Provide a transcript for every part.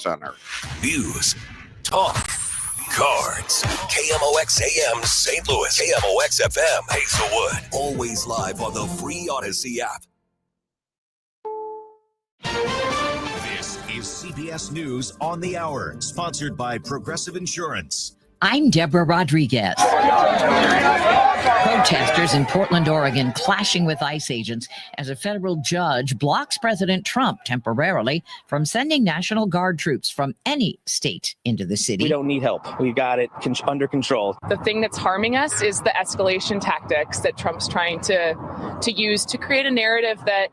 Center. News, talk, cards. KMOX AM St. Louis, KMOX FM Hazelwood. Always live on the free Odyssey app. This is CBS News on the Hour, sponsored by Progressive Insurance. I'm Deborah Rodriguez. Protesters in Portland, Oregon, clashing with ICE agents as a federal judge blocks President Trump temporarily from sending National Guard troops from any state into the city. We don't need help. We've got it under control. The thing that's harming us is the escalation tactics that Trump's trying to use to create a narrative that,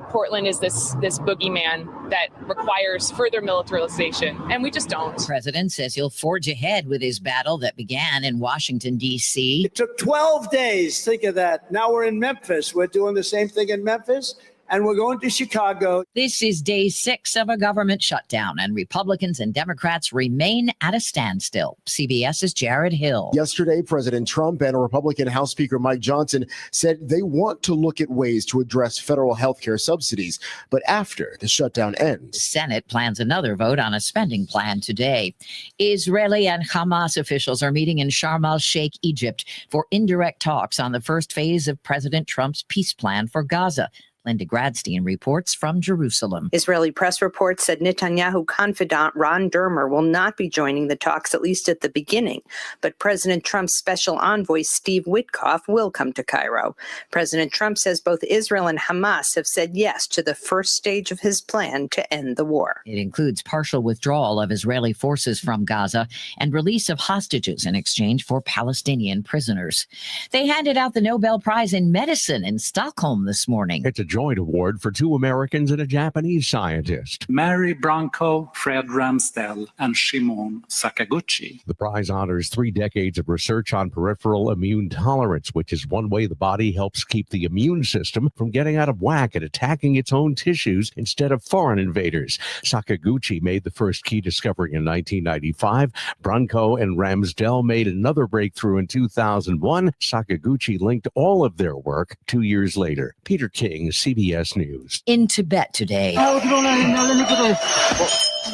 Portland is this boogeyman that requires further militarization, and we just don't. The president says he'll forge ahead with his battle that began in Washington, D.C. It took 12 days. Think of that. Now we're in Memphis. We're doing the same thing in Memphis, and we're going to Chicago. This is day 6 of a government shutdown, and Republicans and Democrats remain at a standstill. CBS's Jared Hill. Yesterday, President Trump and Republican House Speaker Mike Johnson said they want to look at ways to address federal health care subsidies, but after the shutdown ends. The Senate plans another vote on a spending plan today. Israeli and Hamas officials are meeting in Sharm el-Sheikh, Egypt, for indirect talks on the first phase of President Trump's peace plan for Gaza. Linda Gradstein reports from Jerusalem. Israeli press reports said Netanyahu confidant Ron Dermer will not be joining the talks, at least at the beginning. But President Trump's special envoy, Steve Witkoff, will come to Cairo. President Trump says both Israel and Hamas have said yes to the first stage of his plan to end the war. It includes partial withdrawal of Israeli forces from Gaza and release of hostages in exchange for Palestinian prisoners. They handed out the Nobel Prize in Medicine in Stockholm this morning. It's a joint award for 2 Americans and a Japanese scientist. Mary Branco, Fred Ramsdell, and Shimon Sakaguchi. The prize honors 3 decades of research on peripheral immune tolerance, which is one way the body helps keep the immune system from getting out of whack and attacking its own tissues instead of foreign invaders. Sakaguchi made the first key discovery in 1995. Branco and Ramsdell made another breakthrough in 2001. Sakaguchi linked all of their work 2 years later. Peter King, CBS News. In Tibet today,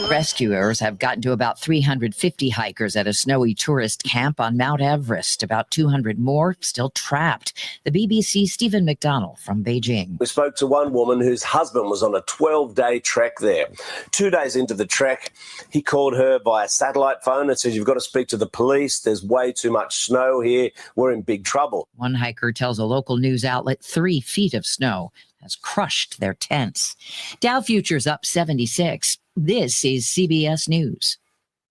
rescuers have gotten to about 350 hikers at a snowy tourist camp on Mount Everest. About 200 more still trapped. The BBC's Stephen McDonnell from Beijing. We spoke to one woman whose husband was on a 12-day trek there. 2 days into the trek, he called her via satellite phone and says, "You've got to speak to the police. There's way too much snow here. We're in big trouble." One hiker tells a local news outlet 3 feet of snow has crushed their tents. Dow futures up 76. This is CBS News.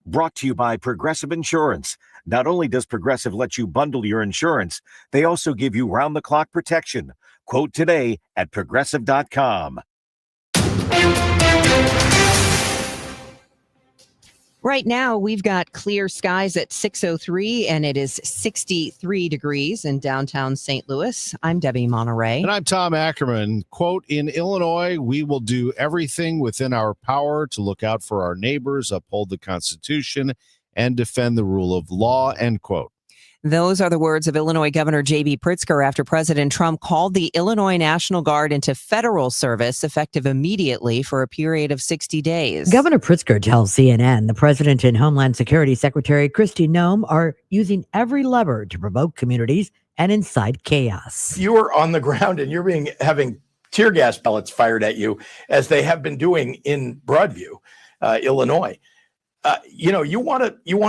Brought to you by Progressive Insurance. Not only does Progressive let you bundle your insurance, they also give you round-the-clock protection. Quote today at Progressive.com. Right now, we've got clear skies at 6:03, and it is 63 degrees in downtown St. Louis. I'm Debbie Monterrey. And I'm Tom Ackerman. Quote, "In Illinois, we will do everything within our power to look out for our neighbors, uphold the Constitution, and defend the rule of law," end quote. Those are the words of Illinois Governor J.B. Pritzker after President Trump called the Illinois National Guard into federal service effective immediately for a period of 60 days. Governor Pritzker tells CNN the president and Homeland Security Secretary Kristi Noem are using every lever to provoke communities and incite chaos. You are on the ground and you're having tear gas pellets fired at you, as they have been doing in Broadview, Illinois. You want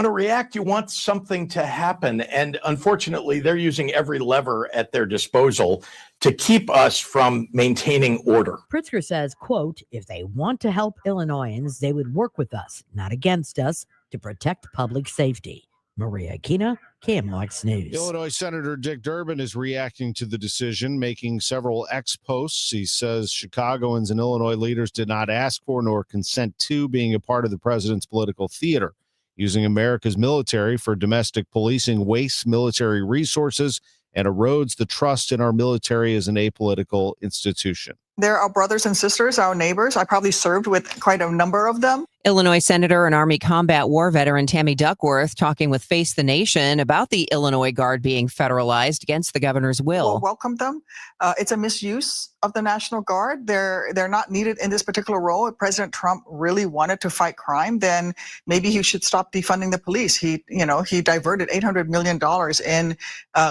to react. You want something to happen. And unfortunately, they're using every lever at their disposal to keep us from maintaining order. Pritzker says, quote, "If they want to help Illinoisans, they would work with us, not against us, to protect public safety." Maria Aquina, KMOX News. Illinois Senator Dick Durbin is reacting to the decision, making several posts. He says Chicagoans and Illinois leaders did not ask for nor consent to being a part of the president's political theater. Using America's military for domestic policing wastes military resources and erodes the trust in our military as an apolitical institution. They're our brothers and sisters, our neighbors. I probably served with quite a number of them. Illinois Senator and Army Combat War veteran Tammy Duckworth talking with Face the Nation about the Illinois Guard being federalized against the governor's will. We'll welcome them. It's a misuse of the National Guard. They're not needed in this particular role. If President Trump really wanted to fight crime, then maybe he should stop defunding the police. He diverted $800 million in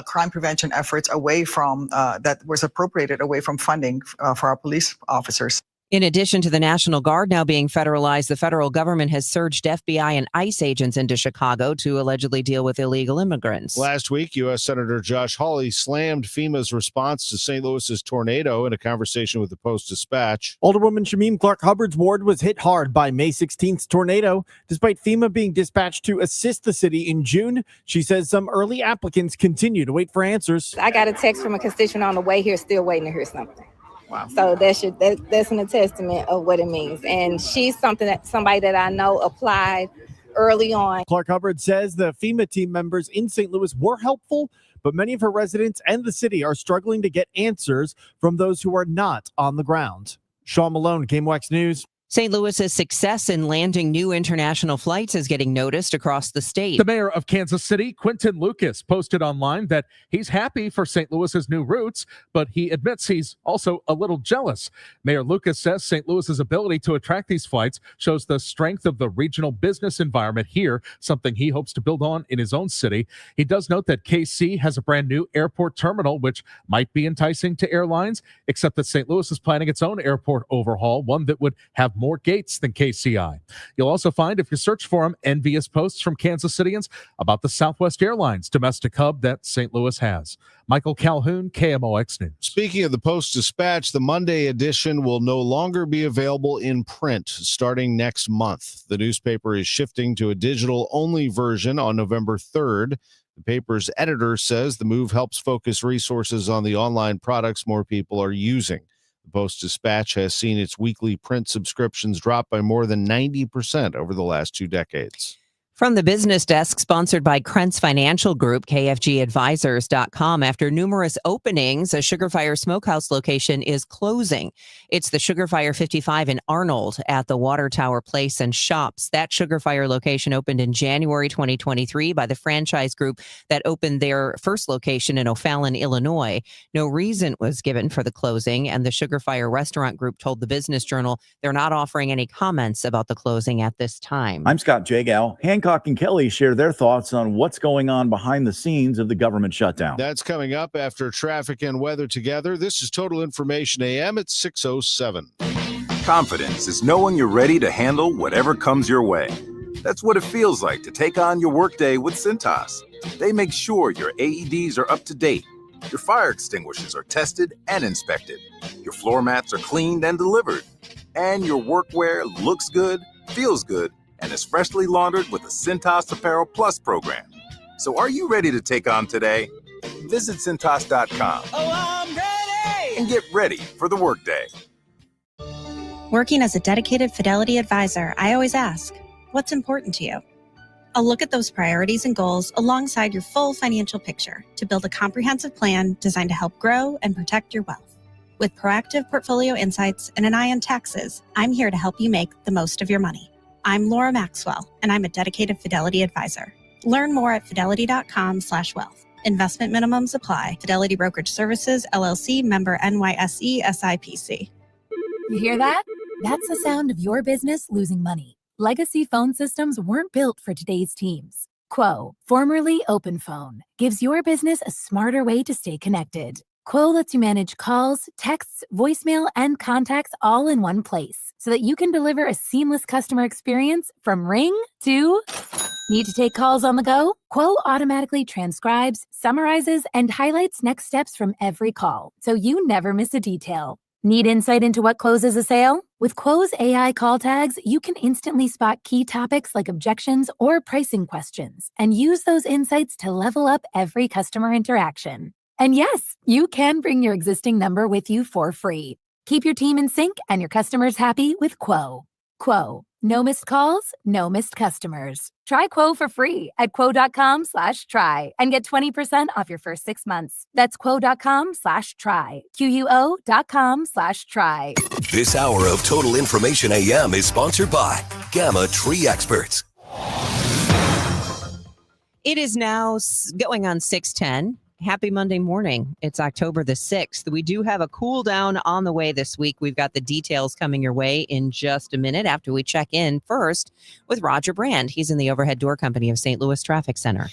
crime prevention efforts away from that was appropriated away from funding for our police officers. In addition to the National Guard now being federalized, the federal government has surged FBI and ICE agents into Chicago to allegedly deal with illegal immigrants. Last week, U.S. Senator Josh Hawley slammed FEMA's response to St. Louis's tornado in a conversation with the Post-Dispatch. Alderwoman Shamim Clark-Hubbard's ward was hit hard by May 16th's tornado. Despite FEMA being dispatched to assist the city in June, she says some early applicants continue to wait for answers. I got a text from a constituent on the way here, still waiting to hear something. Wow. So that's an testament of what it means. And she's somebody that I know applied early on. Clark Hubbard says the FEMA team members in St. Louis were helpful, but many of her residents and the city are struggling to get answers from those who are not on the ground. Sean Malone, KMOX News. St. Louis's success in landing new international flights is getting noticed across the state. The mayor of Kansas City, Quentin Lucas, posted online that he's happy for St. Louis's new routes, but he admits he's also a little jealous. Mayor Lucas says St. Louis's ability to attract these flights shows the strength of the regional business environment here, something he hopes to build on in his own city. He does note that KC has a brand new airport terminal, which might be enticing to airlines, except that St. Louis is planning its own airport overhaul, one that would have more gates than KCI. You'll also find, if you search for them, envious posts from Kansas Cityans about the Southwest Airlines domestic hub that St. Louis has. Michael Calhoun, KMOX News. Speaking of the Post-Dispatch, the Monday edition will no longer be available in print starting next month. The newspaper is shifting to a digital-only version on November 3rd. The paper's editor says the move helps focus resources on the online products more people are using. The Post-Dispatch has seen its weekly print subscriptions drop by more than 90% over the last 2 decades. From the business desk, sponsored by Krentz Financial Group, KFGadvisors.com. After numerous openings, a Sugar Fire Smokehouse location is closing. It's the Sugar Fire 55 in Arnold at the Water Tower Place and Shops. That Sugar Fire location opened in January 2023 by the franchise group that opened their first location in O'Fallon, Illinois. No reason was given for the closing, and the Sugar Fire Restaurant Group told the Business Journal they're not offering any comments about the closing at this time. I'm Scott Jagow. Hancock and Kelly share their thoughts on what's going on behind the scenes of the government shutdown. That's coming up after traffic and weather together. This is Total Information AM at 6:07. Confidence is knowing you're ready to handle whatever comes your way. That's what it feels like to take on your workday with Cintas. They make sure your AEDs are up to date, your fire extinguishers are tested and inspected, your floor mats are cleaned and delivered, and your workwear looks good, feels good, and is freshly laundered with the Cintas Apparel Plus program. So are you ready to take on today? Visit Cintas.com and get ready for the workday. Working as a dedicated Fidelity advisor, I always ask, what's important to you? I'll look at those priorities and goals alongside your full financial picture to build a comprehensive plan designed to help grow and protect your wealth. With proactive portfolio insights and an eye on taxes, I'm here to help you make the most of your money. I'm Laura Maxwell, and I'm a dedicated Fidelity advisor. Learn more at fidelity.com/wealth. Investment minimums apply. Fidelity Brokerage Services, LLC, member NYSE, SIPC. You hear that? That's the sound of your business losing money. Legacy phone systems weren't built for today's teams. Quo, formerly OpenPhone, gives your business a smarter way to stay connected. Quo lets you manage calls, texts, voicemail, and contacts all in one place so that you can deliver a seamless customer experience from ring to... Need to take calls on the go? Quo automatically transcribes, summarizes, and highlights next steps from every call, so you never miss a detail. Need insight into what closes a sale? With Quo's AI call tags, you can instantly spot key topics like objections or pricing questions and use those insights to level up every customer interaction. And yes, you can bring your existing number with you for free. Keep your team in sync and your customers happy with Quo. Quo, No missed calls, no missed customers. Try Quo for free at quo.com/try and get 20% off your first 6 months. That's quo.com/try. QUO.com/try. This hour of Total Information AM is sponsored by Gamma Tree Experts. It is now going on 6:10. Happy Monday morning. It's October the 6th. We do have a cool down on the way this week. We've got the details coming your way in just a minute after we check in first with Roger Brand. He's in the Overhead Door Company of St. Louis Traffic Center.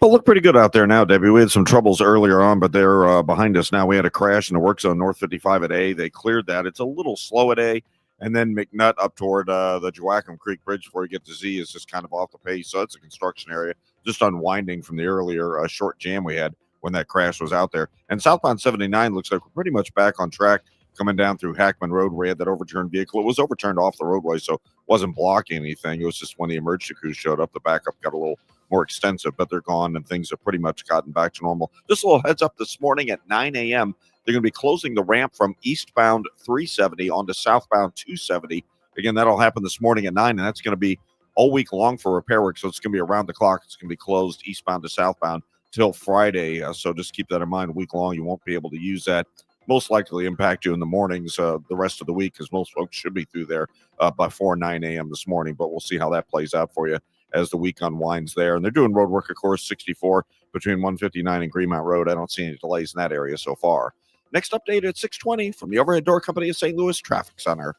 Well, look pretty good out there now, Debbie. We had some troubles earlier on, but they're behind us now. We had a crash in the work zone, North 55 at A. They cleared that. It's a little slow at A. And then McNutt up toward the Joachim Creek Bridge before you get to Z is just kind of off the pace. So it's a construction area, just unwinding from the earlier short jam we had when that crash was out there. And southbound 79 looks like we're pretty much back on track coming down through Hackman Road where we had that overturned vehicle. It was overturned off the roadway, so it wasn't blocking anything. It was just when the emergency crews showed up, the backup got a little more extensive, but they're gone and things have pretty much gotten back to normal. Just a little heads up this morning at 9 a.m., they're going to be closing the ramp from eastbound 370 onto southbound 270. Again, that'll happen this morning at 9, and that's going to be all week long for repair work, so it's going to be around the clock. It's going to be closed eastbound to southbound till Friday, so just keep that in mind. A week long, you won't be able to use that. Most likely impact you in the mornings the rest of the week, because most folks should be through there before 9 a.m. this morning, but we'll see how that plays out for you as the week unwinds there. And they're doing road work, of course, 64 between 159 and Greenmount Road. I don't see any delays in that area so far. Next update at 6:20 from the Overhead Door Company of St. Louis Traffic Center.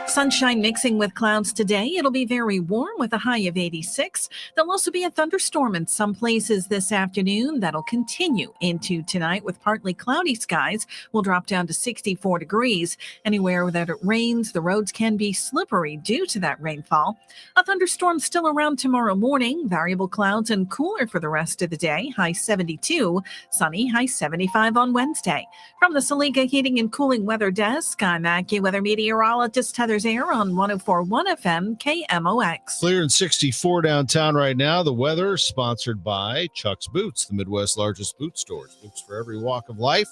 Sunshine mixing with clouds today. It'll be very warm with a high of 86. There'll also be a thunderstorm in some places this afternoon. That'll continue into tonight with partly cloudy skies. We'll drop down to 64 degrees. Anywhere that it rains, the roads can be slippery due to that rainfall. A thunderstorm still around tomorrow morning. Variable clouds and cooler for the rest of the day. High 72. Sunny, high 75 on Wednesday. From the Salika Heating and Cooling Weather Desk, I'm AccuWeather meteorologist Heather Air on 104.1 FM KMOX. Clear in 64 downtown right now. The weather sponsored by Chuck's Boots, the Midwest's largest boot stores. Boots for every walk of life.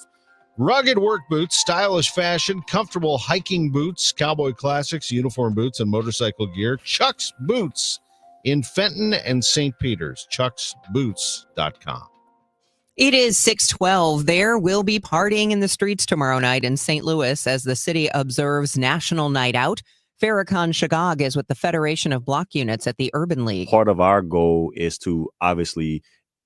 Rugged work boots, stylish fashion, comfortable hiking boots, cowboy classics, uniform boots, and motorcycle gear. Chuck's Boots in Fenton and St. Peters. chucksboots.com. It is 6:12. There will be partying in the streets tomorrow night in St. Louis as the city observes National Night Out. Farrakhan Shagag is with the Federation of Block Units at the Urban League. Part of our goal is to obviously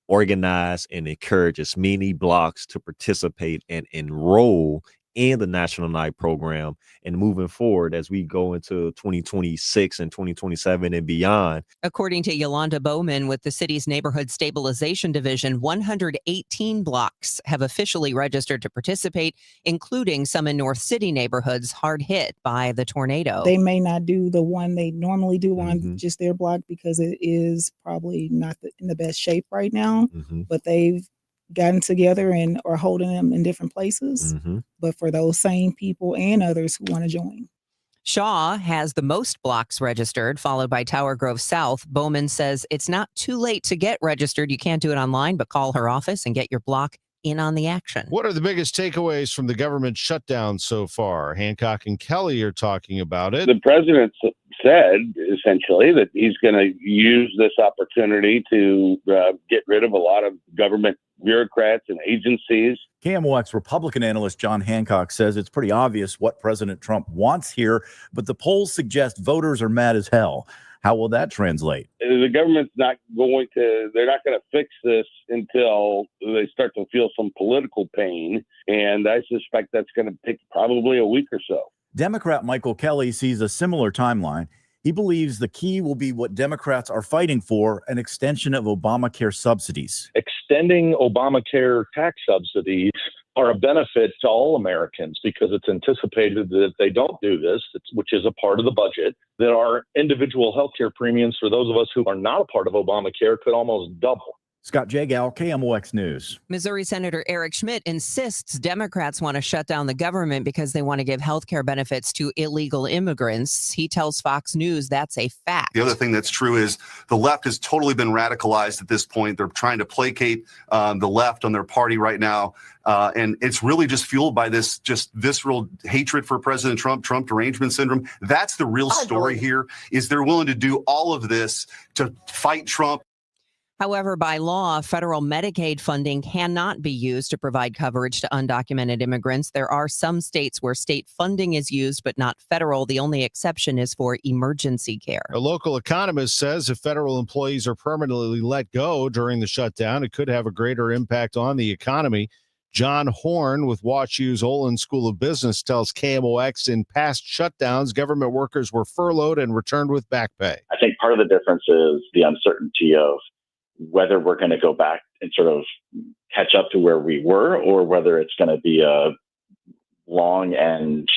organize and encourage as many blocks to participate and enroll in the National Night program, and moving forward as we go into 2026 and 2027 and beyond. According to Yolanda Bowman with the city's Neighborhood Stabilization Division, 118 blocks have officially registered to participate, including some in North City neighborhoods hard hit by the tornado. They may not do the one they normally do on just their block because it is probably not in the best shape right now, but they've gotten together and are holding them in different places, but for those same people and others who want to join. Shaw has the most blocks registered, followed by Tower Grove South. Bowman says it's not too late to get registered. You can't do it online, but call her office and get your block in on the action. What are the biggest takeaways from the government shutdown so far? Hancock and Kelly are talking about it. The president said essentially that he's going to use this opportunity to get rid of a lot of government bureaucrats and agencies. KMOX Republican analyst John Hancock says it's pretty obvious what President Trump wants here, but the polls suggest voters are mad as hell. How will that translate? The government's they're not going to fix this until they start to feel some political pain. And I suspect that's going to take probably a week or so. Democrat Michael Kelly sees a similar timeline. He believes the key will be what Democrats are fighting for, an extension of Obamacare subsidies. Extending Obamacare tax subsidies are a benefit to all Americans because it's anticipated that if they don't do this, which is a part of the budget, that our individual health care premiums for those of us who are not a part of Obamacare could almost double. Scott Jagal, KMOX News. Missouri Senator Eric Schmidt insists Democrats want to shut down the government because they want to give health care benefits to illegal immigrants. He tells Fox News that's a fact. The other thing that's true is the left has totally been radicalized at this point. They're trying to placate the left on their party right now. And it's really just fueled by this just visceral hatred for President Trump, Trump derangement syndrome. That's the real story here, is they're willing to do all of this to fight Trump. However, by law, federal Medicaid funding cannot be used to provide coverage to undocumented immigrants. There are some states where state funding is used, but not federal. The only exception is for emergency care. A local economist says if federal employees are permanently let go during the shutdown, it could have a greater impact on the economy. John Horn with WashU's Olin School of Business tells KMOX in past shutdowns, government workers were furloughed and returned with back pay. I think part of the difference is the uncertainty of whether we're going to go back and sort of catch up to where we were, or whether it's going to be a long and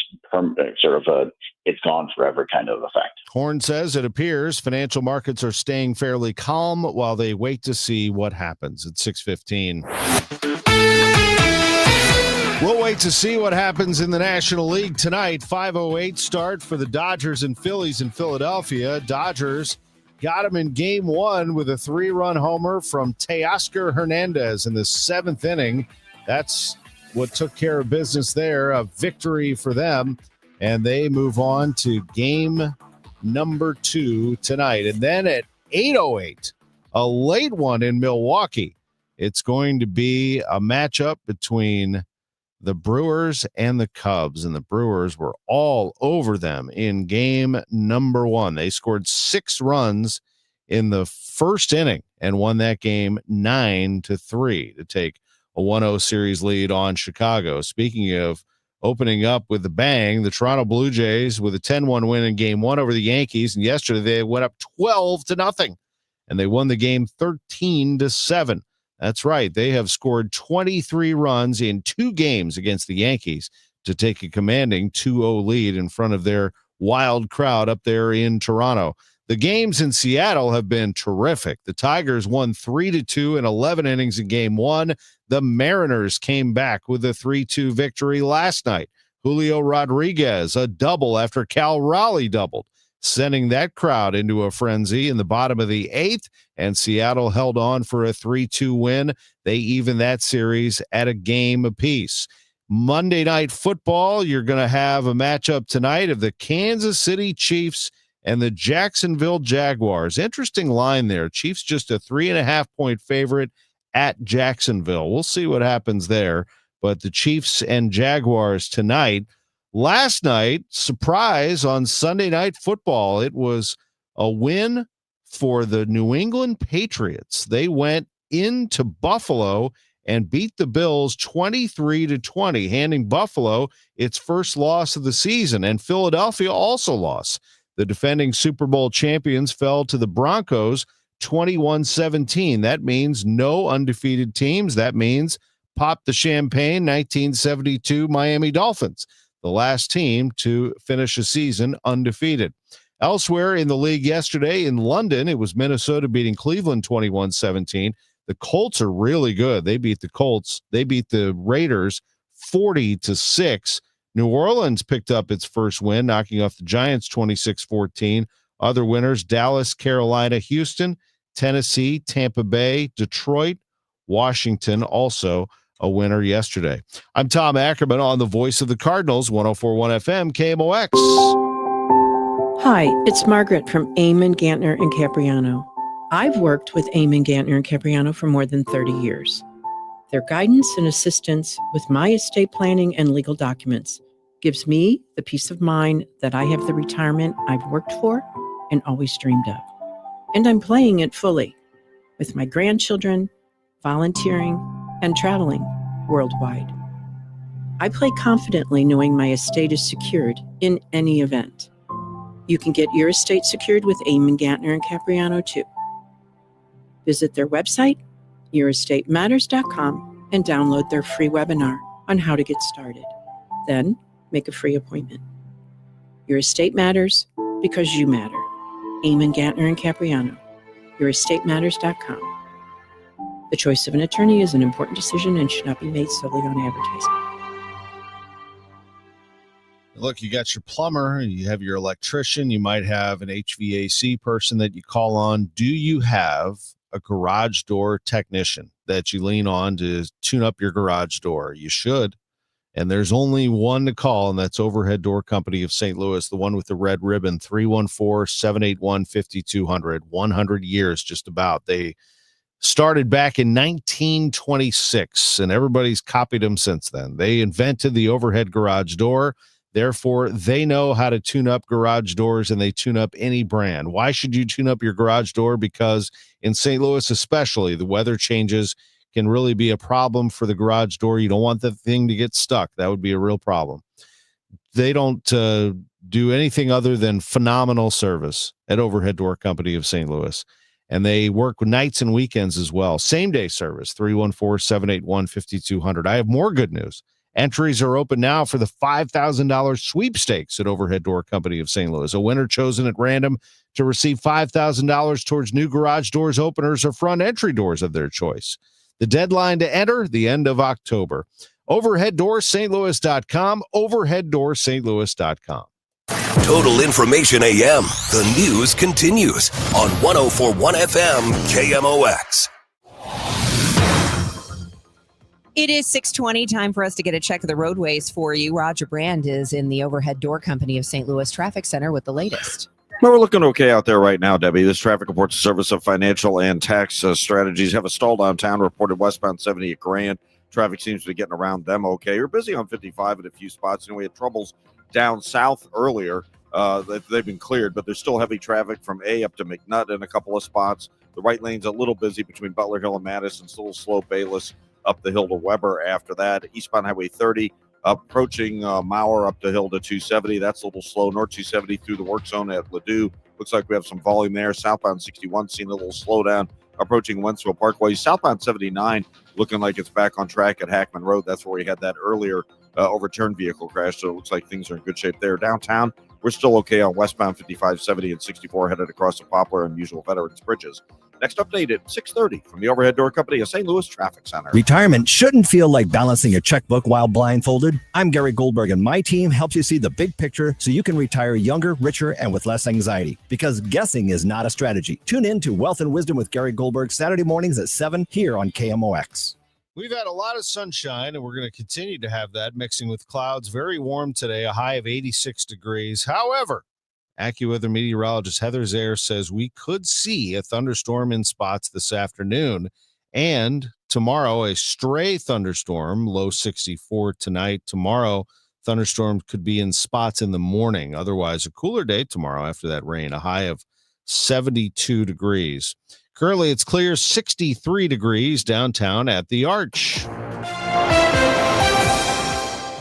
it's gone forever kind of effect. Horn says it appears financial markets are staying fairly calm while they wait to see what happens at 6:15. We'll wait to see what happens in the National League tonight. 5:08 start for the Dodgers and Phillies in Philadelphia. Dodgers got him in game one with a 3-run homer from Teoscar Hernandez in the 7th inning. That's what took care of business there, a victory for them. And they move on to game number 2 tonight. And then at 8:08, a late one in Milwaukee. It's going to be a matchup between the Brewers and the Cubs, and the Brewers were all over them in game number 1. They scored 6 runs in the first inning and won that game 9-3 to take a 1-0 series lead on Chicago. Speaking of opening up with a bang, the Toronto Blue Jays with a 10-1 win in game 1 over the Yankees, and yesterday they went up 12-0, and they won the game 13-7. That's right. They have scored 23 runs in 2 games against the Yankees to take a commanding 2-0 lead in front of their wild crowd up there in Toronto. The games in Seattle have been terrific. The Tigers won 3-2 in 11 innings in game 1. The Mariners came back with a 3-2 victory last night. Julio Rodriguez, a double after Cal Raleigh doubled, sending that crowd into a frenzy in the bottom of the 8th, and Seattle held on for a 3-2 win. They even that series at a game apiece. Monday Night Football, you're going to have a matchup tonight of the Kansas City Chiefs and the Jacksonville Jaguars. Interesting line there. Chiefs just a 3.5-point favorite at Jacksonville. We'll see what happens there. But the Chiefs and Jaguars tonight. Last night, surprise on Sunday Night Football. It was a win for the New England Patriots. They went into Buffalo and beat the Bills 23-20, handing Buffalo its first loss of the season. And Philadelphia also lost. The defending Super Bowl champions fell to the Broncos 21-17. That means no undefeated teams. That means pop the champagne, 1972 Miami Dolphins, the last team to finish a season undefeated. Elsewhere in the league yesterday in London, it was Minnesota beating Cleveland 21-17. The Colts are really good. They beat the Colts. They beat the Raiders 40-6. New Orleans picked up its first win, knocking off the Giants 26-14. Other winners, Dallas, Carolina, Houston, Tennessee, Tampa Bay, Detroit, Washington, also a winner yesterday. I'm Tom Ackerman on the Voice of the Cardinals, 104.1 FM, KMOX. Hi, it's Margaret from Eamon, Gantner, and Capriano. I've worked with Eamon, Gantner, and Capriano for more than 30 years. Their guidance and assistance with my estate planning and legal documents gives me the peace of mind that I have the retirement I've worked for and always dreamed of. And I'm playing it fully with my grandchildren, volunteering, and traveling worldwide. I play confidently knowing my estate is secured in any event. You can get your estate secured with Eamon, Gantner, and Capriano too. Visit their website, yourestateMatters.com, and download their free webinar on how to get started. Then make a free appointment. Your estate matters because you matter. Eamon, Gantner, and Capriano, yourestateMatters.com. The choice of an attorney is an important decision and should not be made solely on advertising. Look, you got your plumber, you have your electrician, you might have an HVAC person that you call on. Do you have a garage door technician that you lean on to tune up your garage door? You should. And there's only one to call, and that's Overhead Door Company of St. Louis, the one with the red ribbon, 314-781-5200. 100 years just about. They started back in 1926, and everybody's copied them since then. They invented the overhead garage door. Therefore, they know how to tune up garage doors, and they tune up any brand. Why should you tune up your garage door? Because in St. Louis especially, the weather changes can really be a problem for the garage door. You don't want the thing to get stuck. That would be a real problem. They don't do anything other than phenomenal service at Overhead Door Company of St. Louis. And they work nights and weekends as well. Same-day service, 314-781-5200. I have more good news. Entries are open now for the $5,000 sweepstakes at Overhead Door Company of St. Louis. A winner chosen at random to receive $5,000 towards new garage doors, openers, or front entry doors of their choice. The deadline to enter, the end of October. OverheadDoorSt.Louis.com, OverheadDoorSt.Louis.com. Total Information AM. The news continues on 104.1 FM KMOX. It is 6:20, time for us to get a check of the roadways for you. Roger Brand is in the Overhead Door Company of St. Louis Traffic Center with the latest. Well, we're looking okay out there right now, Debbie. This traffic reports the Service of Financial and Tax Strategies have a stall downtown, reported westbound 70 at Grand. Traffic seems to be getting around them okay. We're busy on 55 at a few spots. We had troubles down south earlier. They've been cleared, but there's still heavy traffic from A up to McNutt in a couple of spots. The right lane's a little busy between Butler Hill and Madison, still a slow Bayless up the hill to Weber after that. Eastbound Highway 30 approaching Mauer up the hill to 270. That's a little slow. North 270 through the work zone at Ladue. Looks like we have some volume there. Southbound 61 seeing a little slowdown approaching Wentzville Parkway. Southbound 79 looking like it's back on track at Hackman Road. That's where we had that earlier overturned vehicle crash. So it looks like things are in good shape there. Downtown, we're still okay on westbound 55, 70, and 64 headed across the Poplar and usual Veterans Bridges. Next update at 6:30 from the Overhead Door Company of St. Louis Traffic Center. Retirement shouldn't feel like balancing a checkbook while blindfolded. I'm Gary Goldberg, and my team helps you see the big picture so you can retire younger, richer, and with less anxiety. Because guessing is not a strategy. Tune in to Wealth and Wisdom with Gary Goldberg Saturday mornings at 7 here on KMOX. We've had a lot of sunshine, and we're going to continue to have that, mixing with clouds. Very warm today, a high of 86 degrees. However, AccuWeather meteorologist Heather Zaire says we could see a thunderstorm in spots this afternoon, and tomorrow a stray thunderstorm, low 64 tonight. Tomorrow, thunderstorm could be in spots in the morning. Otherwise, a cooler day tomorrow after that rain, a high of 72 degrees. Currently, it's clear, 63 degrees downtown at the Arch.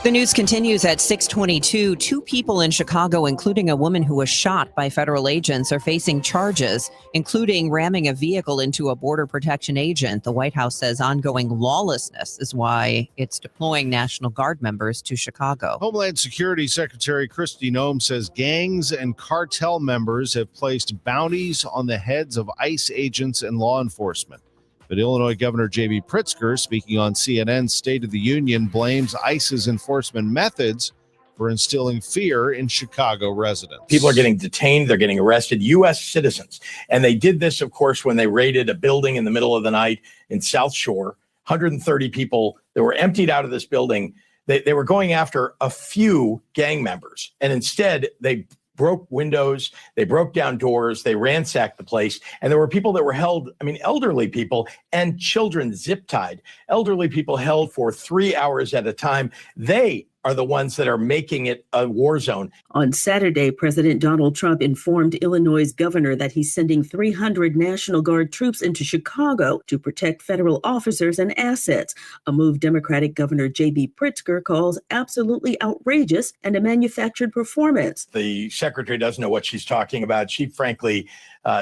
The news continues at 6:22. 2 people in Chicago, including a woman who was shot by federal agents, are facing charges, including ramming a vehicle into a border protection agent. The White House says ongoing lawlessness is why it's deploying National Guard members to Chicago. Homeland Security Secretary Kristi Noem says gangs and cartel members have placed bounties on the heads of ICE agents and law enforcement. But Illinois Governor J.B. Pritzker, speaking on CNN's State of the Union, blames ICE's enforcement methods for instilling fear in Chicago residents. People are getting detained. They're getting arrested, U.S. citizens. And they did this, of course, when they raided a building in the middle of the night in South Shore. 130 people that were emptied out of this building. They were going after a few gang members. And instead, they broke windows, they broke down doors, they ransacked the place, and there were people that were held, elderly people and children zip-tied. Elderly people held for 3 hours at a time. They are the ones that are making it a war zone. On Saturday, President Donald Trump informed Illinois' governor that he's sending 300 National Guard troops into Chicago to protect federal officers and assets, a move Democratic Governor J.B. Pritzker calls absolutely outrageous and a manufactured performance. The secretary doesn't know what she's talking about. She frankly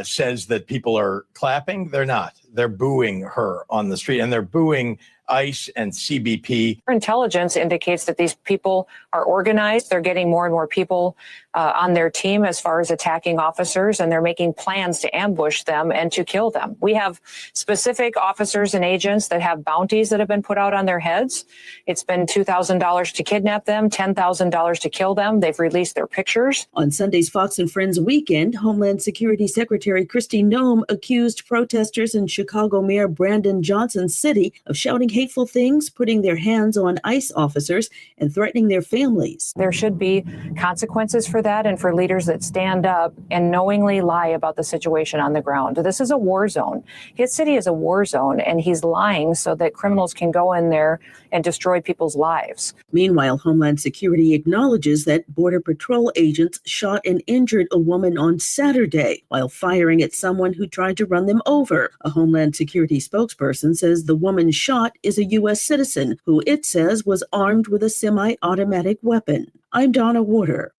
says that people are clapping. They're not. They're booing her on the street, and they're booing ICE and CBP. Intelligence indicates that these people are organized. They're getting more and more people on their team as far as attacking officers, and they're making plans to ambush them and to kill them. We have specific officers and agents that have bounties that have been put out on their heads. It's been $2,000 to kidnap them, $10,000 to kill them. They've released their pictures. On Sunday's Fox and Friends weekend, Homeland Security Secretary Kristi Noem accused protesters in Chicago Mayor Brandon Johnson's city of shouting hateful things, putting their hands on ICE officers, and threatening their families. There should be consequences for that and for leaders that stand up and knowingly lie about the situation on the ground. This is a war zone. His city is a war zone, and he's lying so that criminals can go in there and destroy people's lives. Meanwhile, Homeland Security acknowledges that Border Patrol agents shot and injured a woman on Saturday while firing at someone who tried to run them over. A Homeland Security spokesperson says the woman shot is a U.S. citizen who it says was armed with a semi-automatic weapon. I'm Donna Warder.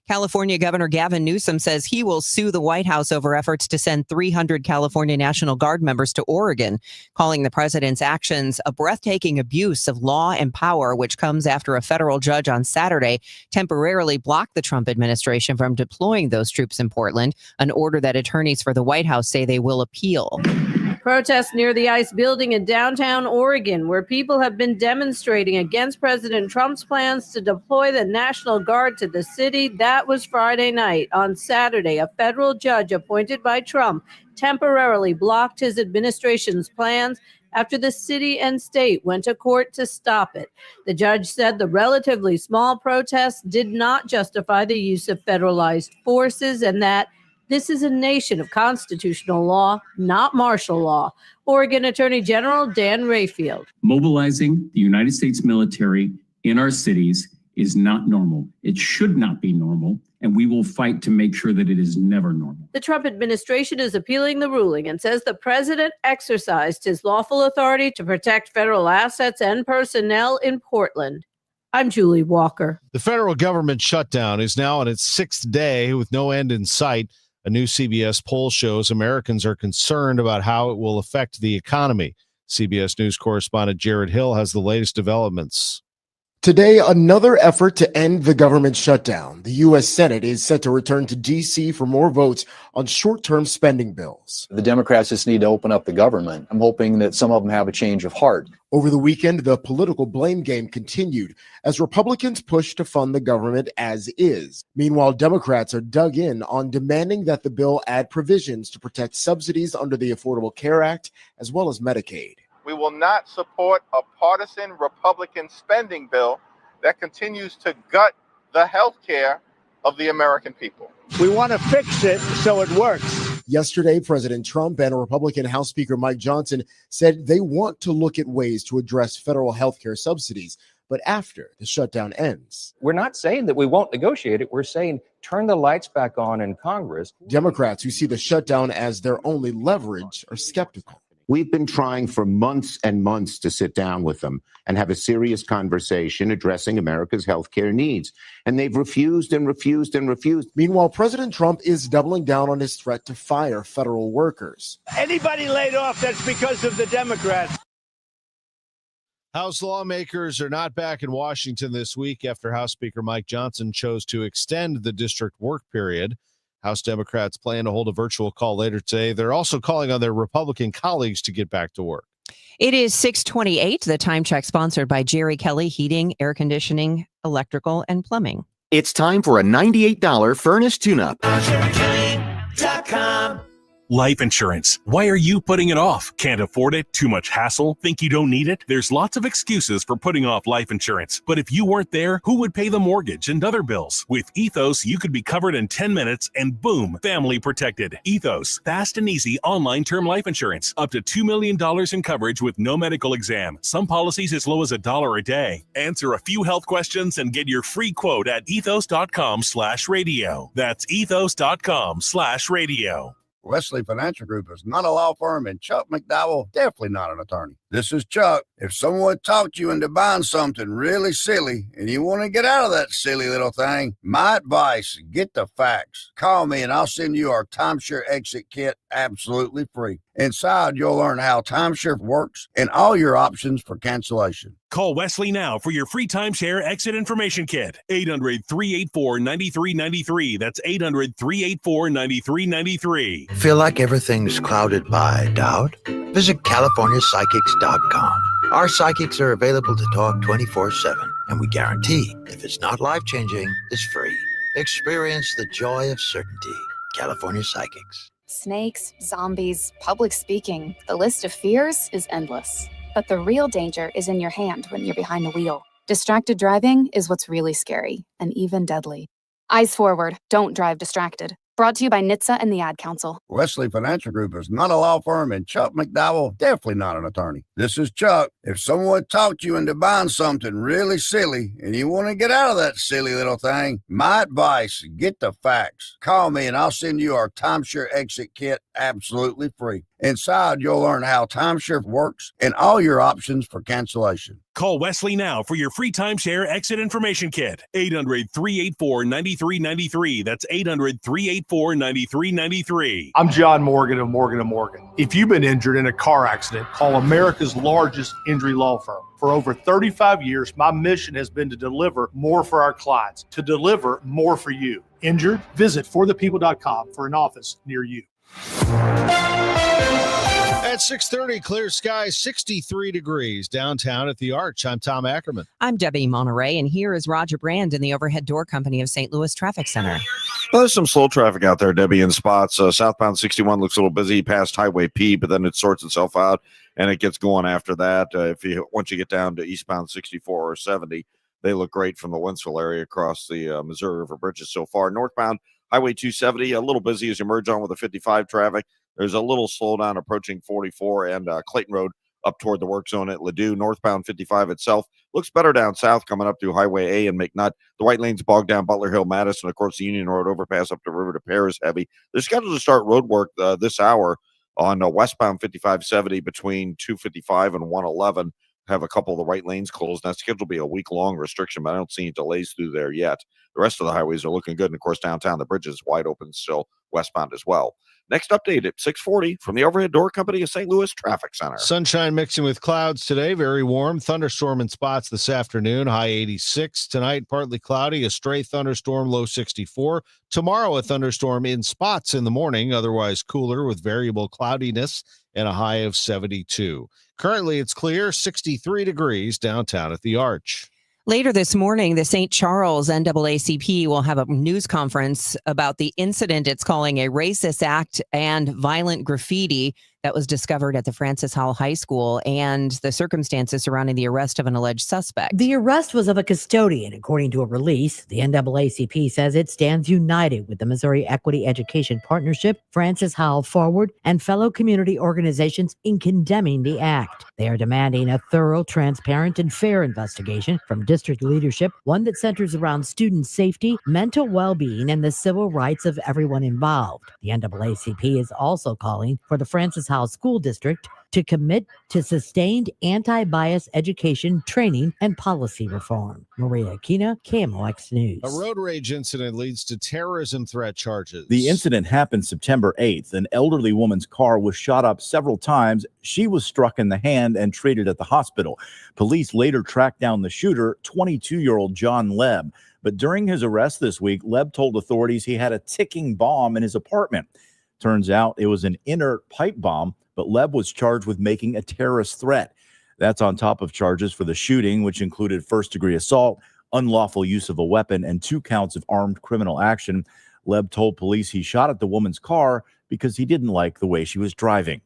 California Governor Gavin Newsom says he will sue the White House over efforts to send 300 California National Guard members to Oregon, calling the president's actions a breathtaking abuse of law and power, which comes after a federal judge on Saturday temporarily blocked the Trump administration from deploying those troops in Portland, an order that attorneys for the White House say they will appeal. Protests near the ICE building in downtown Oregon, where people have been demonstrating against President Trump's plans to deploy the National Guard to the city. That was Friday night. On Saturday, a federal judge appointed by Trump temporarily blocked his administration's plans after the city and state went to court to stop it. The judge said the relatively small protests did not justify the use of federalized forces and that this is a nation of constitutional law, not martial law. Oregon Attorney General Dan Rayfield. Mobilizing the United States military in our cities is not normal. It should not be normal, and we will fight to make sure that it is never normal. The Trump administration is appealing the ruling and says the president exercised his lawful authority to protect federal assets and personnel in Portland. I'm Julie Walker. The federal government shutdown is now on its sixth day with no end in sight. A new CBS poll shows Americans are concerned about how it will affect the economy. CBS News correspondent Jared Hill has the latest developments. Today, another effort to end the government shutdown. The U.S. Senate is set to return to D.C. for more votes on short-term spending bills. The Democrats just need to open up the government. I'm hoping that some of them have a change of heart. Over the weekend, the political blame game continued as Republicans push to fund the government as is. Meanwhile, Democrats are dug in on demanding that the bill add provisions to protect subsidies under the Affordable Care Act as well as Medicaid. We will not support a partisan Republican spending bill that continues to gut the health care of the American people. We want to fix it so it works. Yesterday, President Trump and Republican House Speaker Mike Johnson said they want to look at ways to address federal health care subsidies, but after the shutdown ends. We're not saying that we won't negotiate it. We're saying turn the lights back on in Congress. Democrats who see the shutdown as their only leverage are skeptical. We've been trying for months and months to sit down with them and have a serious conversation addressing America's healthcare needs. And they've refused and refused and refused. Meanwhile, President Trump is doubling down on his threat to fire federal workers. Anybody laid off, that's because of the Democrats. House lawmakers are not back in Washington this week after House Speaker Mike Johnson chose to extend the district work period. House Democrats plan to hold a virtual call later today. They're also calling on their Republican colleagues to get back to work. It is 6:28. The time check sponsored by Jerry Kelly Heating, Air Conditioning, Electrical, and Plumbing. It's time for a $98 furnace tune-up. Life insurance. Why are you putting it off? Can't afford it? Too much hassle? Think you don't need it? There's lots of excuses for putting off life insurance. But if you weren't there, who would pay the mortgage and other bills? With Ethos, you could be covered in 10 minutes and boom, family protected. Ethos, fast and easy online term life insurance. Up to $2 million in coverage with no medical exam. Some policies as low as $1 a day. Answer a few health questions and get your free quote at ethos.com/radio. That's ethos.com/radio. Wesley Financial Group is not a law firm, and Chuck McDowell definitely not an attorney. This is Chuck. If someone talked you into buying something really silly and you want to get out of that silly little thing, my advice, get the facts. Call me and I'll send you our timeshare exit kit absolutely free. Inside, you'll learn how timeshare works and all your options for cancellation. Call Wesley now for your free timeshare exit information kit. 800-384-9393. That's 800-384-9393. Feel like everything's clouded by doubt? Visit CaliforniaPsychics.com. Our psychics are available to talk 24/7, and we guarantee if it's not life-changing, it's free. Experience the joy of certainty. California Psychics. Snakes, zombies, public speaking. The list of fears is endless. But the real danger is in your hand when you're behind the wheel. Distracted driving is what's really scary and even deadly. Eyes forward. Don't drive distracted. Brought to you by NHTSA and the Ad Council. Wesley Financial Group is not a law firm, and Chuck McDowell definitely not an attorney. This is Chuck. If someone talked you into buying something really silly and you want to get out of that silly little thing, my advice, get the facts. Call me and I'll send you our timeshare exit kit absolutely free. Inside, you'll learn how timeshare works and all your options for cancellation. Call Wesley now for your free timeshare exit information kit. 800-384-9393. That's 800-384-9393. I'm John Morgan of Morgan & Morgan. If you've been injured in a car accident, call America's largest injury law firm. For over 35 years, my mission has been to deliver more for our clients, to deliver more for you. Injured? Visit forthepeople.com for an office near you. At 6:30, clear skies, 63 degrees downtown at the Arch. I'm Tom Ackerman. I'm Debbie Monterrey, and here is Roger Brand in the Overhead Door Company of St. Louis Traffic Center. Well, there's some slow traffic out there, Debbie, in spots. Southbound 61 looks a little busy past Highway P, but then it sorts itself out and it gets going after that. Once you get down to eastbound 64 or 70, they look great from the Wentzville area across the Missouri River bridges so far. Northbound Highway 270, a little busy as you merge on with the 55 traffic. There's a little slowdown approaching 44 and Clayton Road up toward the work zone at Ladue. Northbound 55 itself looks better down south coming up through Highway A and McNutt. The white lanes bogged down Butler Hill, Madison. Of course, the Union Road overpass up to River to Pear is heavy. They're scheduled to start road work this hour on westbound 5570 between 255 and 111. Have a couple of the right lanes closed. That's scheduled to be a week-long restriction, but I don't see any delays through there yet. The rest of the highways are looking good. And, of course, downtown, the bridge is wide open still, westbound as well. Next update at 6:40 from the Overhead Door Company of St. Louis Traffic Center. Sunshine mixing with clouds today. Very warm. Thunderstorm in spots this afternoon. High 86. Tonight, partly cloudy. A stray thunderstorm, low 64. Tomorrow, a thunderstorm in spots in the morning. Otherwise cooler with variable cloudiness and a high of 72. Currently, it's clear, 63 degrees downtown at the Arch. Later this morning, the St. Charles NAACP will have a news conference about the incident it's calling a racist act and violent graffiti that was discovered at the Francis Howell High School and the circumstances surrounding the arrest of an alleged suspect. The arrest was of a custodian, according to a release. The NAACP says it stands united with the Missouri Equity Education Partnership, Francis Howell Forward, and fellow community organizations in condemning the act. They are demanding a thorough, transparent, and fair investigation from district leadership, one that centers around student safety, mental well-being, and the civil rights of everyone involved. The NAACP is also calling for the Francis Howell School District to commit to sustained anti-bias education, training, and policy reform. Maria Aquina, KMOX News. A road rage incident leads to terrorism threat charges. The incident happened September 8th. An elderly woman's car was shot up several times. She was struck in the hand and treated at the hospital. Police later tracked down the shooter, 22-year-old John Lebb. But during his arrest this week, Lebb told authorities he had a ticking bomb in his apartment. Turns out it was an inert pipe bomb, but Lebb was charged with making a terrorist threat. That's on top of charges for the shooting, which included first-degree assault, unlawful use of a weapon, and 2 counts of armed criminal action. Lebb told police he shot at the woman's car because he didn't like the way she was driving.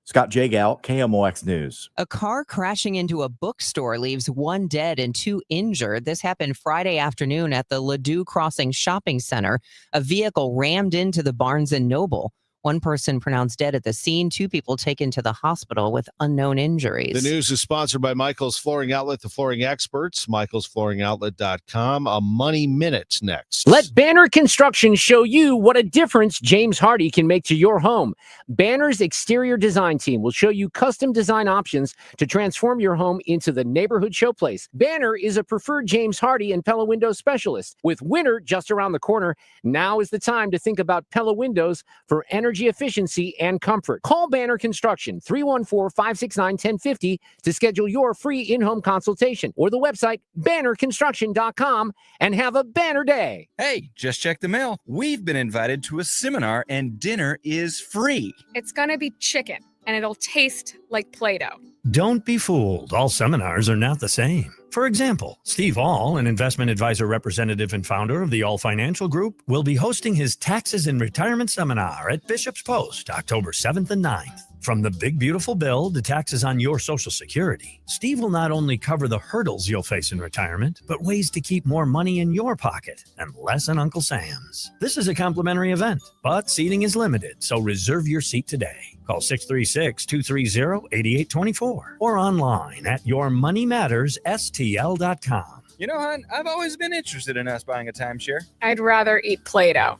Scott Jagal, KMOX News. A car crashing into a bookstore leaves 1 dead and 2 injured. This happened Friday afternoon at the Ladue Crossing Shopping Center. A vehicle rammed into the Barnes & Noble. One person pronounced dead at the scene, 2 people taken to the hospital with unknown injuries. The news is sponsored by Michael's Flooring Outlet, the flooring experts, michaelsflooringoutlet.com. A Money Minute next. Let Banner Construction show you what a difference James Hardy can make to your home. Banner's exterior design team will show you custom design options to transform your home into the neighborhood showplace. Banner is a preferred James Hardy and Pella Windows specialist. With winter just around the corner, now is the time to think about Pella Windows for energy efficiency and comfort. Call Banner Construction 314-569-1050 to schedule your free in-home consultation, or the website bannerconstruction.com, and have a banner day. Hey, just check the mail. We've been invited to a seminar and dinner is free. It's gonna be chicken, and it'll taste like Play-Doh. Don't be fooled. All seminars are not the same. For example, Steve All, an investment advisor representative and founder of the All Financial Group, will be hosting his Taxes and Retirement Seminar at Bishop's Post, October 7th and 9th. From the big beautiful bill to taxes on your Social Security, Steve will not only cover the hurdles you'll face in retirement, but ways to keep more money in your pocket and less in Uncle Sam's. This is a complimentary event, but seating is limited, so reserve your seat today. Call 636-230-8824 or online at yourmoneymattersstl.com. You know, hon, I've always been interested in us buying a timeshare. I'd rather eat Play-Doh.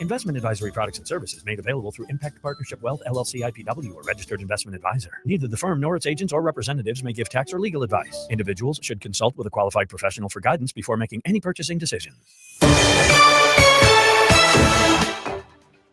Investment advisory products and services made available through Impact Partnership Wealth, LLC, IPW, or registered investment advisor. Neither the firm nor its agents or representatives may give tax or legal advice. Individuals should consult with a qualified professional for guidance before making any purchasing decisions.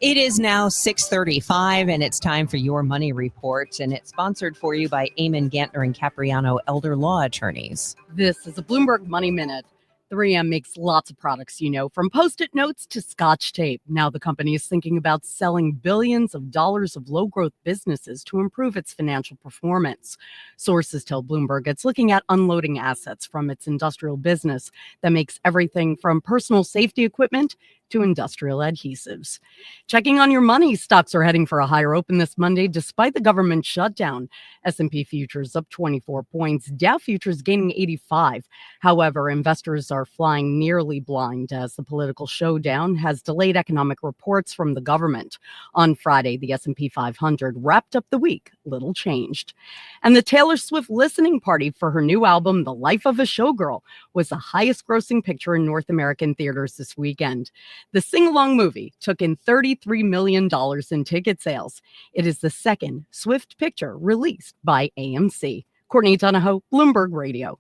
It is now 6:35, and it's time for Your Money Report, and it's sponsored for you by Eamon Gantner and Capriano Elder Law Attorneys. This is a Bloomberg Money Minute. 3M makes lots of products, from Post-it notes to Scotch tape. Now the company is thinking about selling billions of dollars of low-growth businesses to improve its financial performance. Sources tell Bloomberg it's looking at unloading assets from its industrial business that makes everything from personal safety equipment to industrial adhesives. Checking on your money, stocks are heading for a higher open this Monday despite the government shutdown. S&P futures up 24 points, Dow futures gaining 85. However, investors are flying nearly blind as the political showdown has delayed economic reports from the government. On Friday, the S&P 500 wrapped up the week little changed. And the Taylor Swift listening party for her new album, The Life of a Showgirl, was the highest grossing picture in North American theaters this weekend. The sing-along movie took in $33 million in ticket sales. It is the second Swift picture released by AMC. Courtney Donahoe, Bloomberg Radio.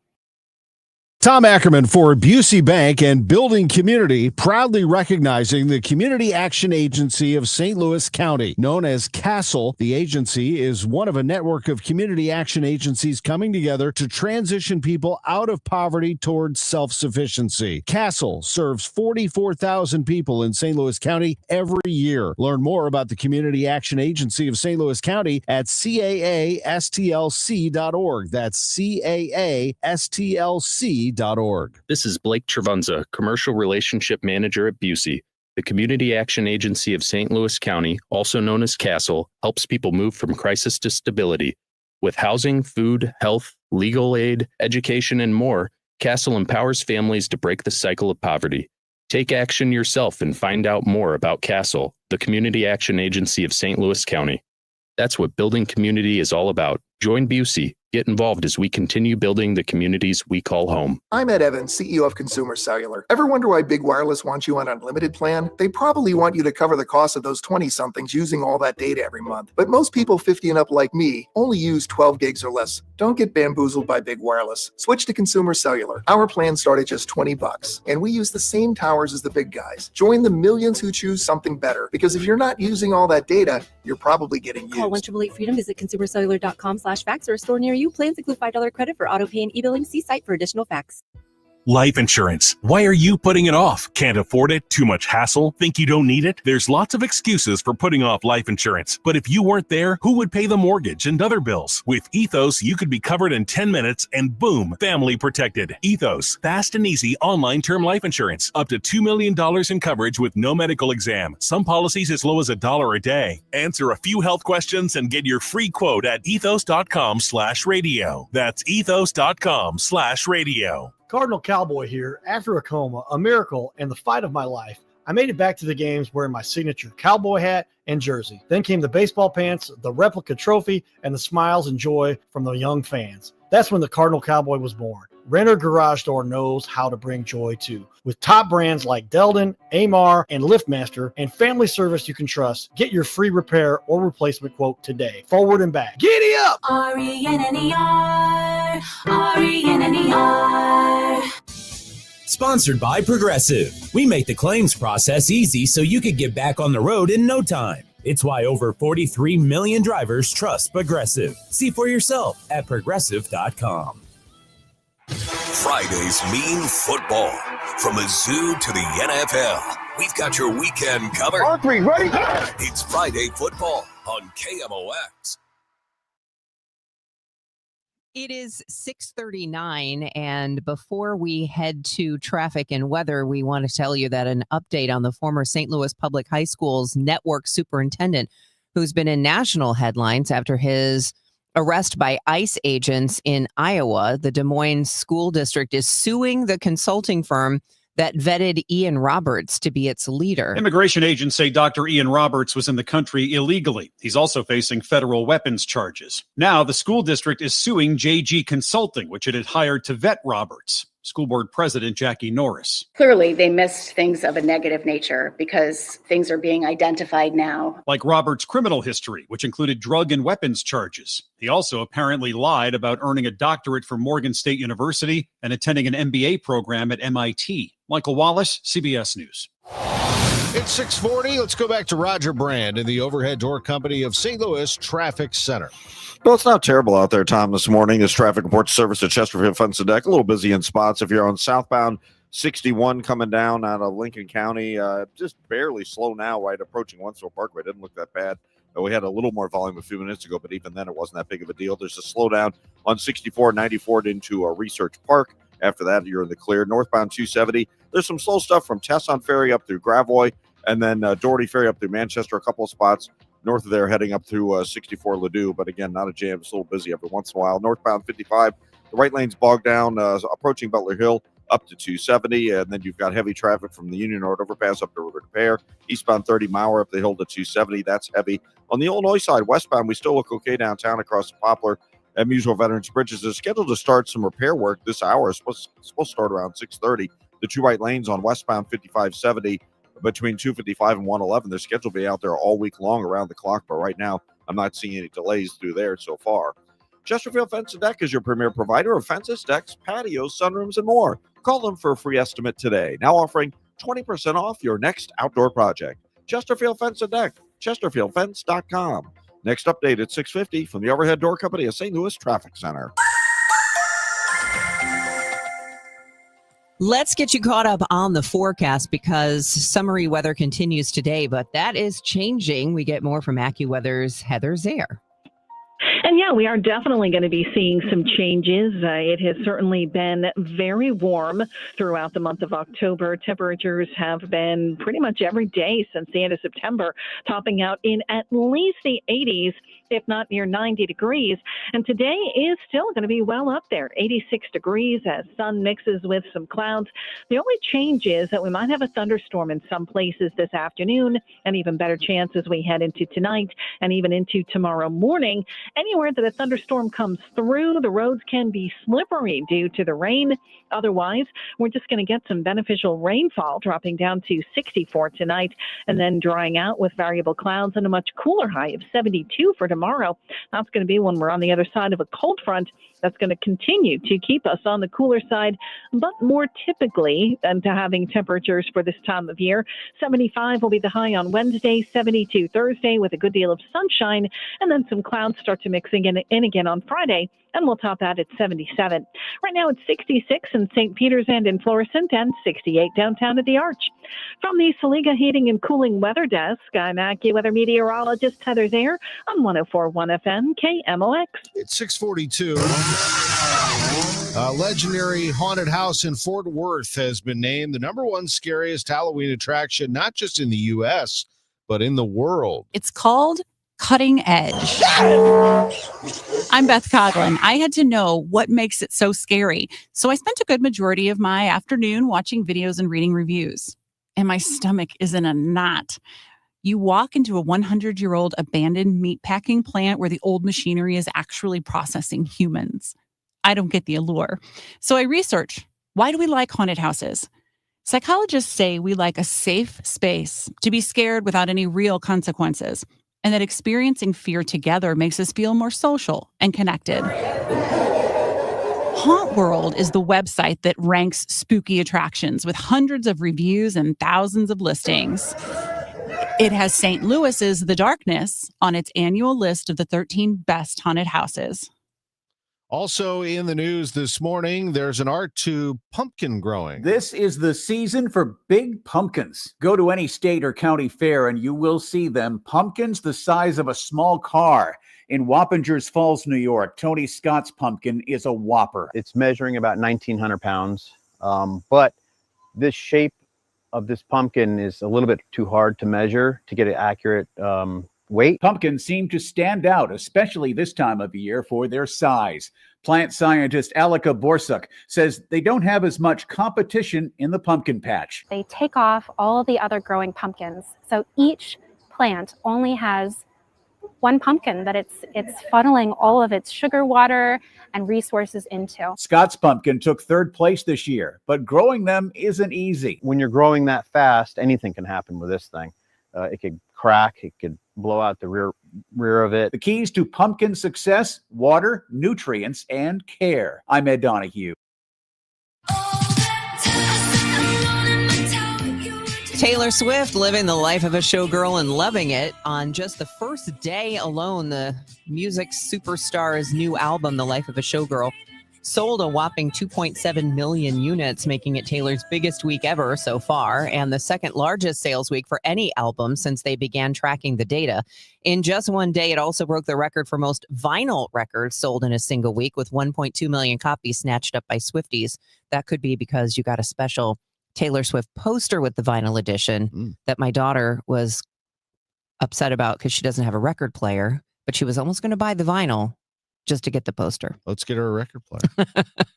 Tom Ackerman for Busey Bank and Building Community, proudly recognizing the Community Action Agency of St. Louis County. Known as CASTLE, the agency is one of a network of community action agencies coming together to transition people out of poverty towards self-sufficiency. CASTLE serves 44,000 people in St. Louis County every year. Learn more about the Community Action Agency of St. Louis County at caastlc.org. That's caastlc.org. This is Blake Trevunza, Commercial Relationship Manager at Busey. The Community Action Agency of St. Louis County, also known as CASTLE, helps people move from crisis to stability. With housing, food, health, legal aid, education, and more, CASTLE empowers families to break the cycle of poverty. Take action yourself and find out more about CASTLE, the Community Action Agency of St. Louis County. That's what building community is all about. Join Busey. Get involved as we continue building the communities we call home. I'm Ed Evans, CEO of Consumer Cellular. Ever wonder why Big Wireless wants you on an unlimited plan? They probably want you to cover the cost of those 20-somethings using all that data every month. But most people 50 and up like me only use 12 gigs or less. Don't get bamboozled by Big Wireless. Switch to Consumer Cellular. Our plans start at just $20, and we use the same towers as the big guys. Join the millions who choose something better, because if you're not using all that data, you're probably getting used. Call 1-888-FREEDOM, visit consumercellular.com/facts or a store near you. Plans include $5 credit for auto pay and e-billing. See site for additional facts. Life insurance. Why are you putting it off? Can't afford it? Too much hassle? Think you don't need it? There's lots of excuses for putting off life insurance. But if you weren't there, who would pay the mortgage and other bills? With Ethos, you could be covered in 10 minutes and boom, family protected. Ethos, fast and easy online term life insurance. Up to $2 million in coverage with no medical exam. Some policies as low as $1 a day. Answer a few health questions and get your free quote at ethos.com/radio. That's ethos.com/radio. Cardinal Cowboy here. After a coma, a miracle, and the fight of my life, I made it back to the games wearing my signature cowboy hat and jersey. Then came the baseball pants, the replica trophy, and the smiles and joy from the young fans. That's when the Cardinal Cowboy was born. Renner Garage Door knows how to bring joy too. With top brands like Delden, Amar, and LiftMaster, and family service you can trust, get your free repair or replacement quote today. Forward and back. Giddy up! RENNER, RENNER. Sponsored by Progressive. We make the claims process easy so you can get back on the road in no time. It's why over 43 million drivers trust Progressive. See for yourself at Progressive.com. Fridays mean football. From a zoo to the NFL, we've got your weekend covered. R3, ready? It's Friday football on KMOX. It is 6:39, and before we head to traffic and weather, we want to tell you that an update on the former St. Louis Public High Schools network superintendent, who's been in national headlines after his arrest by ICE agents in Iowa. The Des Moines School District is suing the consulting firm that vetted Ian Roberts to be its leader. Immigration agents say Dr. Ian Roberts was in the country illegally. He's also facing federal weapons charges. Now, the school district is suing JG Consulting, which it had hired to vet Roberts. School Board President Jackie Norris. Clearly, they missed things of a negative nature because things are being identified now. Like Roberts' criminal history, which included drug and weapons charges. He also apparently lied about earning a doctorate from Morgan State University and attending an MBA program at MIT. Michael Wallace, CBS News. It's 6:40. Let's go back to Roger Brand in the Overhead Door Company of St. Louis Traffic Center. Well, it's not terrible out there, Tom, this morning. This traffic report service at Chesterfield Fence and Deck. A little busy in spots. If you're on southbound 61 coming down out of Lincoln County, just barely slow now, right approaching Wentzville Parkway. Didn't look that bad. We had a little more volume a few minutes ago, but even then it wasn't that big of a deal. There's a slowdown on 64 and 94 into Research Park. After that, you're in the clear. Northbound 270, there's some slow stuff from Tesson Ferry up through Gravois, and then Doherty Ferry up through Manchester, a couple of spots north of there heading up through 64 Ladue, but again, not a jam. It's a little busy every once in a while. Northbound 55, the right lane's bogged down, approaching Butler Hill up to 270, and then you've got heavy traffic from the Union Road overpass up to River to Pear. Eastbound 30 Mauer up the hill to 270, that's heavy. On the Illinois side, westbound, we still look okay downtown across the Poplar and Muswell Veterans Bridges. Is scheduled to start some repair work this hour. It's supposed to start around 6:30. The two right lanes on westbound 5570 between 255 and 111. They're scheduled to be out there all week long around the clock, but right now I'm not seeing any delays through there so far. Chesterfield Fence and Deck is your premier provider of fences, decks, patios, sunrooms, and more. Call them for a free estimate today. Now offering 20% off your next outdoor project. Chesterfield Fence and Deck, chesterfieldfence.com. Next update at 6:50 from the Overhead Door Company of St. Louis Traffic Center. Let's get you caught up on the forecast because summery weather continues today, but that is changing. We get more from AccuWeather's Heather Zaire. And yeah, we are definitely going to be seeing some changes. It has certainly been very warm throughout the month of October. Temperatures have been pretty much every day since the end of September, topping out in at least the 80s, if not near 90 degrees. And today is still going to be well up there, 86 degrees as sun mixes with some clouds. The only change is that we might have a thunderstorm in some places this afternoon, and even better chance as we head into tonight and even into tomorrow morning. Anywhere that a thunderstorm comes through, the roads can be slippery due to the rain. Otherwise, we're just going to get some beneficial rainfall, dropping down to 64 tonight and then drying out with variable clouds and a much cooler high of 72 for tomorrow. That's going to be when we're on the other side of a cold front that's going to continue to keep us on the cooler side, but more typically than to having temperatures for this time of year. 75 will be the high on Wednesday, 72 Thursday with a good deal of sunshine, and then some clouds start to mix in again on Friday, and we'll top that at 77. Right now it's 66 in St. Peters and in Florissant, and 68 downtown at the Arch. From the Saliga Heating and Cooling Weather Desk, I'm AccuWeather meteorologist Heather Zaire on 104.1 FM KMOX. It's 6:42. A legendary haunted house in Fort Worth has been named the #1 scariest Halloween attraction, not just in the U.S., but in the world. It's called Cutting Edge. I'm Beth Coughlin. I had to know what makes it so scary, so I spent a good majority of my afternoon watching videos and reading reviews. and my stomach is in a knot. You walk into a 100-year-old abandoned meatpacking plant where the old machinery is actually processing humans. I don't get the allure. So I research, why do we like haunted houses? Psychologists say we like a safe space to be scared without any real consequences, and that experiencing fear together makes us feel more social and connected. Haunt World is the website that ranks spooky attractions with hundreds of reviews and thousands of listings. It has St. Louis's The Darkness on its annual list of the 13 best haunted houses. Also in the news this morning, there's an art to pumpkin growing. This is the season for big pumpkins. Go to any state or county fair and you will see them. Pumpkins the size of a small car. In Wappingers Falls, New York, Tony Scott's pumpkin is a whopper. It's measuring about 1,900 pounds, but this shape of this pumpkin is a little bit too hard to measure to get an accurate weight. Pumpkins seem to stand out, especially this time of year, for their size. Plant scientist Alika Borsuk says they don't have as much competition in the pumpkin patch. They take off all the other growing pumpkins. So each plant only has one pumpkin that it's funneling all of its sugar water and resources into. Scott's pumpkin took third place this year, but growing them isn't easy. When you're growing that fast, anything can happen with this thing. It could crack, it could blow out the rear of it. The keys to pumpkin success: water, nutrients, and care. I'm Ed Donahue. Taylor Swift living the life of a showgirl and loving it. On just the first day alone, the music superstar's new album, The Life of a Showgirl, sold a whopping 2.7 million units, making it Taylor's biggest week ever so far, and the second largest sales week for any album since they began tracking the data. In just one day, it also broke the record for most vinyl records sold in a single week, with 1.2 million copies snatched up by Swifties. That could be because you got a special Taylor Swift poster with the vinyl edition that my daughter was upset about because she doesn't have a record player, but she was almost going to buy the vinyl just to get the poster. Let's get her a record player.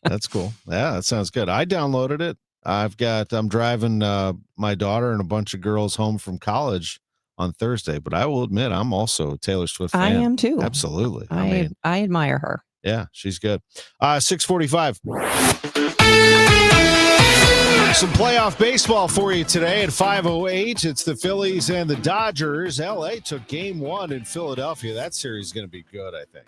That's cool. Yeah, that sounds good. I downloaded it. I'm driving my daughter and a bunch of girls home from college on Thursday, but I will admit I'm also a Taylor Swift fan. I am too. Absolutely. I admire her. Yeah, she's good. 6:45. Some playoff baseball for you today at 5:08. It's the Phillies and the Dodgers. LA took game one in Philadelphia. That series is going to be good, I think.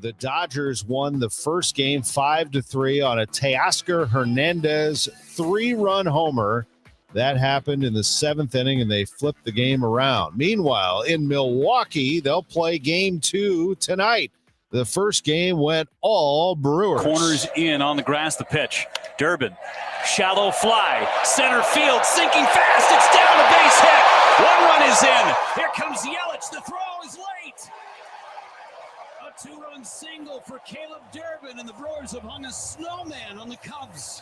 The Dodgers won the first game 5-3 on a Teoscar Hernandez 3-run homer. That happened in the seventh inning, and they flipped the game around. Meanwhile, in Milwaukee, they'll play game two tonight. The first game went all Brewers. Corners in on the grass, the pitch. Durbin, shallow fly, center field, sinking fast. It's down, a base hit. One run is in. Here comes Yelich. The throw is late. A two-run single for Caleb Durbin, and the Brewers have hung a snowman on the Cubs.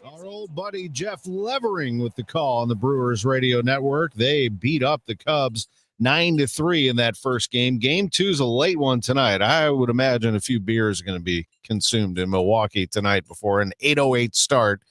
Our old buddy Jeff Levering with the call on the Brewers radio network. They beat up the Cubs 9-3 in that first game. Game two's a late one tonight. I would imagine a few beers are going to be consumed in Milwaukee tonight before an 8:08 start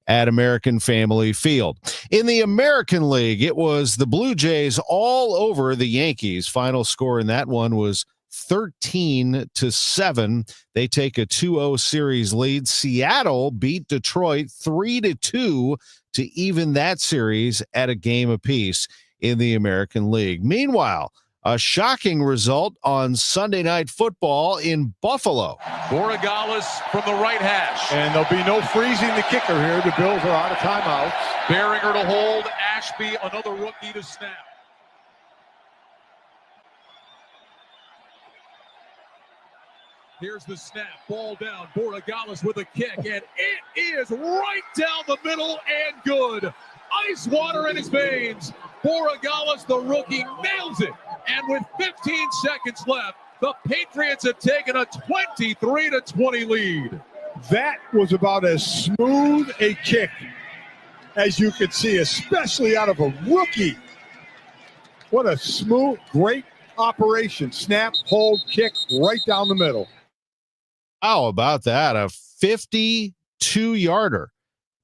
at American Family Field. In the American League, it was the Blue Jays all over the Yankees. Final score in that one was 13-7. They take a 2-0 series lead. Seattle beat Detroit 3-2 to even that series at a game apiece in the American League. Meanwhile, a shocking result on Sunday Night Football in Buffalo. Borregales from the right hash. And there'll be no freezing the kicker here. The Bills are out of timeouts. Behringer to hold. Ashby, another rookie to snap. Here's the snap. Ball down. Borregales with a kick. And it is right down the middle and good. Ice water in his veins. Borregales, the rookie, nails it. And with 15 seconds left, the Patriots have taken a 23-20 lead. That was about as smooth a kick as you could see, especially out of a rookie. What a smooth, great operation. Snap, hold, kick right down the middle. How about that? A 52-yarder.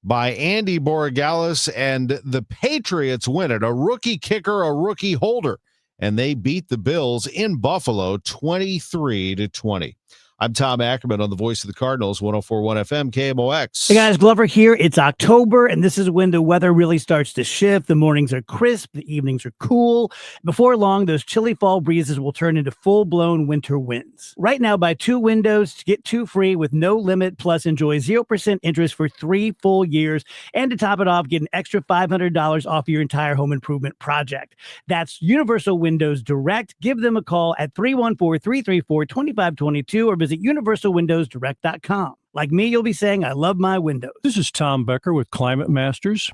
by Andy Borregales, and the Patriots win it. A rookie kicker, a rookie holder, and they beat the Bills in Buffalo 23-20. I'm Tom Ackerman on the Voice of the Cardinals, 104.1 FM KMOX. Hey guys, Glover here. It's October, and this is when the weather really starts to shift. The mornings are crisp, the evenings are cool. Before long, those chilly fall breezes will turn into full-blown winter winds. Right now, buy 2 windows to get 2 free with no limit, plus enjoy 0% interest for 3 full years. And to top it off, get an extra $500 off your entire home improvement project. That's Universal Windows Direct. Give them a call at 314-334-2522 or visit universalwindowsdirect.com. Like me, you'll be saying, I love my windows. This is Tom Becker with Climate Masters.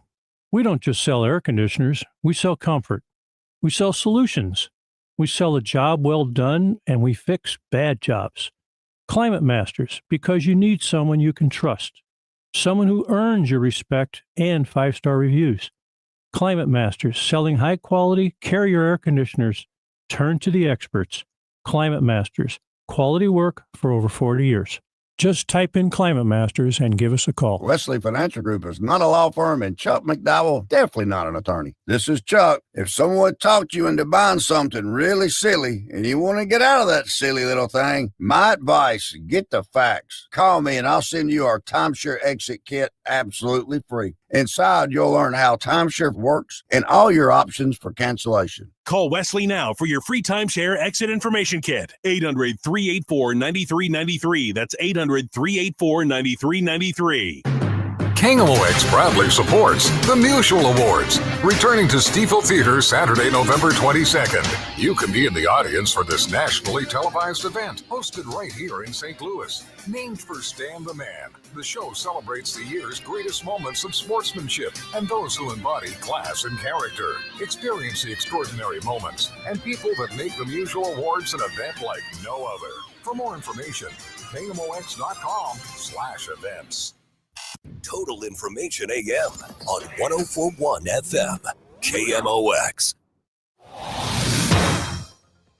We don't just sell air conditioners, we sell comfort. We sell solutions. We sell a job well done, and we fix bad jobs. Climate Masters, because you need someone you can trust. Someone who earns your respect and 5-star reviews. Climate Masters, selling high-quality Carrier air conditioners. Turn to the experts. Climate Masters. Quality work for over 40 years. Just type in Climate Masters and give us a call. Wesley Financial Group is not a law firm, and Chuck McDowell, definitely not an attorney. This is Chuck. If someone talked you into buying something really silly and you want to get out of that silly little thing, my advice, get the facts. Call me and I'll send you our timeshare exit kit absolutely free. Inside, you'll learn how timeshare works and all your options for cancellation. Call Wesley now for your free timeshare exit information kit. 800-384-9393. That's 800-384-9393. KMOX proudly supports the Musial Awards, returning to Stiefel Theater Saturday, November 22nd. You can be in the audience for this nationally televised event, hosted right here in St. Louis. Named for Stan the Man, the show celebrates the year's greatest moments of sportsmanship and those who embody class and character. Experience the extraordinary moments and people that make the Musial Awards an event like no other. For more information, KMOX.com/events. Total Information AM on 104.1 FM KMOX.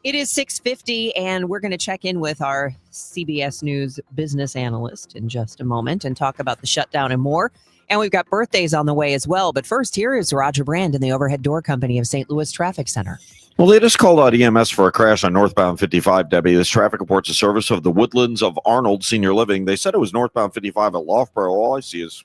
It is 6:50, and we're going to check in with our CBS News business analyst in just a moment and talk about the shutdown and more. And we've got birthdays on the way as well. But first, here is Roger Brand in the Overhead Door Company of St. Louis Traffic Center. Well, they just called out EMS for a crash on northbound 55, Debbie. This traffic reports a service of the Woodlands of Arnold Senior Living. They said it was northbound 55 at Loughborough. All I see is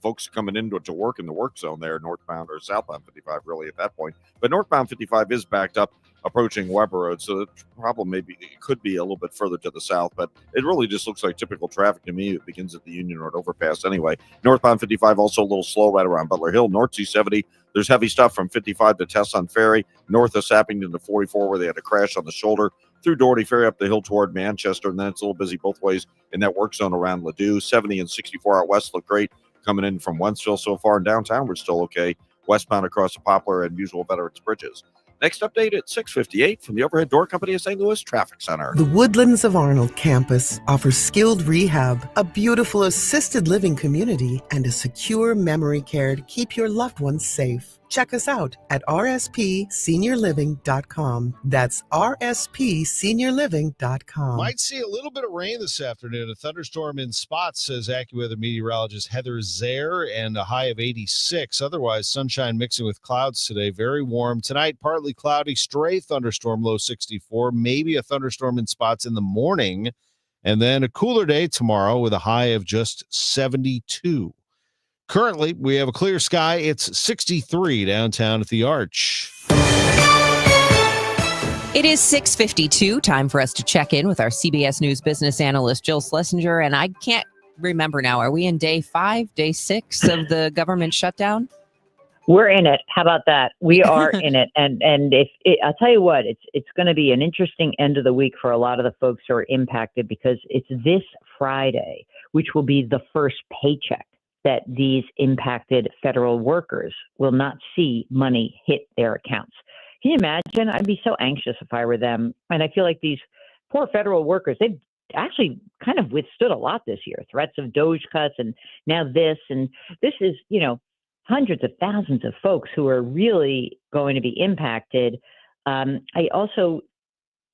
folks coming into to work in the work zone there, northbound or southbound 55, really, at that point. But northbound 55 is backed up approaching Weber Road, so the problem maybe it could be a little bit further to the south, but it really just looks like typical traffic to me. It begins at the Union Road overpass anyway. Northbound 55 also a little slow right around Butler Hill. North 270, there's heavy stuff from 55 to Tesson Ferry, north of Sappington to 44 where they had a crash on the shoulder, through Doherty Ferry up the hill toward Manchester, and then it's a little busy both ways in that work zone around Ladue. 70 and 64 out west look great coming in from Wentzville so far. In downtown, we're still okay. Westbound across the Poplar and Usual Veterans Bridges. Next update at 6:58 from the Overhead Door Company of St. Louis Traffic Center. The Woodlands of Arnold campus offers skilled rehab, a beautiful assisted living community, and a secure memory care to keep your loved ones safe. Check us out at rspseniorliving.com. That's rspseniorliving.com. Might see a little bit of rain this afternoon. A thunderstorm in spots, says AccuWeather meteorologist Heather Zaire, and a high of 86. Otherwise, sunshine mixing with clouds today. Very warm. Tonight, partly cloudy, stray thunderstorm, low 64. Maybe a thunderstorm in spots in the morning. And then a cooler day tomorrow with a high of just 72. Currently, we have a clear sky. It's 63 downtown at the Arch. It is 6:52. Time for us to check in with our CBS News business analyst, Jill Schlesinger. And I can't remember now. Are we in day 5, day 6 of the government shutdown? We're in it. How about that? We are in it. And I'll tell you what, it's going to be an interesting end of the week for a lot of the folks who are impacted, because it's this Friday, which will be the first paycheck that these impacted federal workers will not see money hit their accounts. Can you imagine? I'd be so anxious if I were them. And I feel like these poor federal workers, they've actually kind of withstood a lot this year. Threats of DOGE cuts and now this. And this is, hundreds of thousands of folks who are really going to be impacted. I also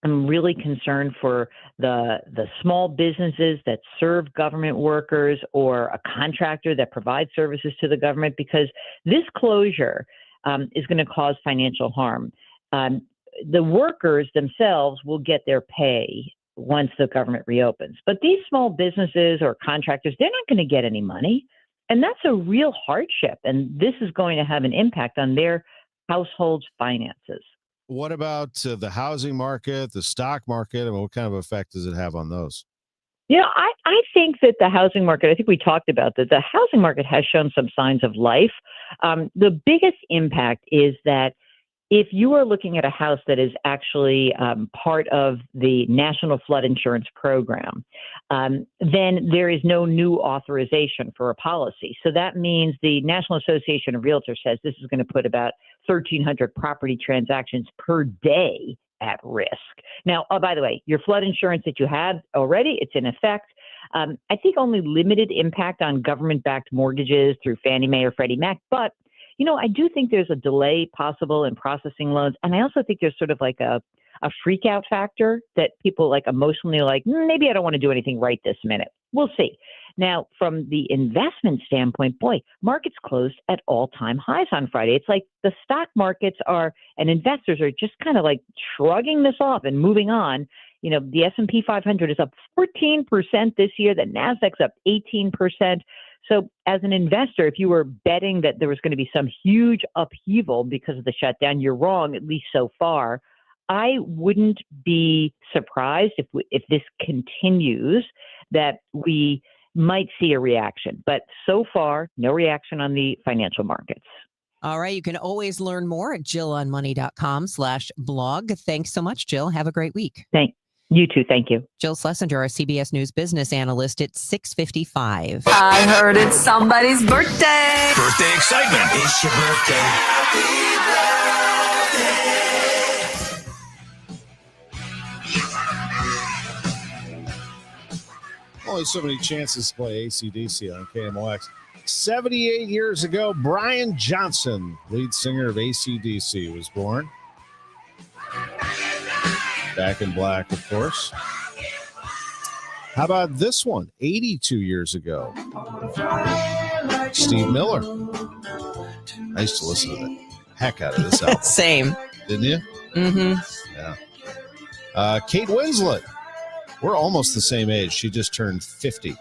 I'm really concerned for the small businesses that serve government workers or a contractor that provides services to the government, because this closure is going to cause financial harm. The workers themselves will get their pay once the government reopens, but these small businesses or contractors, they're not going to get any money. And that's a real hardship. And this is going to have an impact on their household's finances. What about the housing market, the stock market? I mean, what kind of effect does it have on those? You know, I think that the housing market, I think we talked about that, the housing market has shown some signs of life. The biggest impact is that if you are looking at a house that is actually part of the National Flood Insurance Program, then there is no new authorization for a policy. So that means the National Association of Realtors says this is going to put about 1,300 property transactions per day at risk. Now, by the way, your flood insurance that you had already, it's in effect. I think only limited impact on government-backed mortgages through Fannie Mae or Freddie Mac, but you know, I do think there's a delay possible in processing loans. And I also think there's sort of like a freak out factor that people like emotionally like, maybe I don't want to do anything right this minute. We'll see. Now, from the investment standpoint, boy, markets closed at all-time highs on Friday. It's like the stock markets and investors are just kind of like shrugging this off and moving on. You know, the S&P 500 is up 14% this year. The Nasdaq's up 18%. So as an investor, if you were betting that there was going to be some huge upheaval because of the shutdown, you're wrong, at least so far. I wouldn't be surprised if this continues, that we might see a reaction. But so far, no reaction on the financial markets. All right. You can always learn more at jillonmoney.com/blog. Thanks so much, Jill. Have a great week. You too. Thank you. Jill Schlesinger, our CBS News business analyst at 6:55. I heard it's somebody's birthday. Birthday excitement. It's your birthday. Only so many chances to play AC/DC on KMOX. 78 years ago, Brian Johnson, lead singer of AC/DC, was born. Back in Black, of course. How about this one? 82 years ago. Steve Miller. I used to listen to the heck out of this album. Same. Didn't you? Mm-hmm. Yeah. Kate Winslet. We're almost the same age. She just turned 50.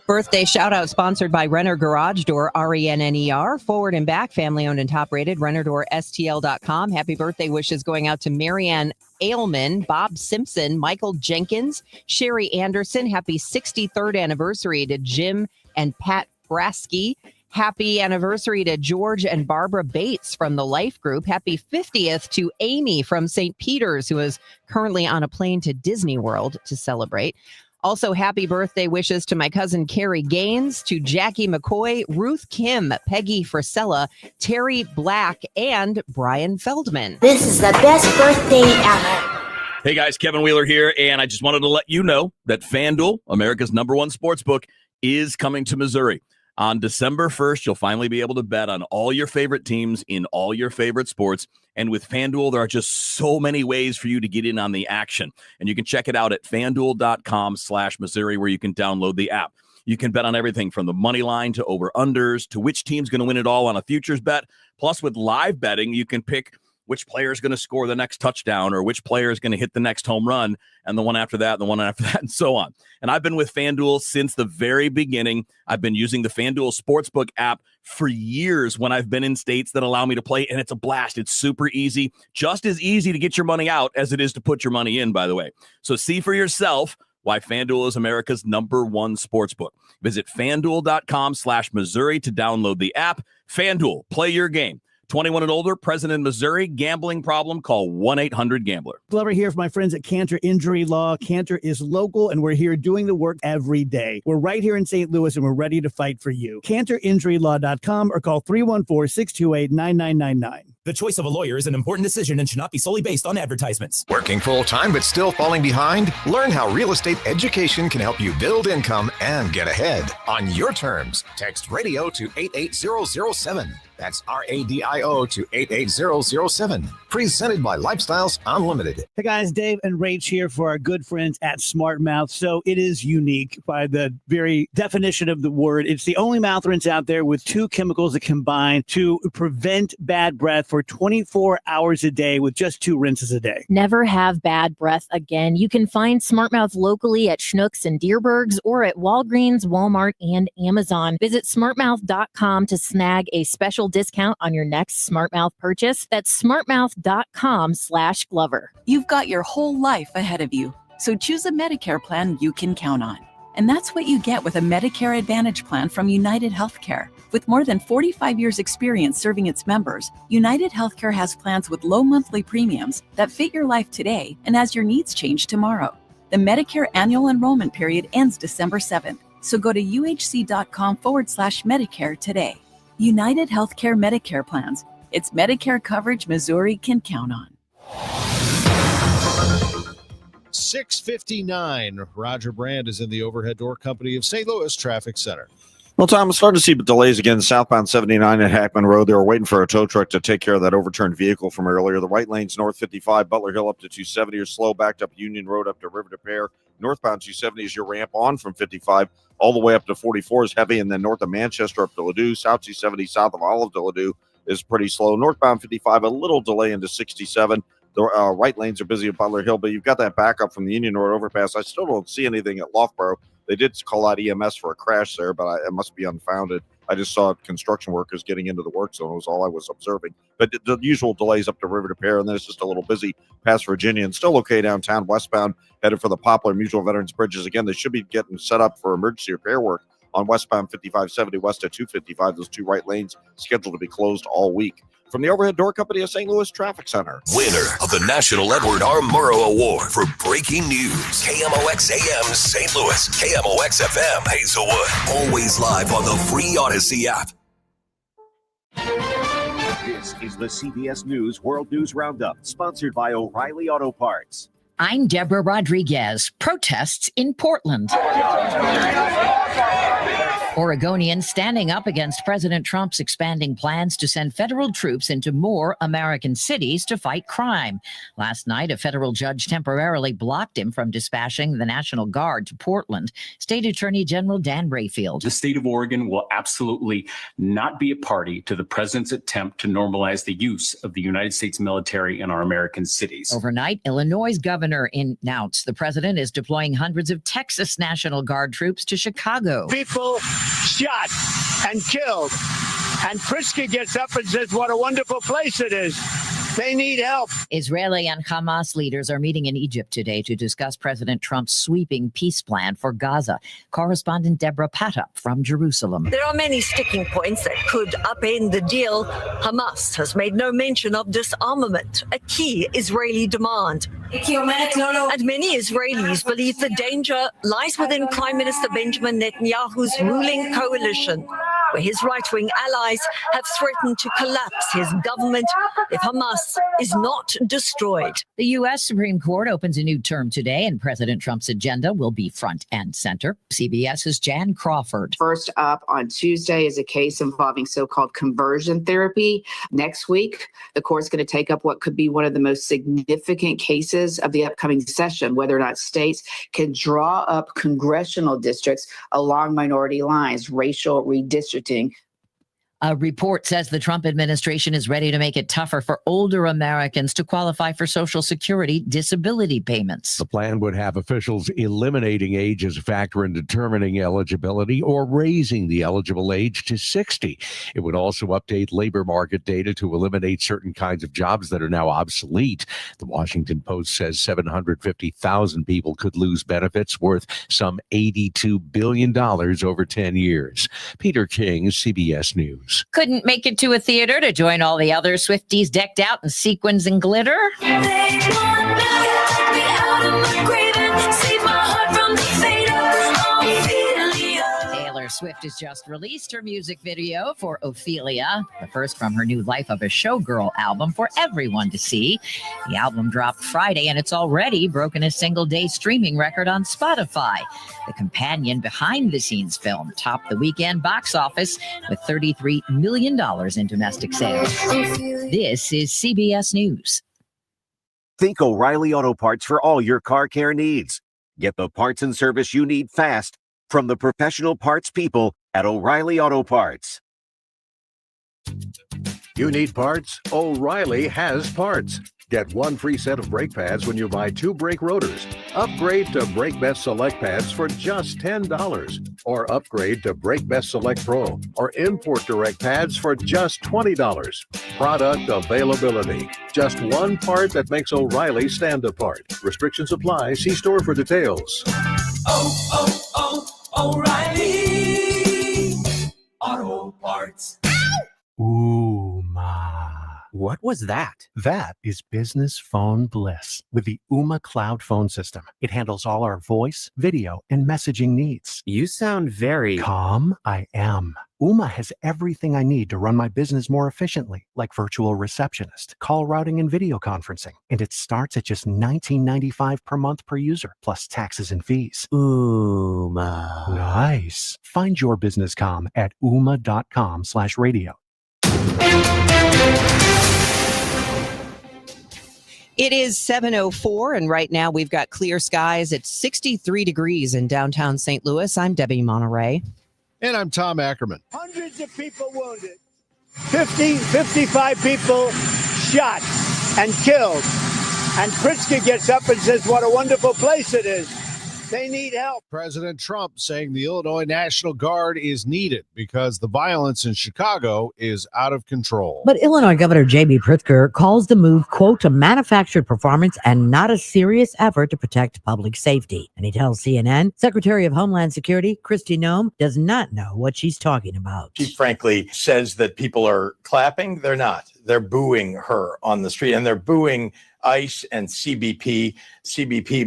Birthday shout out sponsored by Renner Garage Door, RENNER, forward and back, family owned and top rated, RennerDoorSTL.com. Happy birthday wishes going out to Marianne Ailman, Bob Simpson, Michael Jenkins, Sherry Anderson. Happy 63rd anniversary to Jim and Pat Brasky. Happy anniversary to George and Barbara Bates from the Life Group. Happy 50th to Amy from St. Peter's, who is currently on a plane to Disney World to celebrate. Also, happy birthday wishes to my cousin Carrie Gaines, to Jackie McCoy, Ruth Kim, Peggy Frisella, Terry Black, and Brian Feldman. This is the best birthday ever. Hey guys, Kevin Wheeler here, and I just wanted to let you know that FanDuel, America's #1 sportsbook, is coming to Missouri. On December 1st, you'll finally be able to bet on all your favorite teams in all your favorite sports. And with FanDuel, there are just so many ways for you to get in on the action. And you can check it out at FanDuel.com/Missouri, where you can download the app. You can bet on everything from the money line to over-unders to which team's going to win it all on a futures bet. Plus, with live betting, you can pick which player is going to score the next touchdown or which player is going to hit the next home run and the one after that and the one after that and so on. And I've been with FanDuel since the very beginning. I've been using the FanDuel Sportsbook app for years when I've been in states that allow me to play, and it's a blast. It's super easy, just as easy to get your money out as it is to put your money in, by the way. So see for yourself why FanDuel is America's #1 sportsbook. Visit FanDuel.com/Missouri to download the app. FanDuel, play your game. 21 and older, present in Missouri. Gambling problem? Call 1-800-GAMBLER. Glover here for my friends at Cantor Injury Law. Cantor is local, and we're here doing the work every day. We're right here in St. Louis, and we're ready to fight for you. CantorInjuryLaw.com or call 314-628-9999. The choice of a lawyer is an important decision and should not be solely based on advertisements. Working full-time but still falling behind? Learn how real estate education can help you build income and get ahead on your terms. Text radio to 88007. That's RADIO to 88007. Presented by Lifestyles Unlimited. Hey guys, Dave and Rach here for our good friends at Smart Mouth. So it is unique by the very definition of the word. It's the only mouth rinse out there with 2 chemicals that combine to prevent bad breath for 24 hours a day with just 2 rinses a day. Never have bad breath again. You can find Smart Mouth locally at Schnucks and Deerbergs or at Walgreens, Walmart, and Amazon. Visit smartmouth.com to snag a special discount on your next Smart Mouth purchase. That's smartmouth.com/Glover. You've got your whole life ahead of you, so choose a Medicare plan you can count on. And that's what you get with a Medicare Advantage plan from United Healthcare. With more than 45 years experience serving its members, United Healthcare has plans with low monthly premiums that fit your life today and as your needs change tomorrow. The Medicare annual enrollment period ends December 7th, so go to uhc.com/Medicare today. United Healthcare Medicare plans. It's Medicare coverage Missouri can count on. 6:59. Roger Brand is in the Overhead Door Company of St. Louis Traffic Center. Well, Tom, I'm starting to see delays again. Southbound 79 at Hackman Road. They were waiting for a tow truck to take care of that overturned vehicle from earlier. The right lane's north 55, Butler Hill up to 270. You're slow backed up Union Road up to River to Pear. Northbound 270 is your ramp on from 55 all the way up to 44 is heavy. And then north of Manchester up to Ladue. South 270 south of Olive to Ladue is pretty slow. Northbound 55, a little delay into 67. The right lanes are busy at Butler Hill, but you've got that backup from the Union Road overpass. I still don't see anything at Loughborough. They did call out EMS for a crash there, but it must be unfounded. I just saw construction workers getting into the work zone. Was all I was observing. But the usual delays up to River to Pear, and then it's just a little busy past Virginia. And still okay downtown, westbound, headed for the Poplar Mutual Veterans Bridges. Again, they should be getting set up for emergency repair work on westbound 5570 west at 255. Those 2 right lanes scheduled to be closed all week. From the Overhead Door Company of St. Louis Traffic Center. Winner of the National Edward R. Murrow Award for Breaking News. KMOX AM St. Louis. KMOX FM Hazelwood. Always live on the free Odyssey app. This is the CBS News World News Roundup, sponsored by O'Reilly Auto Parts. I'm Deborah Rodriguez. Protests in Portland. Oregonians standing up against President Trump's expanding plans to send federal troops into more American cities to fight crime. Last night, a federal judge temporarily blocked him from dispatching the National Guard to Portland. State Attorney General Dan Rayfield. The state of Oregon will absolutely not be a party to the president's attempt to normalize the use of the United States military in our American cities. Overnight, Illinois' governor announced the president is deploying hundreds of Texas National Guard troops to Chicago. People shot and killed, and Pritzker gets up and says what a wonderful place it is. They need help. Israeli and Hamas leaders are meeting in Egypt today to discuss President Trump's sweeping peace plan for Gaza. Correspondent Deborah Patta from Jerusalem. There are many sticking points that could upend the deal. Hamas has made no mention of disarmament, a key Israeli demand. And many Israelis believe the danger lies within Prime Minister Benjamin Netanyahu's ruling coalition, where his right-wing allies have threatened to collapse his government if Hamas is not destroyed. The U.S. Supreme Court opens a new term today, and President Trump's agenda will be front and center. CBS's Jan Crawford. First up on Tuesday is a case involving so-called conversion therapy. Next week, the court's going to take up what could be one of the most significant cases of the upcoming session, whether or not states can draw up congressional districts along minority lines, racial redistricting. A report says the Trump administration is ready to make it tougher for older Americans to qualify for Social Security disability payments. The plan would have officials eliminating age as a factor in determining eligibility or raising the eligible age to 60. It would also update labor market data to eliminate certain kinds of jobs that are now obsolete. The Washington Post says 750,000 people could lose benefits worth some $82 billion over 10 years. Peter King, CBS News. Couldn't make it to a theater to join all the other Swifties decked out in sequins and glitter? Taylor Swift has just released her music video for Ophelia, the first from her new Life of a Showgirl album for everyone to see. The album dropped Friday, and it's already broken a single-day streaming record on Spotify. The companion behind-the-scenes film topped the weekend box office with $33 million in domestic sales. This is CBS News. Think O'Reilly Auto Parts for all your car care needs. Get the parts and service you need fast from the professional parts people at O'Reilly Auto Parts. You need parts? O'Reilly has parts. Get one free set of brake pads when you buy 2 brake rotors. Upgrade to Brake Best Select pads for just $10. Or upgrade to Brake Best Select Pro or Import Direct pads for just $20. Product availability. Just one part that makes O'Reilly stand apart. Restrictions apply. See store for details. O'Reilly Auto Parts. Ooh, ma. What was that? That is business phone bliss with the Ooma Cloud phone system. It handles all our voice, video, and messaging needs. You sound very calm. I am. Ooma has everything I need to run my business more efficiently, like virtual receptionist, call routing, and video conferencing. And it starts at just $19.95 per month per user, plus taxes and fees. Ooma. Nice. Find your business comm at ooma.com/radio. It is 7:04, and right now we've got clear skies at 63 degrees in downtown St. Louis. I'm Debbie Monterrey. And I'm Tom Ackerman. Hundreds of people wounded. 55 people shot and killed. And Pritzker gets up and says, what a wonderful place it is. They need help. President Trump saying the Illinois National Guard is needed because the violence in Chicago is out of control. But Illinois Governor J.B. Pritzker calls the move, quote, a manufactured performance and not a serious effort to protect public safety. And he tells CNN, Secretary of Homeland Security Kristi Noem does not know what she's talking about. She frankly says that people are clapping. They're not. They're booing her on the street, and they're booing ICE and CBP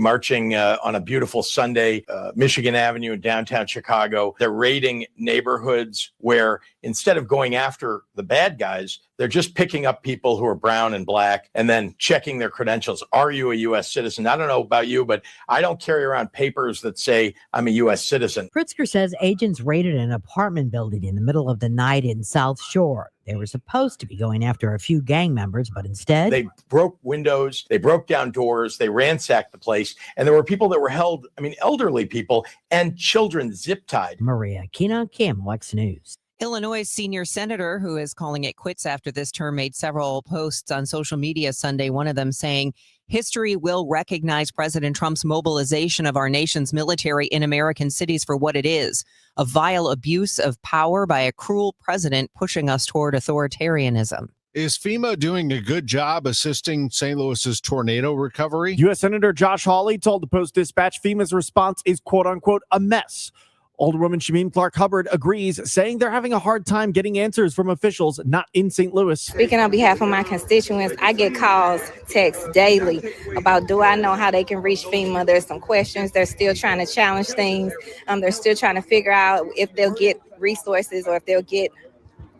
marching on a beautiful Sunday, Michigan Avenue in downtown Chicago. They're raiding neighborhoods where instead of going after the bad guys, they're just picking up people who are brown and black and then checking their credentials. Are you a U.S. citizen? I don't know about you, but I don't carry around papers that say I'm a U.S. citizen. Pritzker says agents raided an apartment building in the middle of the night in South Shore. They were supposed to be going after a few gang members, but instead they broke windows, they broke down doors, they ransacked the place, and there were people that were held, elderly people and children zip-tied. Maria Kina, KMOX News. Illinois senior senator who is calling it quits after this term made several posts on social media Sunday, one of them saying, history will recognize President Trump's mobilization of our nation's military in American cities for what it is, a vile abuse of power by a cruel president pushing us toward authoritarianism. Is FEMA doing a good job assisting St. Louis's tornado recovery? U.S. Senator Josh Hawley told the Post-Dispatch FEMA's response is, quote unquote, a mess. Alderwoman Shameen Clark-Hubbard agrees, saying they're having a hard time getting answers from officials not in St. Louis. Speaking on behalf of my constituents, I get calls, texts daily about do I know how they can reach FEMA. There's some questions. They're still trying to challenge things. They're still trying to figure out if they'll get resources or if they'll get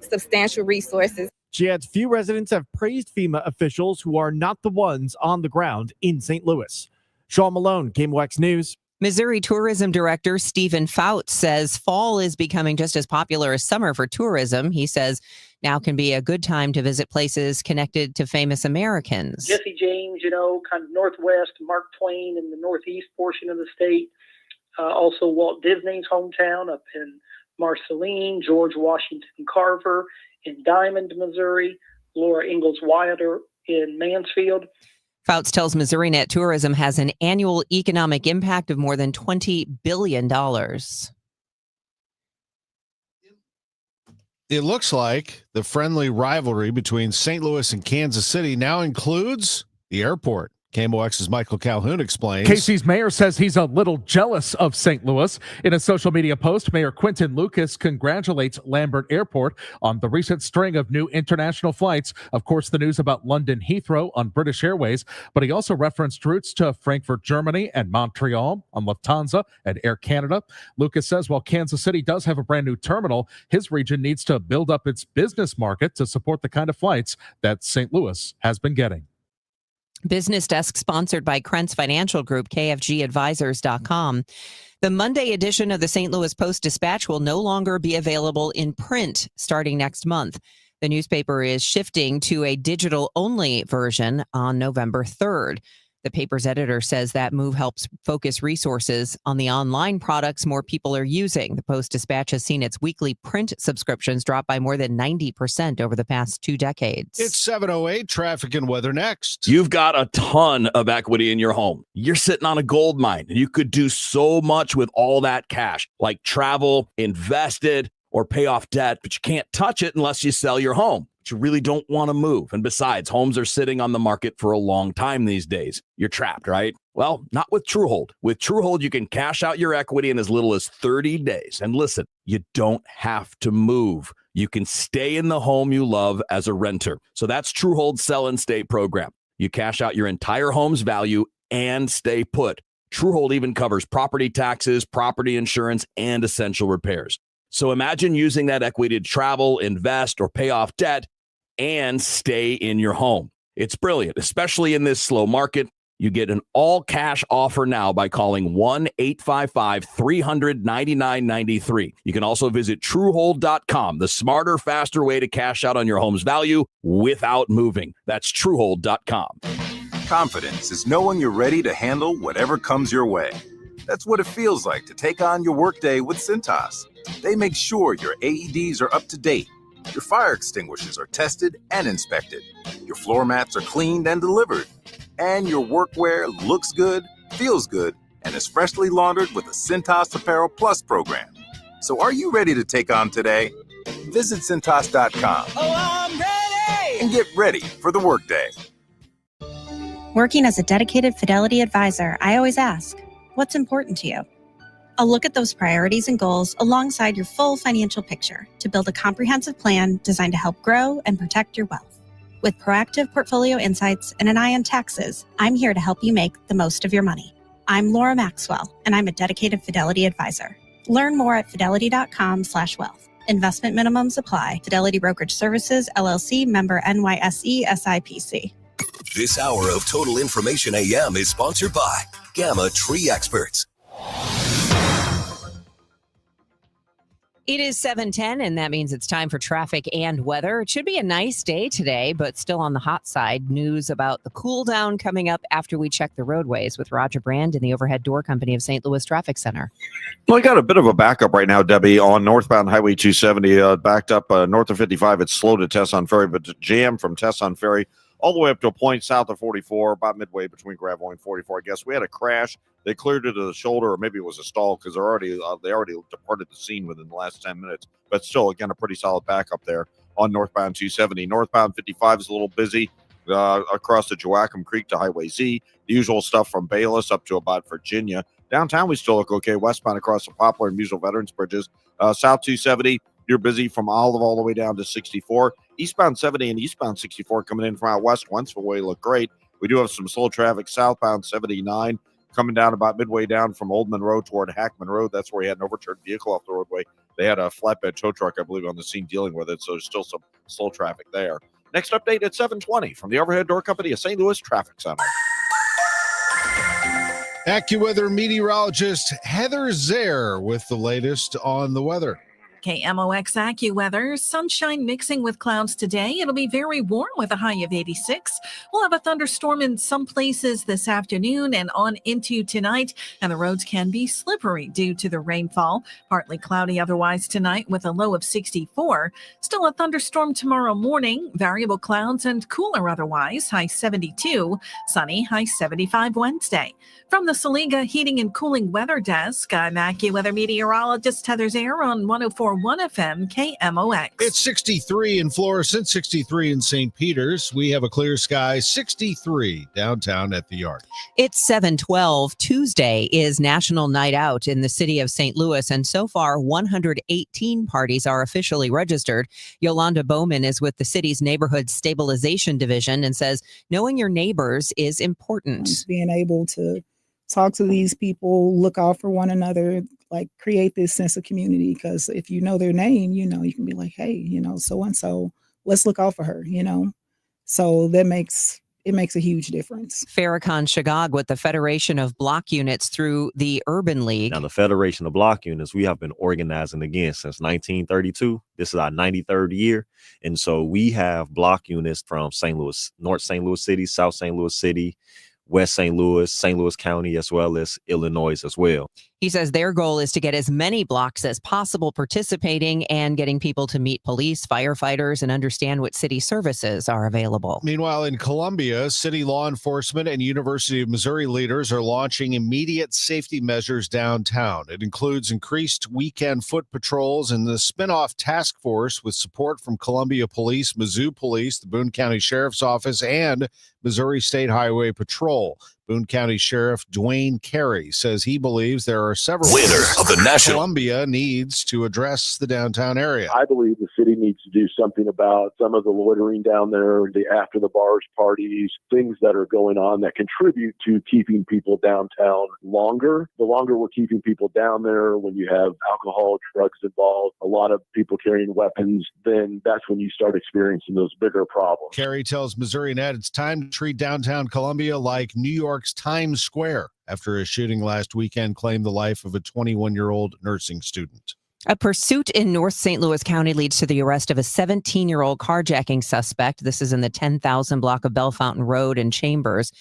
substantial resources. She adds few residents have praised FEMA officials who are not the ones on the ground in St. Louis. Sean Malone, KMOX News. Missouri Tourism Director Stephen Fouts says fall is becoming just as popular as summer for tourism. He says now can be a good time to visit places connected to famous Americans. Jesse James, kind of northwest, Mark Twain in the northeast portion of the state. Also Walt Disney's hometown up in Marceline, George Washington Carver in Diamond, Missouri, Laura Ingalls Wilder in Mansfield. Fouts tells MissouriNet tourism has an annual economic impact of more than $20 billion. It looks like the friendly rivalry between St. Louis and Kansas City now includes the airport. KMOX's Michael Calhoun explains. Casey's mayor says he's a little jealous of St. Louis. In a social media post, Mayor Quentin Lucas congratulates Lambert Airport on the recent string of new international flights. Of course, the news about London Heathrow on British Airways, but he also referenced routes to Frankfurt, Germany and Montreal on Lufthansa and Air Canada. Lucas says while Kansas City does have a brand new terminal, his region needs to build up its business market to support the kind of flights that St. Louis has been getting. Business Desk sponsored by Krentz Financial Group, KFGadvisors.com. The Monday edition of the St. Louis Post-Dispatch will no longer be available in print starting next month. The newspaper is shifting to a digital-only version on November 3rd. The paper's editor says that move helps focus resources on the online products more people are using. The Post-Dispatch has seen its weekly print subscriptions drop by more than 90% over the past 2 decades. It's 7:08, traffic and weather next. You've got a ton of equity in your home. You're sitting on a gold mine, and you could do so much with all that cash, like travel, invest it, or pay off debt, but you can't touch it unless you sell your home. But you really don't want to move. And besides, homes are sitting on the market for a long time these days. You're trapped, right? Well, not with TrueHold. With TrueHold, you can cash out your equity in as little as 30 days. And listen, you don't have to move. You can stay in the home you love as a renter. So that's TrueHold's Sell and Stay program. You cash out your entire home's value and stay put. TrueHold even covers property taxes, property insurance, and essential repairs. So imagine using that equity to travel, invest, or pay off debt and stay in your home. It's brilliant, especially in this slow market. You get an all-cash offer now by calling 1-855-300-9993. You can also visit TrueHold.com, the smarter, faster way to cash out on your home's value without moving. That's TrueHold.com. Confidence is knowing you're ready to handle whatever comes your way. That's what it feels like to take on your workday with Cintas. They make sure your AEDs are up to date, your fire extinguishers are tested and inspected, your floor mats are cleaned and delivered, and your workwear looks good, feels good, and is freshly laundered with the Cintas Apparel Plus program. So are you ready to take on today? Visit Cintas.com and get ready for the workday. Working as a dedicated Fidelity advisor, I always ask, what's important to you? I'll look at those priorities and goals alongside your full financial picture to build a comprehensive plan designed to help grow and protect your wealth. With proactive portfolio insights and an eye on taxes, I'm here to help you make the most of your money. I'm Laura Maxwell, and I'm a dedicated Fidelity advisor. Learn more at fidelity.com/wealth. Investment minimums apply. Fidelity Brokerage Services, LLC, member NYSE, SIPC. This hour of Total Information AM is sponsored by Gamma Tree Experts. It is 7:10, and that means it's time for traffic and weather. It should be a nice day today, but still on the hot side. News about the cool down coming up after we check the roadways with Roger Brand in the Overhead Door Company of St. Louis Traffic Center. Well, we got a bit of a backup right now, Debbie, on northbound Highway 270, backed up north of 55. It's slow to Tesson Ferry, but jammed from Tesson Ferry all the way up to a point south of 44, about midway between Gravois and 44. I guess we had a crash. They cleared it to the shoulder, or maybe it was a stall because they already departed the scene within the last 10 minutes. But still, again, a pretty solid backup there on northbound 270. Northbound 55 is a little busy across the Joachim Creek to Highway Z. The usual stuff from Bayless up to about Virginia. Downtown, we still look okay. Westbound across the Poplar and Musel Veterans Bridges. South 270, you're busy from Olive all the way down to 64. Eastbound 70 and eastbound 64 coming in from out west. Wentzville way look great. We do have some slow traffic southbound 79 coming down about midway down from Old Monroe toward Hackman Road. That's where he had an overturned vehicle off the roadway. They had a flatbed tow truck, I believe, on the scene dealing with it, so there's still some slow traffic there. Next update at 7:20 from the Overhead Door Company of St. Louis Traffic Center. AccuWeather meteorologist Heather Zare with the latest on the weather. KMOX AccuWeather, sunshine mixing with clouds today. It'll be very warm with a high of 86. We'll have a thunderstorm in some places this afternoon and on into tonight, and the roads can be slippery due to the rainfall. Partly cloudy otherwise tonight with a low of 64. Still a thunderstorm tomorrow morning, variable clouds and cooler otherwise, high 72. Sunny, high 75 Wednesday. From the Saliga Heating and Cooling Weather Desk, I'm AccuWeather meteorologist Heather Zare on 104.1 94.1 FM KMOX. It's 63 in Florissant, 63 in St. Peters. We have a clear sky, 63 downtown at the Arch. It's 7/12. Tuesday is National Night Out in the city of St. Louis, and so far 118 parties are officially registered. Yolanda Bowman is with the city's Neighborhood Stabilization Division and says knowing your neighbors is important. Being able to talk to these people, look out for one another, like create this sense of community, because if you know their name, you can be like, hey, so-and-so, let's look out for her, so it makes a huge difference. Farrakhan Shagag with the Federation of Block Units through the Urban League. Now, the Federation of Block Units, we have been organizing again since 1932. This is our 93rd year. And so we have block units from St. Louis, North St. Louis City, South St. Louis City, West St. Louis County, as well as Illinois as well. He says their goal is to get as many blocks as possible participating and getting people to meet police, firefighters, and understand what city services are available. Meanwhile, in Columbia, city law enforcement and University of Missouri leaders are launching immediate safety measures downtown. It includes increased weekend foot patrols and the spinoff task force with support from Columbia Police, Mizzou Police, the Boone County Sheriff's Office, and Missouri State Highway Patrol. Boone County Sheriff Dwayne Carey says he believes there are several winner of the national Columbia needs to address the downtown area. I believe the city needs to do something about some of the loitering down there, the after the bars parties, things that are going on that contribute to keeping people downtown longer. The longer we're keeping people down there, when you have alcohol, drugs involved, a lot of people carrying weapons, then that's when you start experiencing those bigger problems. Carey tells Missouri Net it's time to treat downtown Columbia like New York's Times Square after a shooting last weekend claimed the life of a 21-year-old nursing student. A pursuit in North St. Louis County leads to the arrest of a 17-year-old carjacking suspect. This is in the 10,000 block of Bellefontaine Road in Chambers.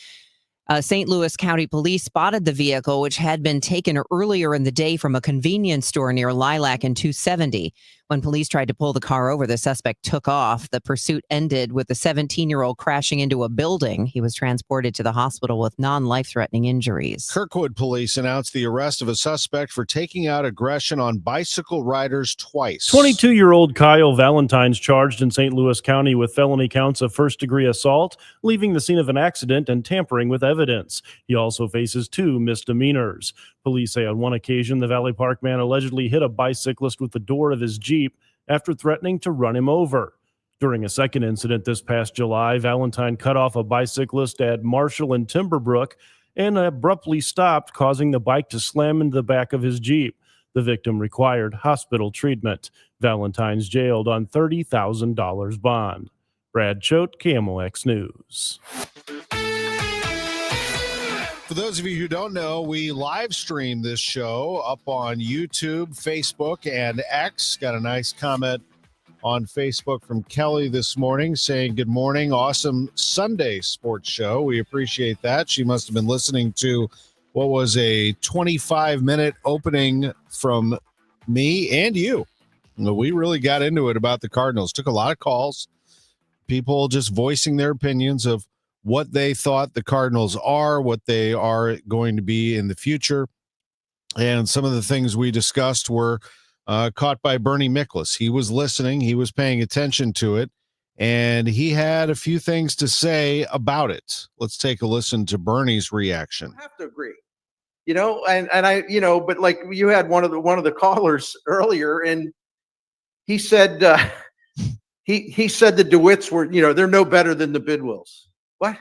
St. Louis County Police spotted the vehicle, which had been taken earlier in the day from a convenience store near Lilac and 270. When police tried to pull the car over, the suspect took off. The pursuit ended with the 17-year-old crashing into a building. He was transported to the hospital with non-life-threatening injuries. Kirkwood police announced the arrest of a suspect for taking out aggression on bicycle riders twice. 22-year-old Kyle Valentine's charged in St. Louis County with felony counts of first-degree assault, leaving the scene of an accident, and tampering with evidence. He also faces 2 misdemeanors. Police say on one occasion, the Valley Park man allegedly hit a bicyclist with the door of his Jeep after threatening to run him over. During a second incident this past July, Valentine cut off a bicyclist at Marshall and Timberbrook and abruptly stopped, causing the bike to slam into the back of his Jeep. The victim required hospital treatment. Valentine's jailed on $30,000 bond. Brad Choate, KMOX News. For those of you who don't know, we live stream this show up on YouTube, Facebook, and X. Got a nice comment on Facebook from Kelly this morning saying, good morning, awesome Sunday sports show. We appreciate that. She must have been listening to what was a 25-minute opening from me and you. We really got into it about the Cardinals. Took a lot of calls. People just voicing their opinions of what they thought the Cardinals are, what they are going to be in the future. And some of the things we discussed were caught by Bernie Miklasz. He was listening. He was paying attention to it. And he had a few things to say about it. Let's take a listen to Bernie's reaction. I have to agree. And I, but like you had one of the callers earlier, and he said, he said the DeWitts were, they're no better than the Bidwills. What?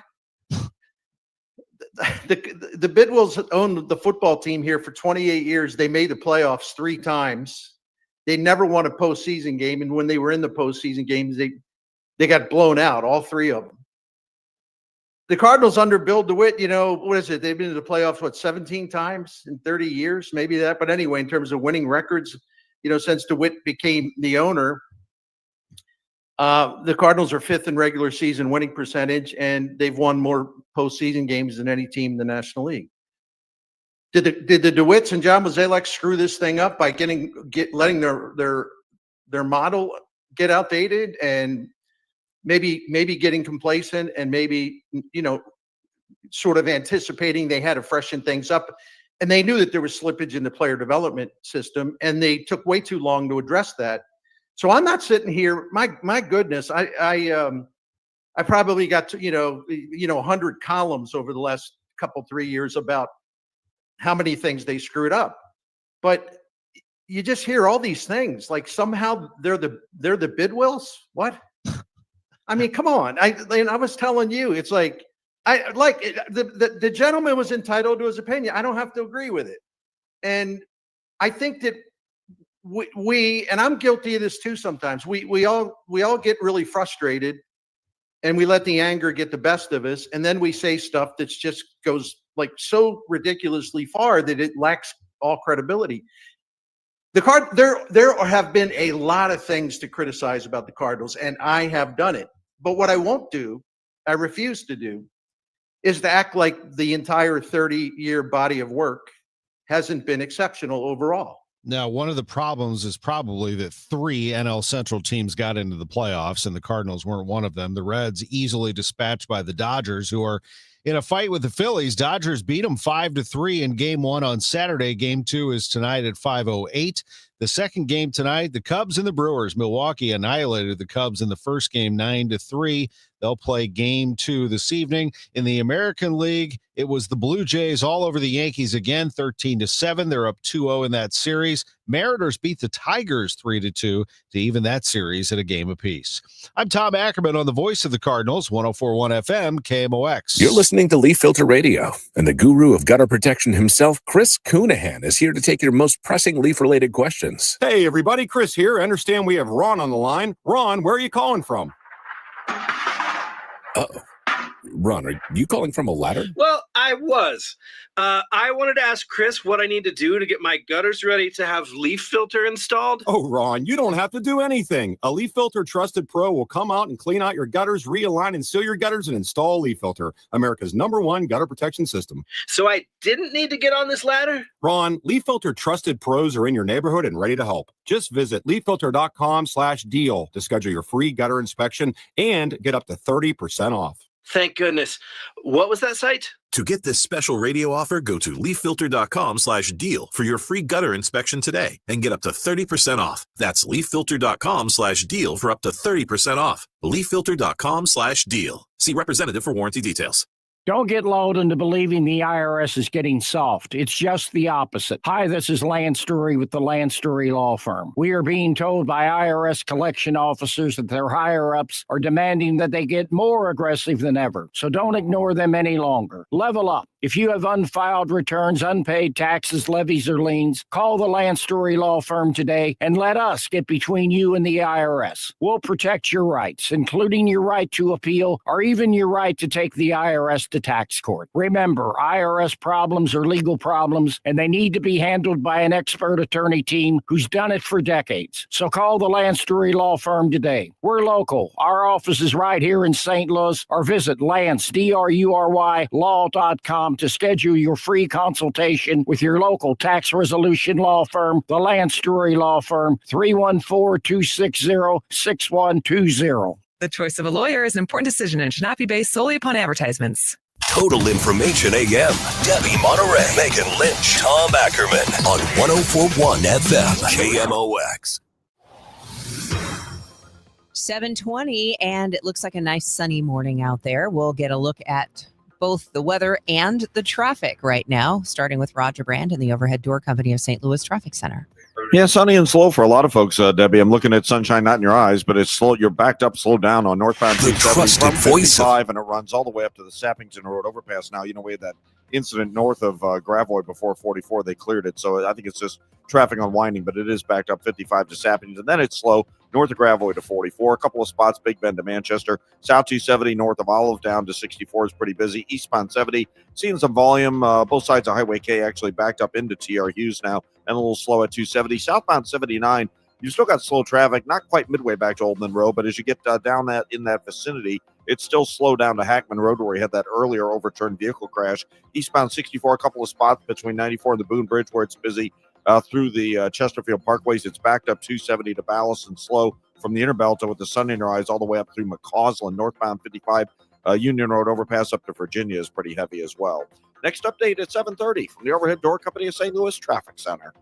The Bidwills owned the football team here for 28 years. They made the playoffs 3 times. They never won a postseason game, and when they were in the postseason games, they got blown out, all 3 of them. The Cardinals under Bill DeWitt, what is it? They've been to the playoffs, 17 times in 30 years, maybe that. But anyway, in terms of winning records, since DeWitt became the owner, the Cardinals are 5th in regular season winning percentage, and they've won more postseason games than any team in the National League. Did the DeWitts and John Mozeliak screw this thing up by letting their model get outdated and maybe getting complacent and maybe sort of anticipating they had to freshen things up And they knew that there was slippage in the player development system, and they took way too long to address that. So I'm not sitting here. My goodness, I probably got to 100 columns over the last couple 3 years about how many things they screwed up. But you just hear all these things like somehow they're the Bidwills. What? I mean, come on. I was telling you, it's like the gentleman was entitled to his opinion. I don't have to agree with it. And I think that we and I'm guilty of this too sometimes. We all get really frustrated and we let the anger get the best of us, and then we say stuff that just goes like so ridiculously far that it lacks all credibility. There have been a lot of things to criticize about the Cardinals, and I have done it. But what I won't do, I refuse to do, is to act like the entire 30-year body of work hasn't been exceptional overall. Now, one of the problems is probably that 3 NL Central teams got into the playoffs, and the Cardinals weren't one of them. The Reds easily dispatched by the Dodgers, who are in a fight with the Phillies. Dodgers beat them 5-3 in Game 1 on Saturday. Game 2 is tonight at 5:08. The second game tonight, the Cubs and the Brewers. Milwaukee annihilated the Cubs in the first game 9-3. They'll play Game 2 this evening. In the American League, it was the Blue Jays all over the Yankees again, 13-7. They're up 2-0 in that series. Mariners beat the Tigers 3-2 to even that series at a game apiece. I'm Tom Ackerman on the voice of the Cardinals, 104.1 FM, KMOX. You're listening to Leaf Filter Radio, and the guru of gutter protection himself, Chris Coonahan, is here to take your most pressing leaf-related questions. Hey, everybody, Chris here. I understand we have Ron on the line. Ron, where are you calling from? Uh-oh. Ron, are you calling from a ladder? Well, I was. I wanted to ask Chris what I need to do to get my gutters ready to have leaf filter installed. Oh, Ron, you don't have to do anything. A Leaf Filter Trusted Pro will come out and clean out your gutters, realign and seal your gutters, and install Leaf Filter, America's #1 gutter protection system. So I didn't need to get on this ladder? Ron, Leaf Filter Trusted Pros are in your neighborhood and ready to help. Just visit leaffilter.com/deal to schedule your free gutter inspection and get up to 30% off. Thank goodness. What was that site? To get this special radio offer, go to leaffilter.com/deal for your free gutter inspection today and get up to 30% off. That's leaffilter.com/deal for up to 30% off. leaffilter.com/deal. See representative for warranty details. Don't get lulled into believing the IRS is getting soft. It's just the opposite. Hi, this is Lance Story with the Lance Story Law Firm. We are being told by IRS collection officers that their higher-ups are demanding that they get more aggressive than ever. So don't ignore them any longer. Level up. If you have unfiled returns, unpaid taxes, levies, or liens, call the Lance Story Law Firm today and let us get between you and the IRS. We'll protect your rights, including your right to appeal or even your right to take the IRS to tax court. Remember, IRS problems are legal problems, and they need to be handled by an expert attorney team who's done it for decades. So call the Lance Story Law Firm today. We're local. Our office is right here in St. Louis, or visit Lance, DRURY, law.com to schedule your free consultation with your local tax resolution law firm, the Lance Story Law Firm, 314-260-6120. The choice of a lawyer is an important decision and should not be based solely upon advertisements. Total Information AM. Debbie Monterrey, Megan Lynch, Tom Ackerman on 104.1 FM KMOX. 7:20, and it looks like a nice sunny morning out there. We'll get a look at both the weather and the traffic right now, starting with Roger Brand and the Overhead Door Company of St. Louis Traffic Center. Yeah, sunny and slow for a lot of folks, Debbie. I'm looking at sunshine not in your eyes, but it's slow. You're backed up, slowed down on northbound 270 from 55, and it runs all the way up to the Sappington Road overpass. Now, you know, we had that incident north of Gravois before 44. They cleared it, so I think it's just traffic unwinding, but it is backed up 55 to Sappington. And then it's slow north of Gravois to 44. A couple of spots, Big Bend to Manchester. South 270 north of Olive down to 64 is pretty busy. Eastbound 70, seeing some volume. Both sides of Highway K actually backed up into TR Hughes now, and a little slow at 270. Southbound 79, you've still got slow traffic, not quite midway back to Old Mill Road, but as you get down that in that vicinity, it's still slow down to Hackman Road where we had that earlier overturned vehicle crash. Eastbound 64, a couple of spots between 94 and the Boone Bridge where it's busy. Through the Chesterfield Parkways, it's backed up 270 to Ballast and slow from the Inner Belta with the sun in your eyes all the way up through McCausland. Northbound 55 Union Road overpass up to Virginia is pretty heavy as well. Next update at 7:30 from the Overhead Door Company of St. Louis Traffic Center.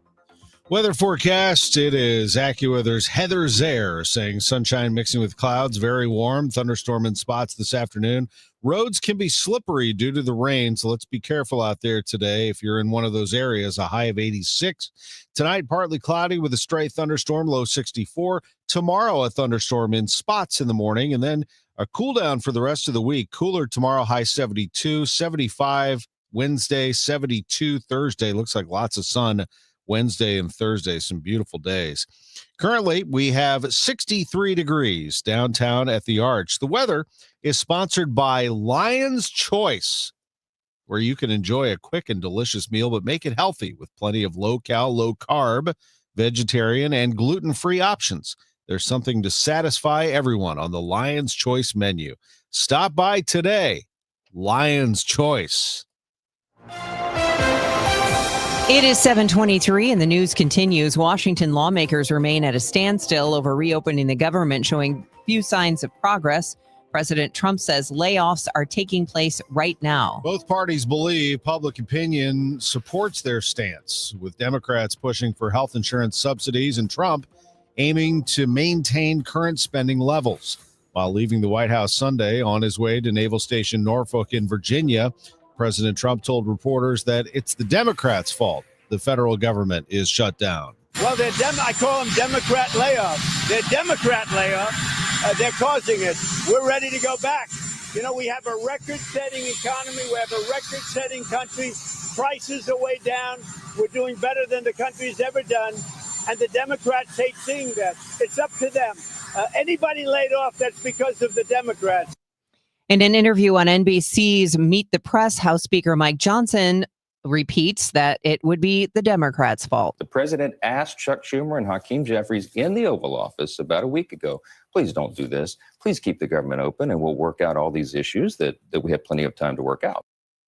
Weather forecast, it is AccuWeather's Heather Zaire saying sunshine mixing with clouds, very warm, thunderstorm in spots this afternoon. Roads can be slippery due to the rain, so let's be careful out there today. If you're in one of those areas, a high of 86. Tonight, partly cloudy with a stray thunderstorm, low 64. Tomorrow, a thunderstorm in spots in the morning, and then a cool down for the rest of the week. Cooler tomorrow, high 72, 75 Wednesday, 72 Thursday. Looks like lots of sun Wednesday and Thursday, some beautiful days. Currently, we have 63 degrees downtown at the Arch. The weather is sponsored by Lion's Choice, where you can enjoy a quick and delicious meal, but make it healthy with plenty of low-cal, low-carb, vegetarian, and gluten-free options. There's something to satisfy everyone on the Lion's Choice menu. Stop by today. Lion's Choice. It is 7:23 and the news continues. Washington lawmakers remain at a standstill over reopening the government, showing few signs of progress. President Trump says layoffs are taking place right now. Both parties believe public opinion supports their stance, with Democrats pushing for health insurance subsidies and Trump aiming to maintain current spending levels. While leaving the White House Sunday on his way to Naval Station Norfolk in Virginia, President Trump told reporters that it's the Democrats' fault the federal government is shut down. Well, I call them Democrat layoffs. They're Democrat layoffs. They're causing it. We're ready to go back. You know, we have a record-setting economy. We have a record-setting country. Prices are way down. We're doing better than the country's ever done. And the Democrats hate seeing that. It's up to them. Anybody laid off, that's because of the Democrats. In an interview on NBC's Meet the Press, House Speaker Mike Johnson repeats that it would be the Democrats' fault. The president asked Chuck Schumer and Hakeem Jeffries in the Oval Office about a week ago, please don't do this. Please keep the government open and we'll work out all these issues that we have plenty of time to work out.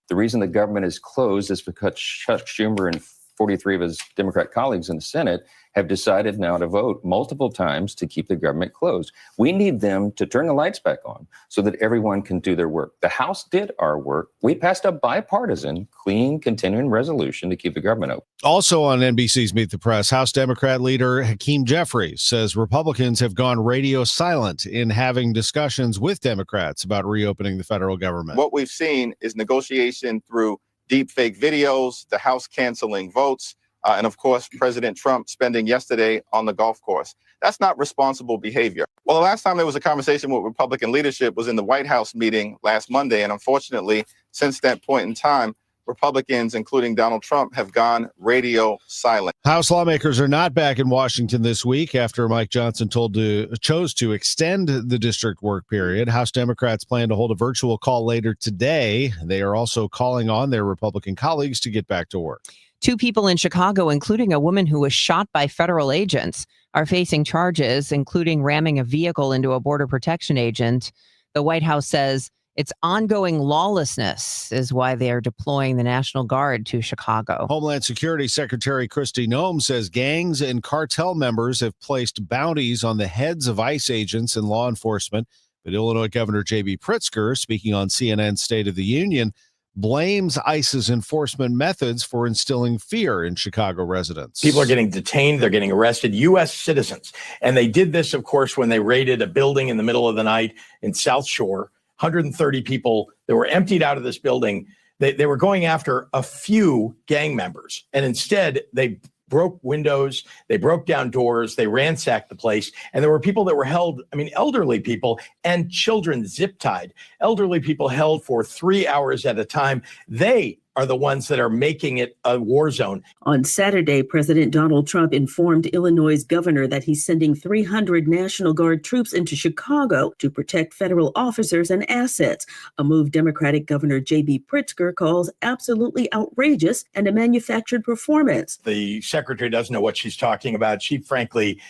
The reason the government is closed is because Chuck Schumer and 43 of his Democrat colleagues in the Senate have decided now to vote multiple times to keep the government closed. We need them to turn the lights back on so that everyone can do their work. The House did our work. We passed a bipartisan, clean, continuing resolution to keep the government open. Also on NBC's Meet the Press, House Democrat leader Hakeem Jeffries says Republicans have gone radio silent in having discussions with Democrats about reopening the federal government. What we've seen is negotiation through deep fake videos, the House canceling votes, and of course, President Trump spending yesterday on the golf course. That's not responsible behavior. Well, the last time there was a conversation with Republican leadership was in the White House meeting last Monday. And unfortunately, since that point in time, Republicans, including Donald Trump, have gone radio silent. House lawmakers are not back in Washington this week after Mike Johnson chose to extend the district work period. House Democrats plan to hold a virtual call later today. They are also calling on their Republican colleagues to get back to work. 2 people in Chicago, including a woman who was shot by federal agents, are facing charges, including ramming a vehicle into a Border Protection agent. The White House says it's ongoing lawlessness is why they are deploying the National Guard to Chicago. Homeland Security Secretary Kristi Noem says gangs and cartel members have placed bounties on the heads of ICE agents and law enforcement. But Illinois Governor J.B. Pritzker, speaking on CNN's State of the Union, blames ICE's enforcement methods for instilling fear in Chicago residents. People are getting detained. They're getting arrested, U.S. citizens. And they did this, of course, when they raided a building in the middle of the night in South Shore. 130 people that were emptied out of this building. They were going after a few gang members. And instead, they broke windows, they broke down doors, they ransacked the place. And there were people that were held, elderly people and children zip-tied. Elderly people held for 3 hours at a time. They are the ones that are making it a war zone. On Saturday, President Donald Trump informed Illinois' governor that he's sending 300 National Guard troops into Chicago to protect federal officers and assets, a move Democratic Governor J.B. Pritzker calls absolutely outrageous and a manufactured performance. The secretary doesn't know what she's talking about. She frankly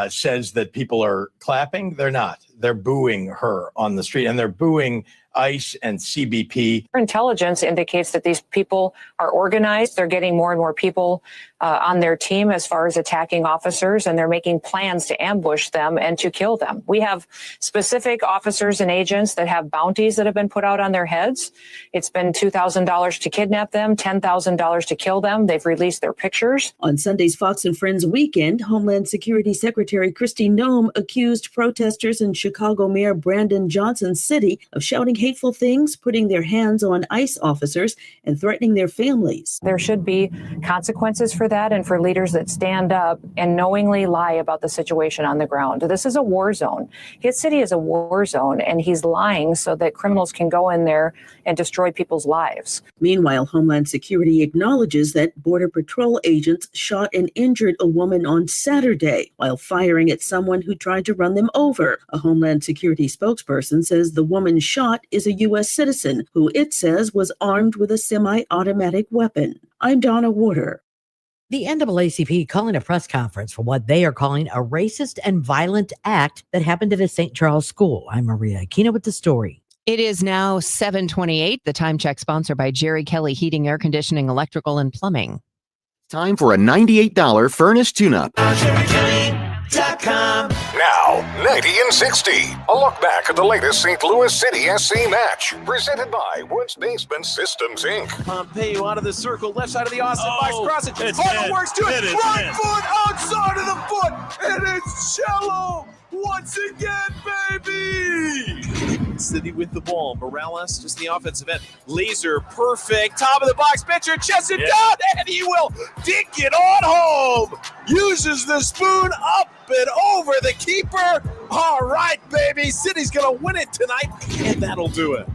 says that people are clapping. They're not. They're booing her on the street, and they're booing ICE and CBP. Intelligence indicates that these people are organized. They're getting more and more people on their team as far as attacking officers, and they're making plans to ambush them and to kill them. We have specific officers and agents that have bounties that have been put out on their heads. It's been $2,000 to kidnap them, $10,000 to kill them. They've released their pictures. On Sunday's Fox and Friends weekend, Homeland Security Secretary Kristi Noem accused protesters in Chicago Mayor Brandon Johnson's city of shouting hateful things, putting their hands on ICE officers, and threatening their families. There should be consequences for that and for leaders that stand up and knowingly lie about the situation on the ground. This is a war zone. His city is a war zone, and he's lying so that criminals can go in there and destroy people's lives. Meanwhile, Homeland Security acknowledges that Border Patrol agents shot and injured a woman on Saturday while firing at someone who tried to run them over. A Homeland Security spokesperson says the woman shot is a U.S. citizen who it says was armed with a semi-automatic weapon. I'm Donna Warder. The NAACP calling a press conference for what they are calling a racist and violent act that happened at a St. Charles school. I'm Maria Aquino with the story. It is now 7:28. The time check sponsored by Jerry Kelly Heating, Air Conditioning, Electrical, and Plumbing. Time for a $98 furnace tune-up. Now, 90 and 60. A look back at the latest St. Louis City SC match. Presented by Woods Basement Systems, Inc. Pompeo out of the circle, left side of the Austin box, cross it. it's Harden in. works to it. Right It's foot outside of the foot. And it's Cello once again, baby. City with the ball. Morales, just the offensive end. Laser, perfect. Top of the box. Pitcher, chest it down, and he will dink it on home. Uses the spoon up and over the keeper. All right, baby. City's going to win it tonight, and that'll do it.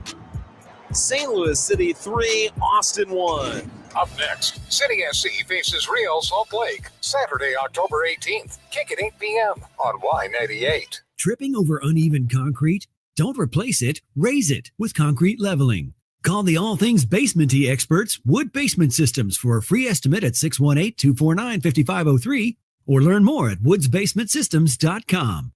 St. Louis City 3, Austin 1. Up next, City SC faces Real Salt Lake, Saturday, October 18th. Kick at 8 p.m. on Y98. Tripping over uneven concrete? Don't replace it, raise it with concrete leveling. Call the all things basement-y experts, Wood Basement Systems, for a free estimate at 618-249-5503 or learn more at woodsbasementsystems.com.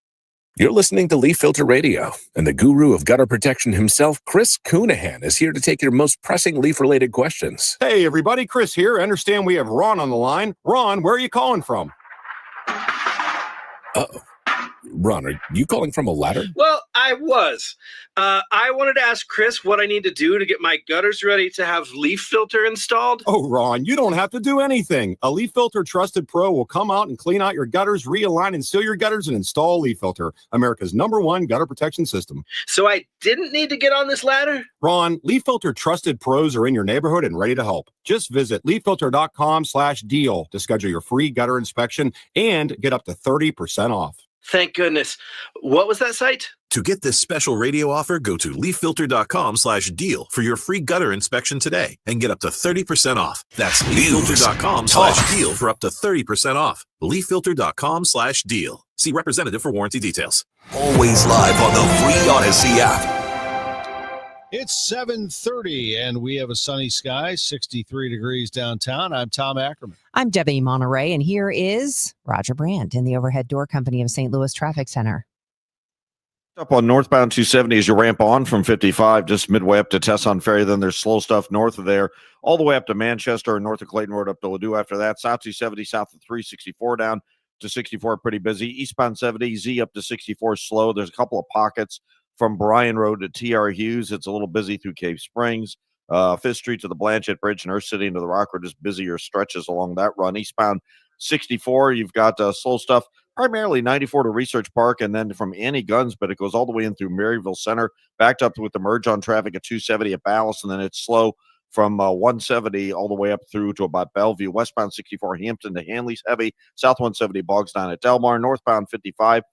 You're listening to Leaf Filter Radio, and the guru of gutter protection himself, Chris Coonahan, is here to take your most pressing leaf-related questions. Hey, everybody, Chris here. I understand we have Ron on the line. Ron, where are you calling from? Uh-oh. Ron, are you calling from a ladder? Well, I was. I wanted to ask Chris what I need to do to get my gutters ready to have leaf filter installed. Oh, Ron, you don't have to do anything. A Leaf Filter Trusted Pro will come out and clean out your gutters, realign and seal your gutters, and install Leaf Filter, America's #1 gutter protection system. So I didn't need to get on this ladder? Ron, Leaf Filter Trusted Pros are in your neighborhood and ready to help. Just visit leaffilter.com/deal to schedule your free gutter inspection and get up to 30% off. Thank goodness. What was that site? To get this special radio offer, go to leaffilter.com/deal for your free gutter inspection today and get up to 30% off. That's leaffilter.com/deal for up to 30% off. leaffilter.com/deal. See representative for warranty details. Always live on the free Odyssey app. It's 7:30, and we have a sunny sky, 63 degrees downtown. I'm Tom Ackerman. I'm Debbie Monterrey, and here is Roger Brandt in the Overhead Door Company of St. Louis Traffic Center. Up on northbound 270 as you ramp on from 55, just midway up to Tesson Ferry. Then there's slow stuff north of there, all the way up to Manchester and north of Clayton Road up to Ladue. After that, south 270, south of 364 down to 64, pretty busy. Eastbound 70, Z up to 64, slow. There's a couple of pockets from Bryan Road to T.R. Hughes. It's a little busy through Cave Springs. 5th Street to the Blanchette Bridge and Earth City into the Rockford, just busier stretches along that run. Eastbound 64, you've got slow stuff, primarily 94 to Research Park and then from Annie Guns, but it goes all the way in through Maryville Center, backed up with the merge on traffic at 270 at Ballas, and then it's slow from 170 all the way up through to about Bellevue. Westbound 64, Hampton to Hanley's heavy. South 170, Bogs down at Delmar. Northbound 55,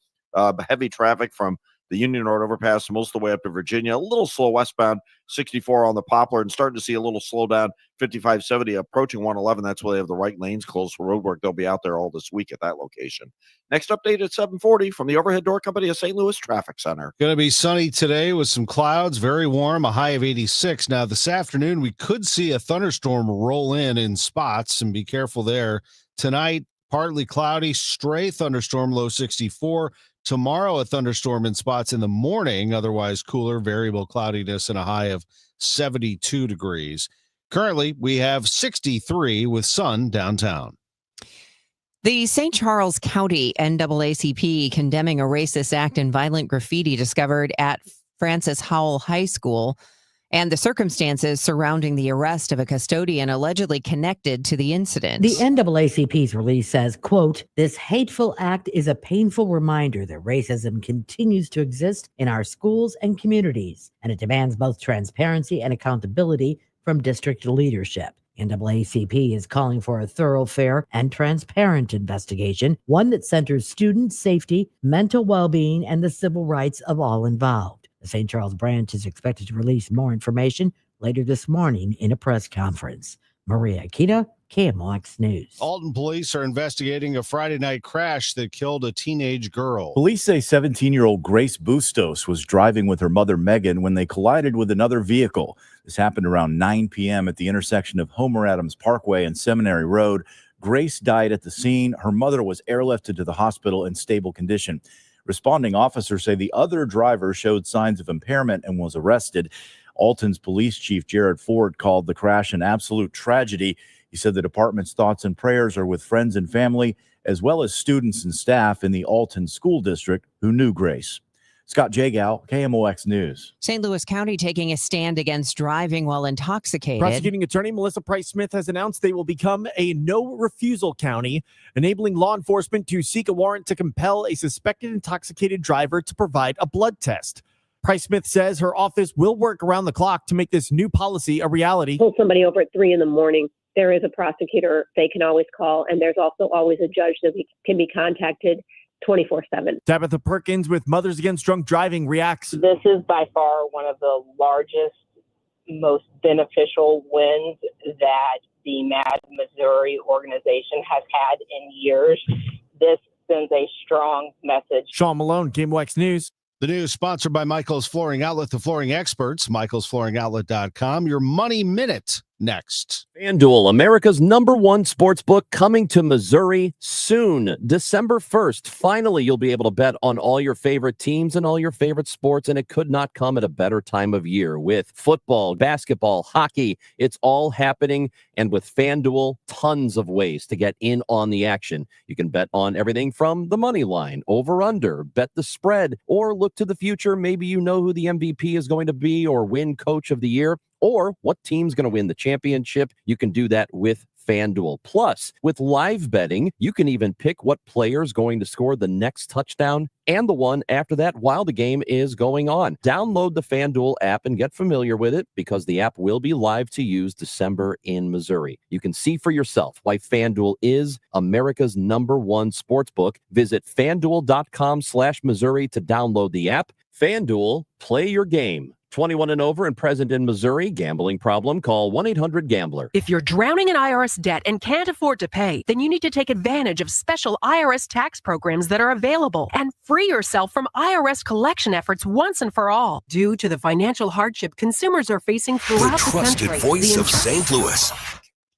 heavy traffic from the Union Road overpass most of the way up to Virginia. A little slow westbound 64 on the Poplar, and starting to see a little slowdown 5570 approaching 111. That's where they have the right lanes closed for road work. They'll be out there all this week at that location. Next update at 7:40 from the Overhead Door Company of St. Louis Traffic Center. Going to be sunny today with some clouds, very warm, a high of 86. Now, this afternoon, we could see a thunderstorm roll in spots, and be careful there. Tonight, partly cloudy, stray thunderstorm, low 64. Tomorrow, a thunderstorm in spots in the morning, otherwise cooler, variable cloudiness, and a high of 72 degrees. Currently, we have 63 with sun downtown. The St. Charles County NAACP condemning a racist act and violent graffiti discovered at Francis Howell High School and the circumstances surrounding the arrest of a custodian allegedly connected to the incident. The NAACP's release says, quote, "This hateful act is a painful reminder that racism continues to exist in our schools and communities, and it demands both transparency and accountability from district leadership." NAACP is calling for a thorough, fair, and transparent investigation, one that centers student safety, mental well-being, and the civil rights of all involved. The St. Charles branch is expected to release more information later this morning in a press conference. Maria Akita, KMOX News. Alton police are investigating a Friday night crash that killed a teenage girl. Police say 17-year-old Grace Bustos was driving with her mother Megan when they collided with another vehicle. This happened around 9 p.m. at the intersection of Homer Adams Parkway and Seminary Road. Grace died at the scene. Her mother was airlifted to the hospital in stable condition. Responding officers say the other driver showed signs of impairment and was arrested. Alton's police chief, Jared Ford, called the crash an absolute tragedy. He said the department's thoughts and prayers are with friends and family, as well as students and staff in the Alton School District who knew Grace. Scott Jagow, KMOX News. St. Louis County taking a stand against driving while intoxicated. Prosecuting attorney Melissa Price Smith has announced they will become a no-refusal county, enabling law enforcement to seek a warrant to compel a suspected intoxicated driver to provide a blood test. Price Smith says her office will work around the clock to make this new policy a reality. Pull somebody over at 3 a.m. There is a prosecutor they can always call, and there's also always a judge that can be contacted 24/7. Tabitha Perkins with Mothers Against Drunk Driving reacts. This is by far one of the largest, most beneficial wins that the MAD Missouri organization has had in years. This sends a strong message. Sean Malone, KMOX News. The news sponsored by Michael's Flooring Outlet, the flooring experts, michaelsflooringoutlet.com. Your Money Minute next. FanDuel, America's #1 sportsbook, coming to Missouri soon, December 1st. Finally, you'll be able to bet on all your favorite teams and all your favorite sports, and it could not come at a better time of year with football, basketball, hockey. It's all happening, and with FanDuel, tons of ways to get in on the action. You can bet on everything from the money line, over-under, bet the spread, or look to the future. Maybe you know who the MVP is going to be or win Coach of the Year, or what team's going to win the championship. You can do that with FanDuel. Plus, with live betting, you can even pick what player's going to score the next touchdown and the one after that while the game is going on. Download the FanDuel app and get familiar with it, because the app will be live to use December in Missouri. You can see for yourself why FanDuel is America's #1 sportsbook. Visit FanDuel.com/Missouri to download the app. FanDuel, play your game. 21 and over and present in Missouri. Gambling problem? Call 1-800-GAMBLER. If you're drowning in IRS debt and can't afford to pay, then you need to take advantage of special IRS tax programs that are available and free yourself from IRS collection efforts once and for all. Due to the financial hardship consumers are facing throughout the country, Trusted voice of St. Louis.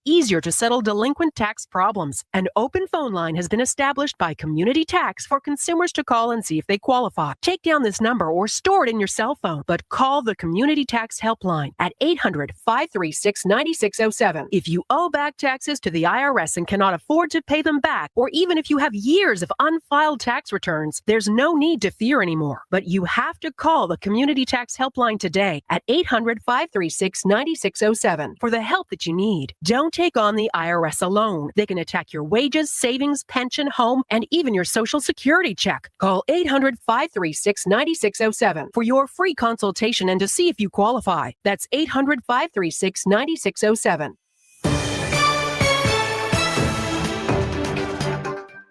easier to settle delinquent tax problems. An open phone line has been established by Community Tax for consumers to call and see if they qualify. Take down this number or store it in your cell phone, but call the Community Tax Helpline at 800-536-9607. If you owe back taxes to the IRS and cannot afford to pay them back, or even if you have years of unfiled tax returns, there's no need to fear anymore. But you have to call the Community Tax Helpline today at 800-536-9607 for the help that you need. Don't take on the IRS alone. They can attack your wages, savings, pension, home, and even your Social Security check. Call 800-536-9607 for your free consultation and to see if you qualify. That's 800-536-9607.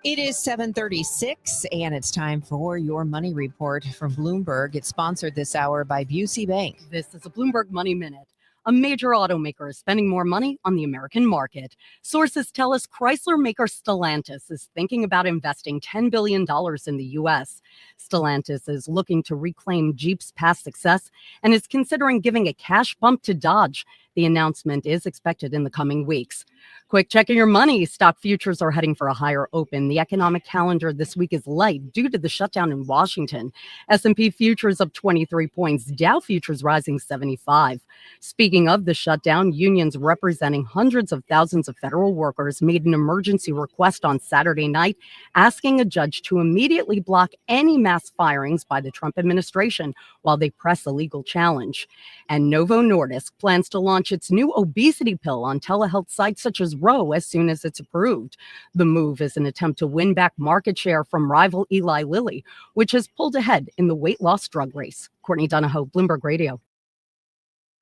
It is 7:36, and it's time for your money report from Bloomberg. It's sponsored this hour by Busey Bank. This is a Bloomberg Money Minute. A major automaker is spending more money on the American market. Sources tell us Chrysler maker Stellantis is thinking about investing $10 billion in the U.S. Stellantis is looking to reclaim Jeep's past success and is considering giving a cash bump to Dodge. The announcement is expected in the coming weeks. Quick checking your money. Stock futures are heading for a higher open. The economic calendar this week is light due to the shutdown in Washington. S&P futures up 23 points. Dow futures rising 75. Speaking of the shutdown, unions representing hundreds of thousands of federal workers made an emergency request on Saturday night, asking a judge to immediately block any mass firings by the Trump administration while they press a legal challenge. And Novo Nordisk plans to launch its new obesity pill on telehealth sites such as Roe as soon as it's approved. The move is an attempt to win back market share from rival Eli Lilly, which has pulled ahead in the weight loss drug race. Courtney Donahoe, Bloomberg Radio.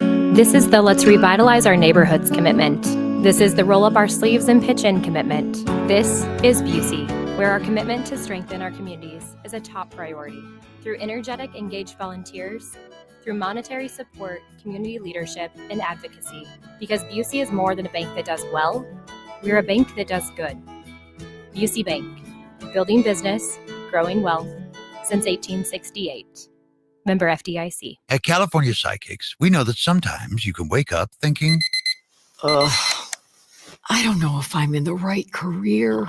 This is the Let's Revitalize Our Neighborhoods commitment. This is the Roll Up Our Sleeves and Pitch In commitment. This is Busey, where our commitment to strengthen our communities is a top priority. Through energetic, engaged volunteers, through monetary support, community leadership, and advocacy. Because Busey is more than a bank that does well, we're a bank that does good. Busey Bank, building business, growing wealth, since 1868. Member FDIC. At California Psychics, we know that sometimes you can wake up thinking, I don't know if I'm in the right career,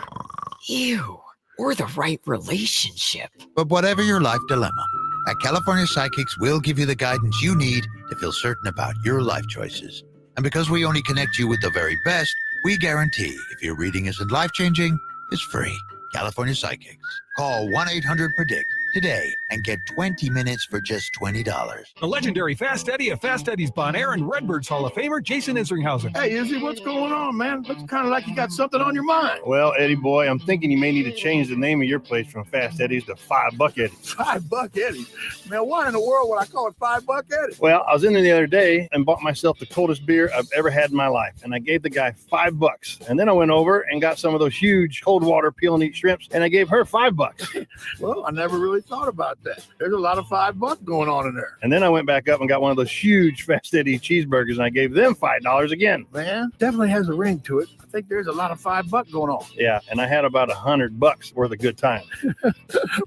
or the right relationship. but whatever your life dilemma, at California Psychics, we'll give you the guidance you need to feel certain about your life choices. And because we only connect you with the very best, we guarantee if your reading isn't life-changing, it's free. California Psychics. Call 1-800-PREDICT today and get 20 minutes for just $20. The legendary Fast Eddie of Fast Eddie's Bon Air and Redbirds Hall of Famer, Jason Isringhausen. Hey, Izzy, what's going on, man? Looks kind of like you got something on your mind. Well, Eddie boy, I'm thinking you may need to change the name of your place from Fast Eddie's to $5 Eddie's. $5 Eddie. Man, why in the world would I call it $5 Eddie? Well, I was in there the other day and bought myself the coldest beer I've ever had in my life, and I gave the guy $5. And then I went over and got some of those huge cold water peel and eat shrimps, and I gave her $5. Well, I never really thought about that. There's a lot of $5 going on in there. And then I went back up and got one of those huge Fast Eddie cheeseburgers, and I gave them $5 again. Man, definitely has a ring to it. I think there's a lot of $5 going on. Yeah, and I had about $100 worth of good time.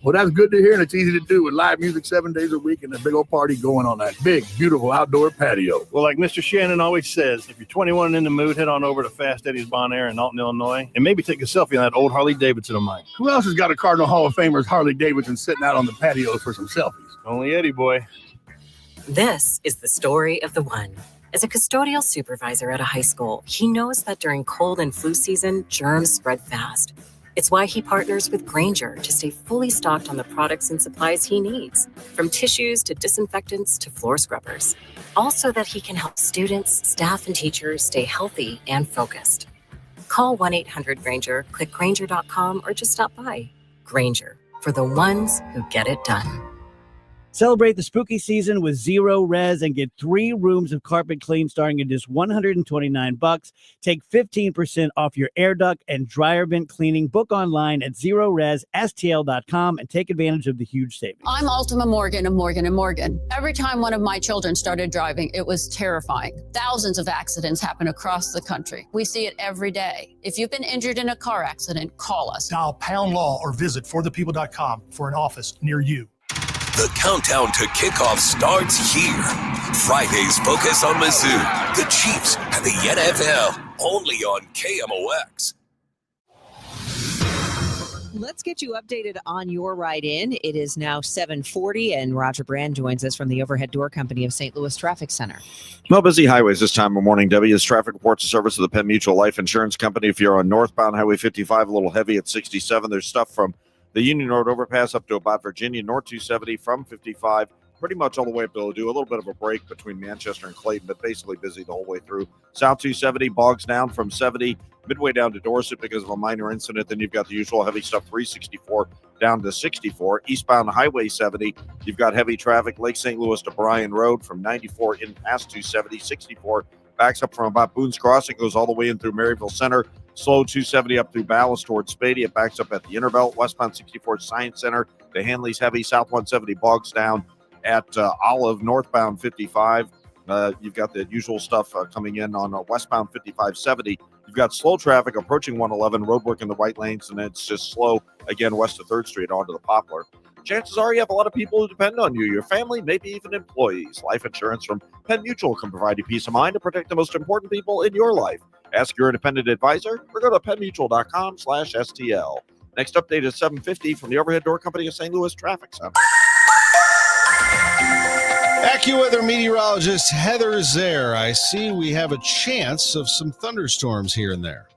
Well, that's good to hear, and it's easy to do with live music 7 days a week and a big old party going on that big, beautiful outdoor patio. Well, like Mr. Shannon always says, if you're 21 and in the mood, head on over to Fast Eddie's Bon Air in Alton, Illinois, and maybe take a selfie on that old Harley Davidson of mine. Who else has got a Cardinal Hall of Famer's Harley Davidson sitting out on the patio for some selfies? Only Eddie boy. This is the story of the one. As a custodial supervisor at a high school, he knows that during cold and flu season, germs spread fast. It's why he partners with Grainger to stay fully stocked on the products and supplies he needs, from tissues to disinfectants to floor scrubbers. Also that he can help students, staff, and teachers stay healthy and focused. Call 1-800-GRAINGER, click Grainger.com, or just stop by. Grainger, for the ones who get it done. Celebrate the spooky season with Zero Res and get 3 rooms of carpet clean starting at just $129. Take 15% off your air duct and dryer vent cleaning. Book online at ZeroResSTL.com and take advantage of the huge savings. I'm Ultima Morgan of Morgan & Morgan. Every time one of my children started driving, it was terrifying. Thousands of accidents happen across the country. We see it every day. If you've been injured in a car accident, call us. Dial pound law or visit forthepeople.com for an office near you. The countdown to kickoff starts here. Friday's focus on Mizzou, the Chiefs, and the NFL, only on KMOX. Let's get you updated on your ride in. It is now 7:40, and Roger Brand joins us from the Overhead Door Company of St. Louis Traffic Center. No busy highways this time of morning, Debbie. As traffic reports a service of the Penn Mutual Life Insurance Company. If you're on northbound Highway 55, a little heavy at 67. There's stuff from the Union Road overpass up to about Virginia, North 270 from 55, pretty much all the way up to Ladue. A little bit of a break between Manchester and Clayton, but basically busy the whole way through. South 270 bogs down from 70, midway down to Dorset because of a minor incident. Then you've got the usual heavy stuff, 364 down to 64. Eastbound Highway 70, you've got heavy traffic, Lake St. Louis to Bryan Road from 94 in past 270, 64 backs up from about Boone's Crossing, goes all the way in through Maryville Center. Slow 270 up through Ballast towards Spady. It backs up at the Interbelt. Westbound 64 Science Center to Hanley's heavy. South 170 bogs down at Olive. Northbound 55. You've got the usual stuff coming in on westbound 5570. You've got slow traffic approaching 111, roadwork in the right lanes, and it's just slow again west of 3rd Street onto the Poplar. chances are you have a lot of people who depend on you, your family, maybe even employees. Life insurance from Penn Mutual can provide you peace of mind to protect the most important people in your life. Ask your independent advisor or go to pennmutual.com/STL. Next update is 7:50 from the Overhead Door Company of St. Louis Traffic Center. AccuWeather meteorologist Heather is there. I see we have a chance of some thunderstorms here and there.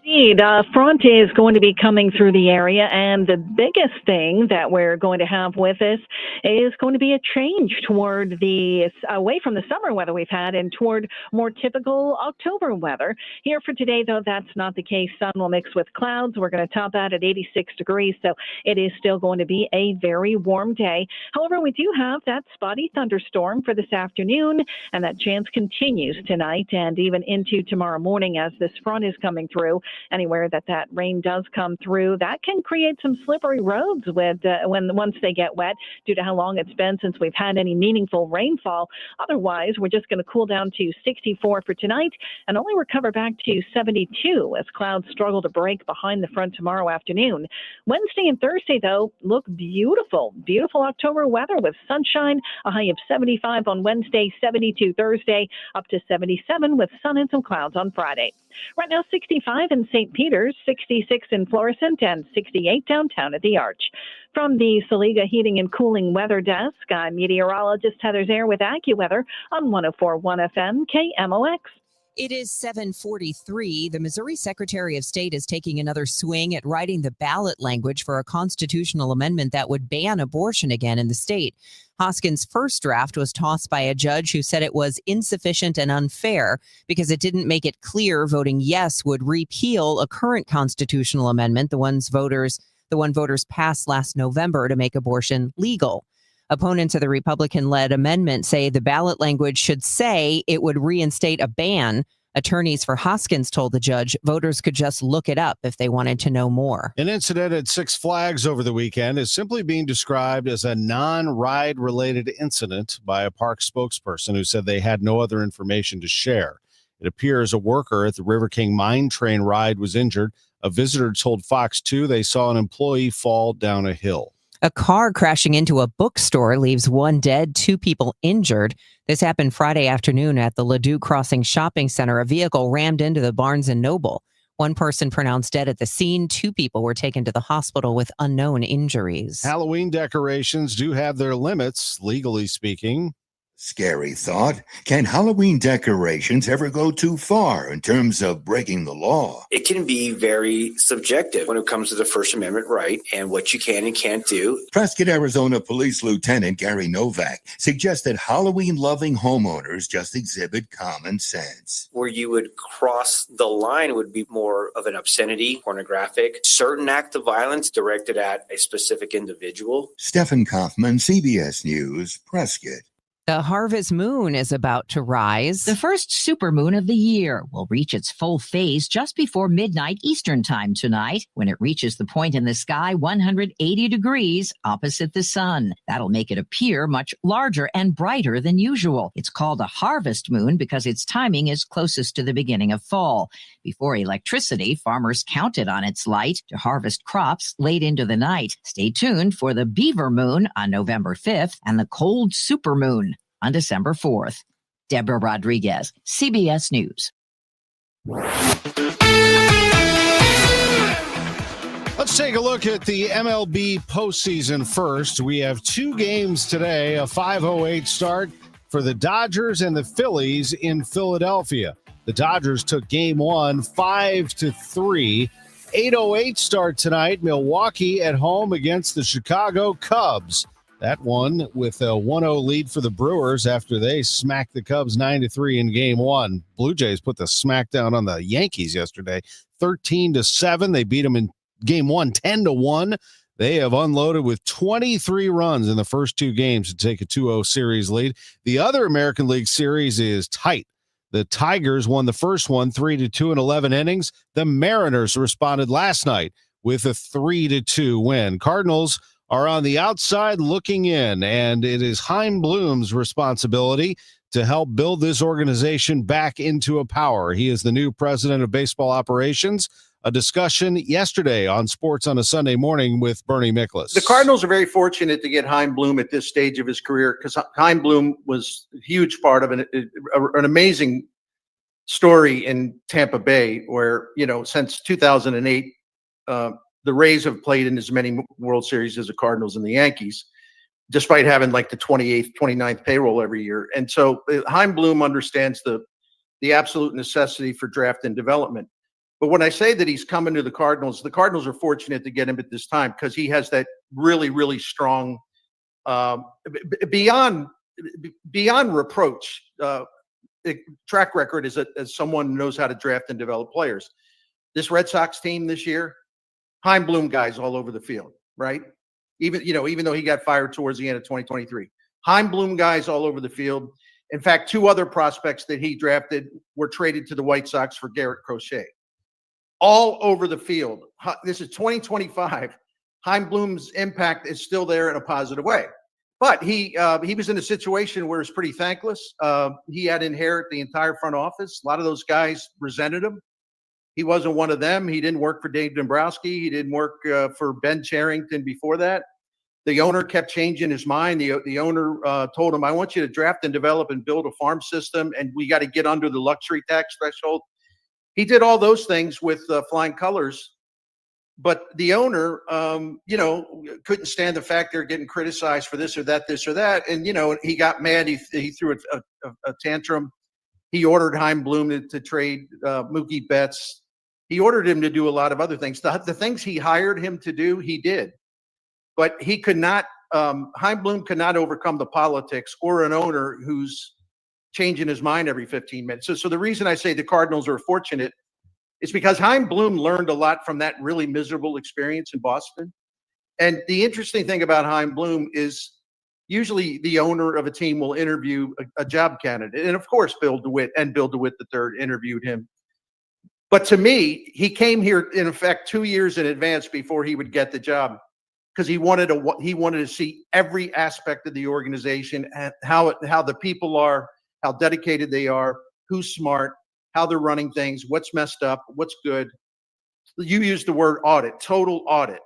Indeed, a front is going to be coming through the area, and the biggest thing that we're going to have with us is going to be a change toward away from the summer weather we've had and toward more typical October weather. Here for today, though, that's not the case. Sun will mix with clouds. We're going to top out at 86 degrees, so it is still going to be a very warm day. However, we do have that spotty thunderstorm for this afternoon, and that chance continues tonight and even into tomorrow morning as this front is coming through. Anywhere that rain does come through, that can create some slippery roads once they get wet due to how long it's been since we've had any meaningful rainfall. Otherwise, we're just going to cool down to 64 for tonight and only recover back to 72 as clouds struggle to break behind the front tomorrow afternoon. Wednesday and Thursday, though, look beautiful. Beautiful October weather with sunshine, a high of 75 on Wednesday, 72 Thursday, up to 77 with sun and some clouds on Friday. Right now, 65 in St. Peters, 66 in Florissant, and 68 downtown at the Arch. From the Saliga Heating and Cooling Weather Desk, I'm meteorologist Heather Zare with AccuWeather on 104.1 FM KMOX. It is 7:43. The Missouri Secretary of State is taking another swing at writing the ballot language for a constitutional amendment that would ban abortion again in the state. Hoskins' first draft was tossed by a judge who said it was insufficient and unfair because it didn't make it clear voting yes would repeal a current constitutional amendment, the one voters passed last November to make abortion legal. Opponents of the Republican-led amendment say the ballot language should say it would reinstate a ban. Attorneys for Hoskins told the judge voters could just look it up if they wanted to know more. An incident at Six Flags over the weekend is simply being described as a non-ride related incident by a park spokesperson who said they had no other information to share. It appears a worker at the River King mine train ride was injured. A visitor told Fox 2 they saw an employee fall down a hill. A car crashing into a bookstore leaves one dead, 2 people injured. This happened Friday afternoon at the Ladue Crossing Shopping Center. A vehicle rammed into the Barnes & Noble. One person pronounced dead at the scene. 2 people were taken to the hospital with unknown injuries. Halloween decorations do have their limits, legally speaking. Scary thought. Can Halloween decorations ever go too far in terms of breaking the law? It can be very subjective when it comes to the First Amendment right and what you can and can't do. Prescott, Arizona Police Lieutenant Gary Novak suggested Halloween-loving homeowners just exhibit common sense. Where you would cross the line would be more of an obscenity, pornographic, certain act of violence directed at a specific individual. Stephen Kaufman, CBS News, Prescott. The harvest moon is about to rise. The first supermoon of the year will reach its full phase just before midnight Eastern time tonight, when it reaches the point in the sky 180 degrees opposite the sun. That'll make it appear much larger and brighter than usual. It's called a harvest moon because its timing is closest to the beginning of fall. Before electricity, farmers counted on its light to harvest crops late into the night. Stay tuned for the beaver moon on November 5th and the cold supermoon on December 4th. Deborah Rodriguez, CBS News. Let's take a look at the MLB postseason first. We have 2 games today, a 5:08 start for the Dodgers and the Phillies in Philadelphia. The Dodgers took game 1 5-3. 8:08 start tonight, Milwaukee at home against the Chicago Cubs. That one with a 1-0 lead for the Brewers after they smacked the Cubs 9-3 in game 1. Blue Jays put the smackdown on the Yankees yesterday, 13-7. They beat them in game 1, 10-1. They have unloaded with 23 runs in the first 2 games to take a 2-0 series lead. The other American League series is tight. The Tigers won the first one 3-2 in 11 innings. The Mariners responded last night with a 3-2 win. Cardinals are on the outside looking in, and it is Chaim Bloom's responsibility to help build this organization back into a power. He is the new president of baseball operations. A discussion yesterday on Sports on a Sunday Morning with Bernie Miklasz. The Cardinals are very fortunate to get Chaim Bloom at this stage of his career because Chaim Bloom was a huge part of an amazing story in Tampa Bay where, since 2008, the Rays have played in as many World Series as the Cardinals and the Yankees, despite having like the 28th, 29th payroll every year. And so Chaim Bloom understands the absolute necessity for draft and development. But when I say that he's coming to the Cardinals are fortunate to get him at this time because he has that really, really strong, beyond reproach, track record as someone who knows how to draft and develop players. This Red Sox team this year, Chaim Bloom guys all over the field, right? Even though he got fired towards the end of 2023, Chaim Bloom guys all over the field. In fact, 2 other prospects that he drafted were traded to the White Sox for Garrett Crochet. All over the field. This is 2025. Chaim Bloom's impact is still there in a positive way. But he was in a situation where it's pretty thankless. He had to inherit the entire front office. A lot of those guys resented him. He wasn't one of them. He didn't work for Dave Dombrowski. He didn't work for Ben Cherington before that. The owner kept changing his mind. The owner told him, I want you to draft and develop and build a farm system, and we got to get under the luxury tax threshold. He did all those things with flying colors, but the owner, couldn't stand the fact they're getting criticized for this or that. And, he got mad. He threw a tantrum. He ordered Chaim Bloom to trade Mookie Betts. He ordered him to do a lot of other things. The things he hired him to do, he did. But he could not, Chaim Bloom could not overcome the politics or an owner who's changing his mind every 15 minutes. So the reason I say the Cardinals are fortunate is because Chaim Bloom learned a lot from that really miserable experience in Boston. And the interesting thing about Chaim Bloom is usually the owner of a team will interview a job candidate. And of course, Bill DeWitt III interviewed him. But to me, he came here in effect 2 years in advance before he would get the job because he wanted to see every aspect of the organization and how the people are, how dedicated they are, who's smart, how they're running things, what's messed up, what's good. You used the word audit, total audit.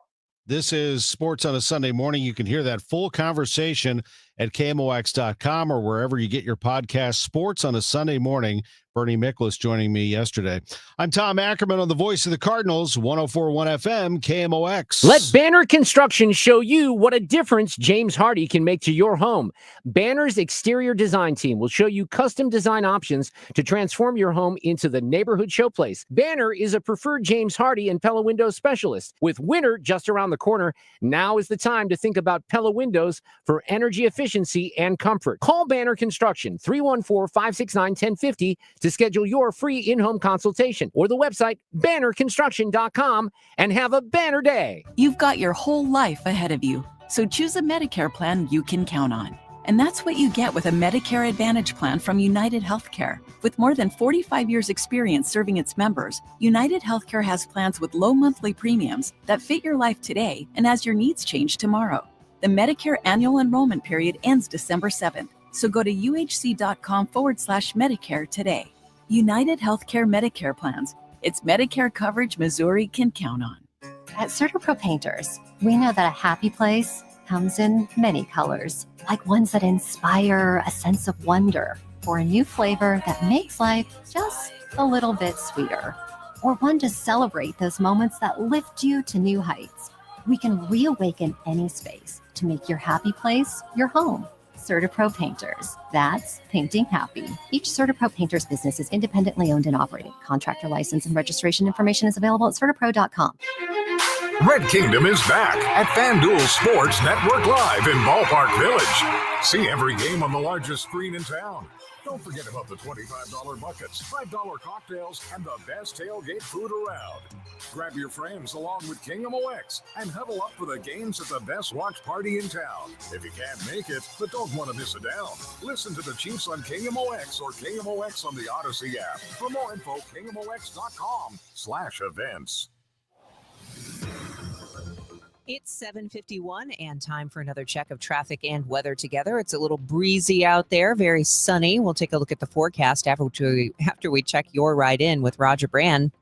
This is Sports on a Sunday Morning. You can hear that full conversation at KMOX.com or wherever you get your podcast. Sports on a Sunday Morning. Bernie Miklasz joining me yesterday. I'm Tom Ackerman on the voice of the Cardinals, 104.1 FM, KMOX. Let Banner Construction show you what a difference James Hardy can make to your home. Banner's exterior design team will show you custom design options to transform your home into the neighborhood showplace. Banner is a preferred James Hardy and Pella Windows specialist. With winter just around the corner, now is the time to think about Pella Windows for energy efficiency and comfort. Call Banner Construction, 314-569-1050 to schedule your free in-home consultation, or the website bannerconstruction.com, and have a banner day. You've got your whole life ahead of you, so choose a Medicare plan you can count on. And that's what you get with a Medicare Advantage plan from United Healthcare. With more than 45 years experience serving its members, United Healthcare has plans with low monthly premiums that fit your life today and as your needs change tomorrow. The Medicare annual enrollment period ends December 7th. So go to uhc.com/Medicare today. United Healthcare Medicare plans. It's Medicare coverage Missouri can count on. At CertaPro Painters, we know that a happy place comes in many colors, like ones that inspire a sense of wonder, or a new flavor that makes life just a little bit sweeter, or one to celebrate those moments that lift you to new heights. We can reawaken any space to make your happy place your home. CertaPro Painters. That's painting happy. Each CertaPro Painters business is independently owned and operated. Contractor license and registration information is available at CertaPro.com. Red Kingdom is back at FanDuel Sports Network Live in Ballpark Village. See every game on the largest screen in town. Don't forget about the $25 buckets, $5 cocktails, and the best tailgate food around. Grab your friends along with Kingdom OX and huddle up for the games at the best watch party in town. If you can't make it, but don't want to miss it down, listen to the Chiefs on Kingdom OX or Kingdom OX on the Odyssey app. For more info, KingdomOX.com/events. It's 7:51 and time for another check of traffic and weather together. It's a little breezy out there, very sunny. We'll take a look at the forecast after we check your ride in with Roger Brand.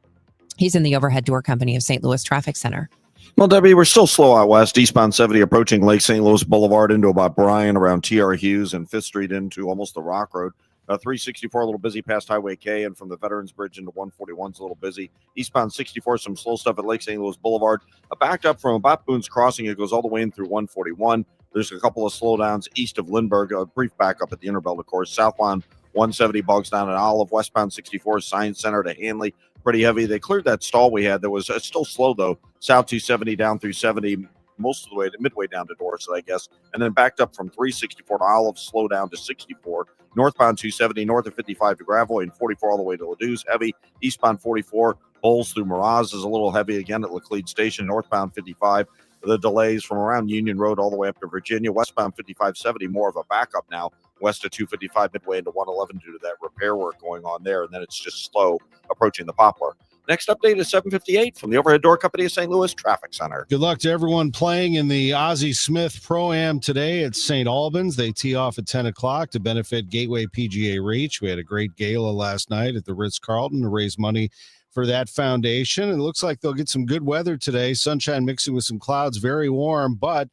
He's in the overhead door company of St. Louis Traffic Center. Well, Debbie, we're still slow out west. Eastbound 70 approaching Lake St. Louis Boulevard into about Bryan, around T.R. Hughes and 5th Street into almost the Rock Road. 364 a little busy past Highway K, and from the Veterans Bridge into 141 is a little busy. Eastbound 64, some slow stuff at Lake St. Louis Boulevard. Backed up from about Boone's Crossing. It goes all the way in through 141. There's a couple of slowdowns east of Lindbergh. A brief backup at the Interbelt, of course. Southbound 170 bogs down at Olive. Westbound 64 Science Center to Hanley. Pretty heavy. They cleared that stall we had. That was still slow, though. South 270 down through 70, most of the way to midway down to Dorset, I guess. And then backed up from 364 to Olive, slow down to 64. Northbound 270 north of 55 to Gravois and 44 all the way to Ladou's, heavy. Eastbound 44, Bowles through Miraz is a little heavy again at Laclede Station. Northbound 55, the delays from around Union Road all the way up to Virginia. Westbound 5570, more of a backup now. West of 255 midway into 111 due to that repair work going on there. And then it's just slow approaching the Poplar. Next update is 7:58 from the Overhead Door Company of St. Louis Traffic Center. Good luck to everyone playing in the Ozzie Smith Pro-Am today at St. Albans. They tee off at 10 o'clock to benefit Gateway PGA Reach. We had a great gala last night at the Ritz-Carlton to raise money for that foundation. It looks like they'll get some good weather today. Sunshine mixing with some clouds, very warm, but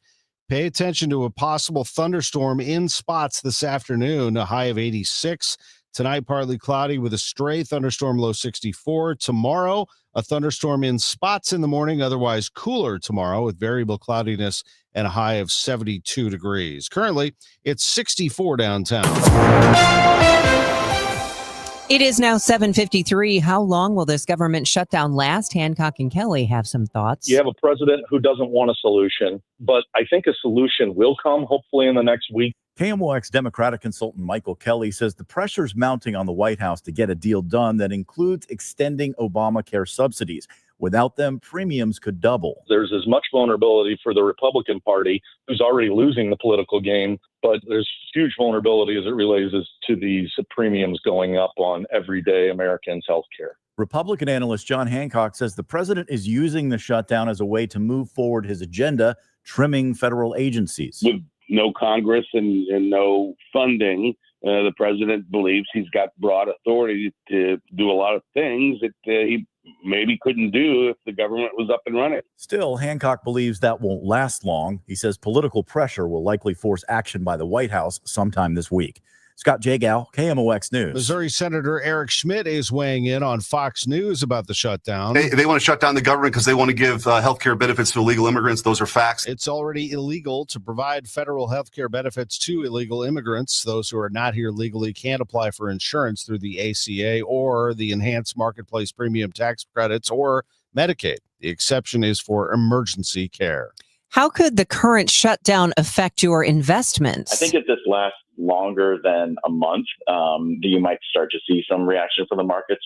pay attention to a possible thunderstorm in spots this afternoon, a high of 86. Tonight, partly cloudy with a stray thunderstorm, low 64. Tomorrow, a thunderstorm in spots in the morning, otherwise cooler tomorrow with variable cloudiness and a high of 72 degrees. Currently, it's 64 downtown. It is now 7:53. How long will this government shutdown last? Hancock and Kelly have some thoughts. You have a president who doesn't want a solution, but I think a solution will come hopefully in the next week. KMOX Democratic consultant Michael Kelly says the pressure's mounting on the White House to get a deal done that includes extending Obamacare subsidies. Without them, premiums could double. There's as much vulnerability for the Republican Party, who's already losing the political game, but there's huge vulnerability as it relates to these premiums going up on everyday Americans' health care. Republican analyst John Hancock says the president is using the shutdown as a way to move forward his agenda, trimming federal agencies. With no Congress and no funding, the president believes he's got broad authority to do a lot of things that he maybe couldn't do if the government was up and running. Still, Hancock believes that won't last long. He says political pressure will likely force action by the White House sometime this week. Scott Jagow, KMOX News. Missouri Senator Eric Schmidt is weighing in on Fox News about the shutdown. They want to shut down the government because they want to give health care benefits to illegal immigrants. Those are facts. It's already illegal to provide federal health care benefits to illegal immigrants. Those who are not here legally can't apply for insurance through the ACA or the Enhanced Marketplace Premium Tax Credits or Medicaid. The exception is for emergency care. How could the current shutdown affect your investments? I think if this lasts longer than a month, you might start to see some reaction from the markets.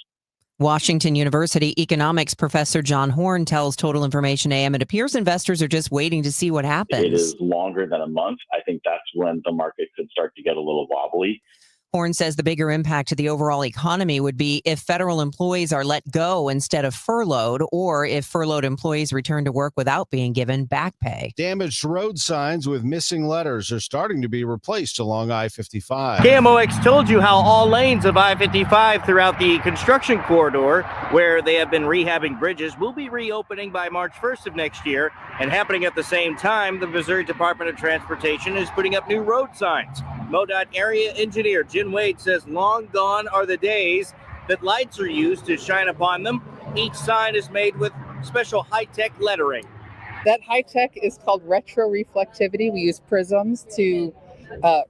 Washington University economics professor John Horn tells Total Information AM it appears investors are just waiting to see what happens. It is longer than a month. I think that's when the market could start to get a little wobbly. Horn says the bigger impact to the overall economy would be if federal employees are let go instead of furloughed, or if furloughed employees return to work without being given back pay. Damaged road signs with missing letters are starting to be replaced along I-55. KMOX told you how all lanes of I-55 throughout the construction corridor, where they have been rehabbing bridges, will be reopening by March 1st of next year. And happening at the same time, the Missouri Department of Transportation is putting up new road signs. MoDOT area engineer Jim Wade says long gone are the days that lights are used to shine upon them. Each sign is made with special high-tech lettering. That high-tech is called retroreflectivity. We use prisms to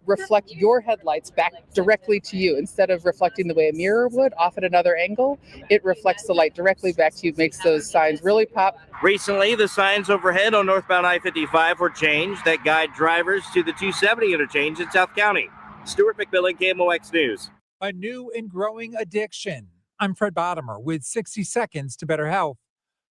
reflect your headlights back directly to you. Instead of reflecting the way a mirror would off at another angle, it reflects the light directly back to you, makes those signs really pop. Recently, the signs overhead on northbound I-55 were changed that guide drivers to the 270 interchange in South County. Stuart McMillan, KMOX News. A new and growing addiction. I'm Fred Bottomer with 60 Seconds to Better Health.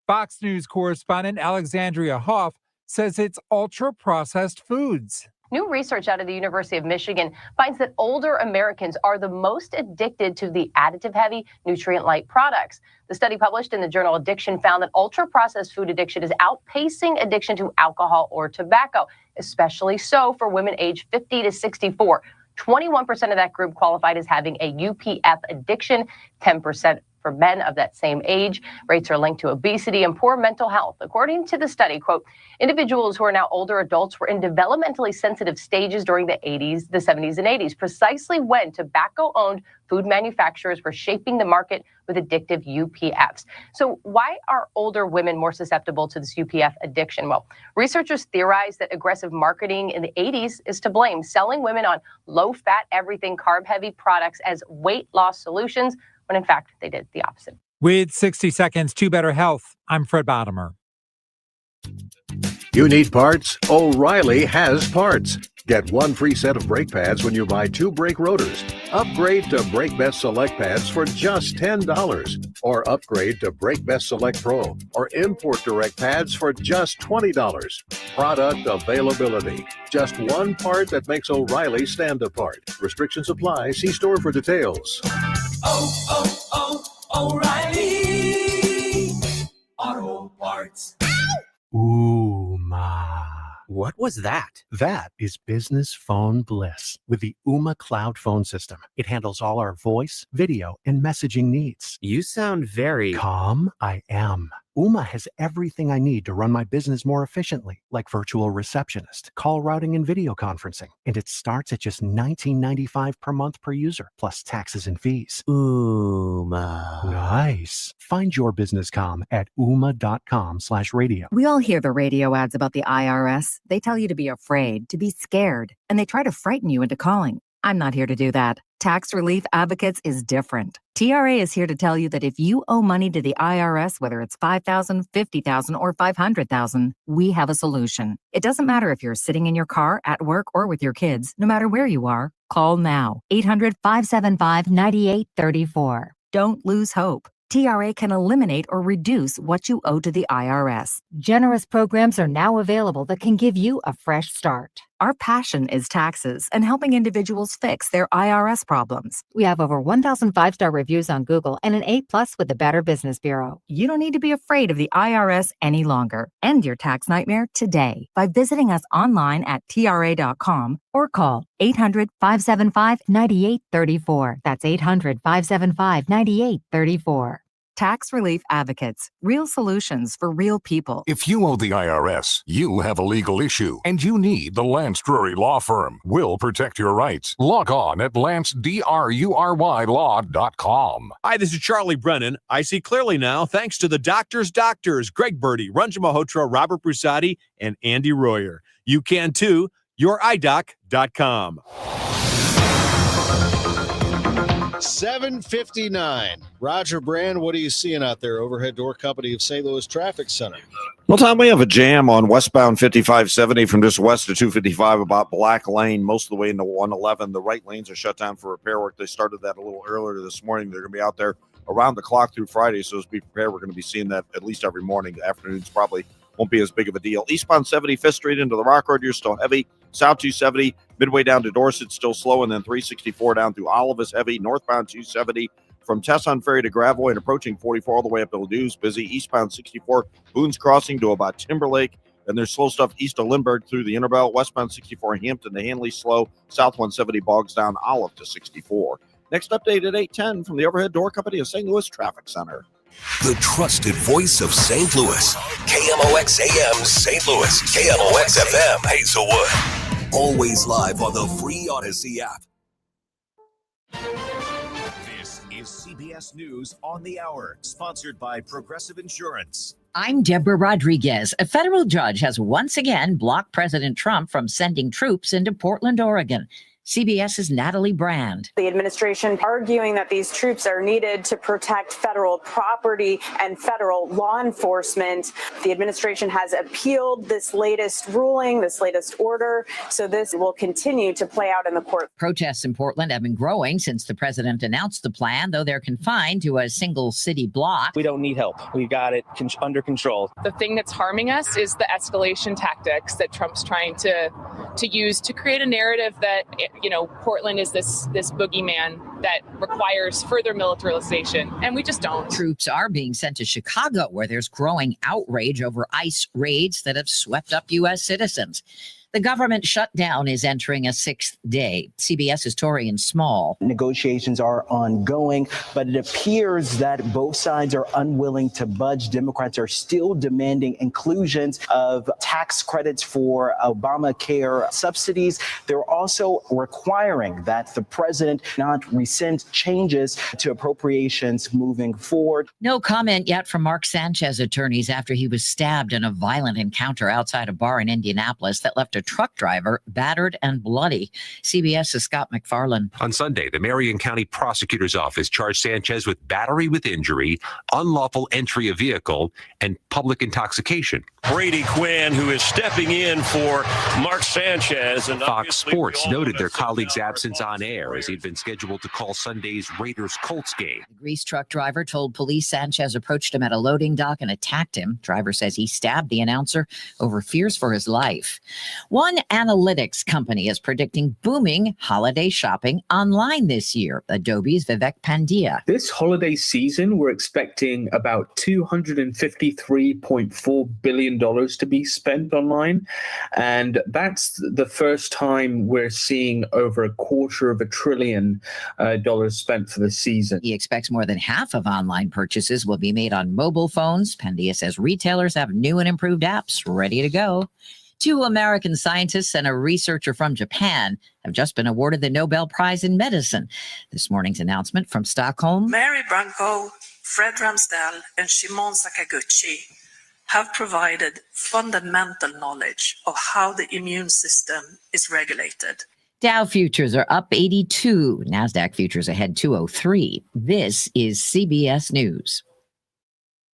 Fox News correspondent Alexandria Hoff says it's ultra-processed foods. New research out of the University of Michigan finds that older Americans are the most addicted to the additive-heavy, nutrient-light products. The study published in the journal Addiction found that ultra-processed food addiction is outpacing addiction to alcohol or tobacco, especially so for women aged 50 to 64. 21% of that group qualified as having a UPF addiction, 10% For men of that same age, rates are linked to obesity and poor mental health. According to the study, quote, individuals who are now older adults were in developmentally sensitive stages during the 80s, the 70s, and 80s, precisely when tobacco-owned food manufacturers were shaping the market with addictive UPFs. So why are older women more susceptible to this UPF addiction? Well, researchers theorize that aggressive marketing in the 80s is to blame, selling women on low-fat, everything carb-heavy products as weight loss solutions, when in fact they did the opposite. With 60 seconds to better health, I'm Fred Bottomer. You need parts? O'Reilly has parts. Get one free set of brake pads when you buy 2 brake rotors. Upgrade to Brake Best Select pads for just $10. Or upgrade to Brake Best Select Pro or Import Direct pads for just $20. Product availability. Just one part that makes O'Reilly stand apart. Restrictions apply. See store for details. O'Reilly Auto Parts. Ooh, ma. What was that? That is business phone bliss with the Ooma Cloud phone system. It handles all our voice, video, and messaging needs. You sound very calm. I am. Ooma has everything I need to run my business more efficiently, like virtual receptionist, call routing, and video conferencing. And it starts at just $19.95 per month per user, plus taxes and fees. Ooma. Nice. Find your business comm at ooma.com/radio. We all hear the radio ads about the IRS. They tell you to be afraid, to be scared, and they try to frighten you into calling. I'm not here to do that. Tax Relief Advocates is different. TRA is here to tell you that if you owe money to the IRS, whether it's $5,000, $50,000, or $500,000, we have a solution. It doesn't matter if you're sitting in your car, at work, or with your kids. No matter where you are, call now. 800-575-9834. Don't lose hope. TRA can eliminate or reduce what you owe to the IRS. Generous programs are now available that can give you a fresh start. Our passion is taxes and helping individuals fix their IRS problems. We have over 1,000 5-star reviews on Google and an A+ with the Better Business Bureau. You don't need to be afraid of the IRS any longer. End your tax nightmare today by visiting us online at TRA.com or call 800-575-9834. That's 800-575-9834. Tax Relief Advocates. Real solutions for real people. If you owe the IRS, you have a legal issue, and you need the Lance Drury Law Firm. We'll protect your rights. Log on at lancedrurylaw.com. Hi, this is Charlie Brennan. I see clearly now thanks to the doctors, Greg Birdie, Ranjan Malhotra, Robert Brusati, and Andy Royer. You can too. YourIDoc.com. 7:59. Roger Brand, what are you seeing out there? Overhead Door Company of St. Louis Traffic Center. Well, Tom, we have a jam on westbound 5570 from just west of 255 about Black Lane, most of the way into 111. The right lanes are shut down for repair work. They started that a little earlier this morning. They're going to be out there around the clock through Friday, so be prepared. We're going to be seeing that at least every morning. The afternoons probably won't be as big of a deal. Eastbound 75th Street into the Rock Road, you're still heavy. South 270, midway down to Dorset, still slow, and then 364 down through Olive is heavy. Northbound 270 from Tesson Ferry to Gravois and approaching 44 all the way up to Ladou's, busy. Eastbound 64, Boone's Crossing to about Timberlake, and there's slow stuff east of Lindbergh through the Interbelt. Westbound 64, Hampton to Hanley, slow. South 170, bogs down Olive to 64. Next update at 8:10 from the Overhead Door Company of St. Louis Traffic Center. The trusted voice of St. Louis. KMOX AM St. Louis. KMOX FM Hazelwood. Always live on the free Odyssey app. This is CBS News on the Hour, sponsored by Progressive Insurance. I'm Deborah Rodriguez. A federal judge has once again blocked President Trump from sending troops into Portland, Oregon. CBS's Natalie Brand. The administration arguing that these troops are needed to protect federal property and federal law enforcement. The administration has appealed this latest ruling, this latest order, so this will continue to play out in the court. Protests in Portland have been growing since the president announced the plan, though they're confined to a single city block. We don't need help. We've got it under control. The thing that's harming us is the escalation tactics that Trump's trying to use to create a narrative that, you know, Portland is this boogeyman that requires further militarization, and we just don't. Troops are being sent to Chicago, where there's growing outrage over ICE raids that have swept up U.S. citizens. The government shutdown is entering a sixth day. CBS's Torian Small. Negotiations are ongoing, but it appears that both sides are unwilling to budge. Democrats are still demanding inclusions of tax credits for Obamacare subsidies. They're also requiring that the president not rescind changes to appropriations moving forward. No comment yet from Mark Sanchez attorneys after he was stabbed in a violent encounter outside a bar in Indianapolis that left a truck driver battered and bloody. CBS's Scott McFarland. On Sunday, the Marion County Prosecutor's Office charged Sanchez with battery with injury, unlawful entry of vehicle, and public intoxication. Brady Quinn, who is stepping in for Mark Sanchez. And Fox Sports noted their colleague's absence on air as he'd been scheduled to call Sunday's Raiders-Colts game. The grease truck driver told police Sanchez approached him at a loading dock and attacked him. Driver says he stabbed the announcer over fears for his life. One analytics company is predicting booming holiday shopping online this year. Adobe's Vivek Pandya. This holiday season, we're expecting about $253.4 billion to be spent online. And that's the first time we're seeing over $250 billion spent for the season. He expects more than half of online purchases will be made on mobile phones. Pandya says retailers have new and improved apps ready to go. 2 American scientists and a researcher from Japan have just been awarded the Nobel Prize in Medicine. This morning's announcement from Stockholm. Mary Branco, Fred Ramsdell, and Shimon Sakaguchi have provided fundamental knowledge of how the immune system is regulated. Dow futures are up 82. NASDAQ futures ahead 203. This is CBS News.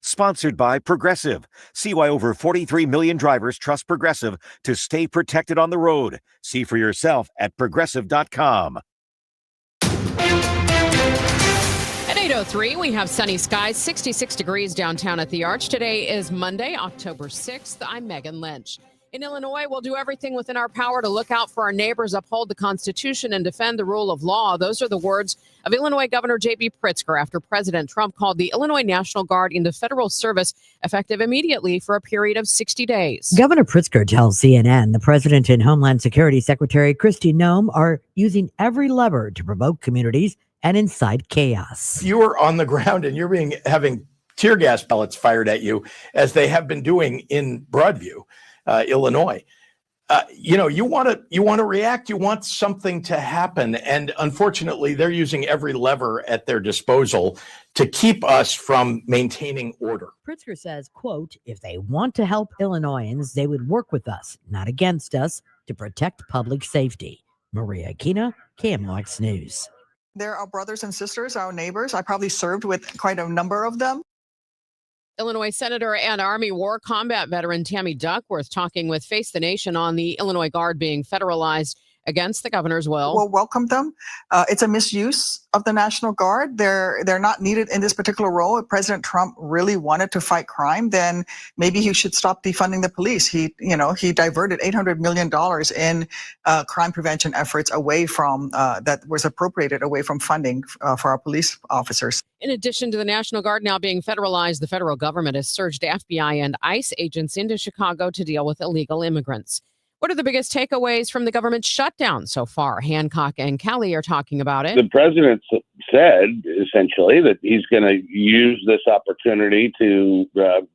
Sponsored by Progressive. See why over 43 million drivers trust Progressive to stay protected on the road. See for yourself at progressive.com. At 8:03, we have sunny skies, 66 degrees downtown at the Arch. Today is Monday, October 6th. I'm Megan Lynch. In Illinois, we'll do everything within our power to look out for our neighbors, uphold the Constitution, and defend the rule of law. Those are the words of Illinois Governor J.B. Pritzker after President Trump called the Illinois National Guard into federal service effective immediately for a period of 60 days. Governor Pritzker tells CNN the President and Homeland Security Secretary Kristi Noem are using every lever to provoke communities and incite chaos. You are on the ground and you're having tear gas pellets fired at you, as they have been doing in Broadview. Illinois. You want to react. You want something to happen, and unfortunately, they're using every lever at their disposal to keep us from maintaining order. Pritzker says, quote, if they want to help Illinoisans, they would work with us, not against us, to protect public safety. Maria Aquina, KMOX News. They're our brothers and sisters, our neighbors. I probably served with quite a number of them. Illinois Senator and Army War Combat veteran Tammy Duckworth talking with Face the Nation on the Illinois Guard being federalized against the governor's will. We'll welcome them. It's a misuse of the National Guard. They're not needed in this particular role. If President Trump really wanted to fight crime, then maybe he should stop defunding the police. He diverted $800 million in crime prevention efforts away from that was appropriated away from funding for our police officers. In addition to the National Guard now being federalized, the federal government has surged FBI and ICE agents into Chicago to deal with illegal immigrants. What are the biggest takeaways from the government shutdown so far? Hancock and Kelly are talking about it. The president said, essentially, that he's going to use this opportunity to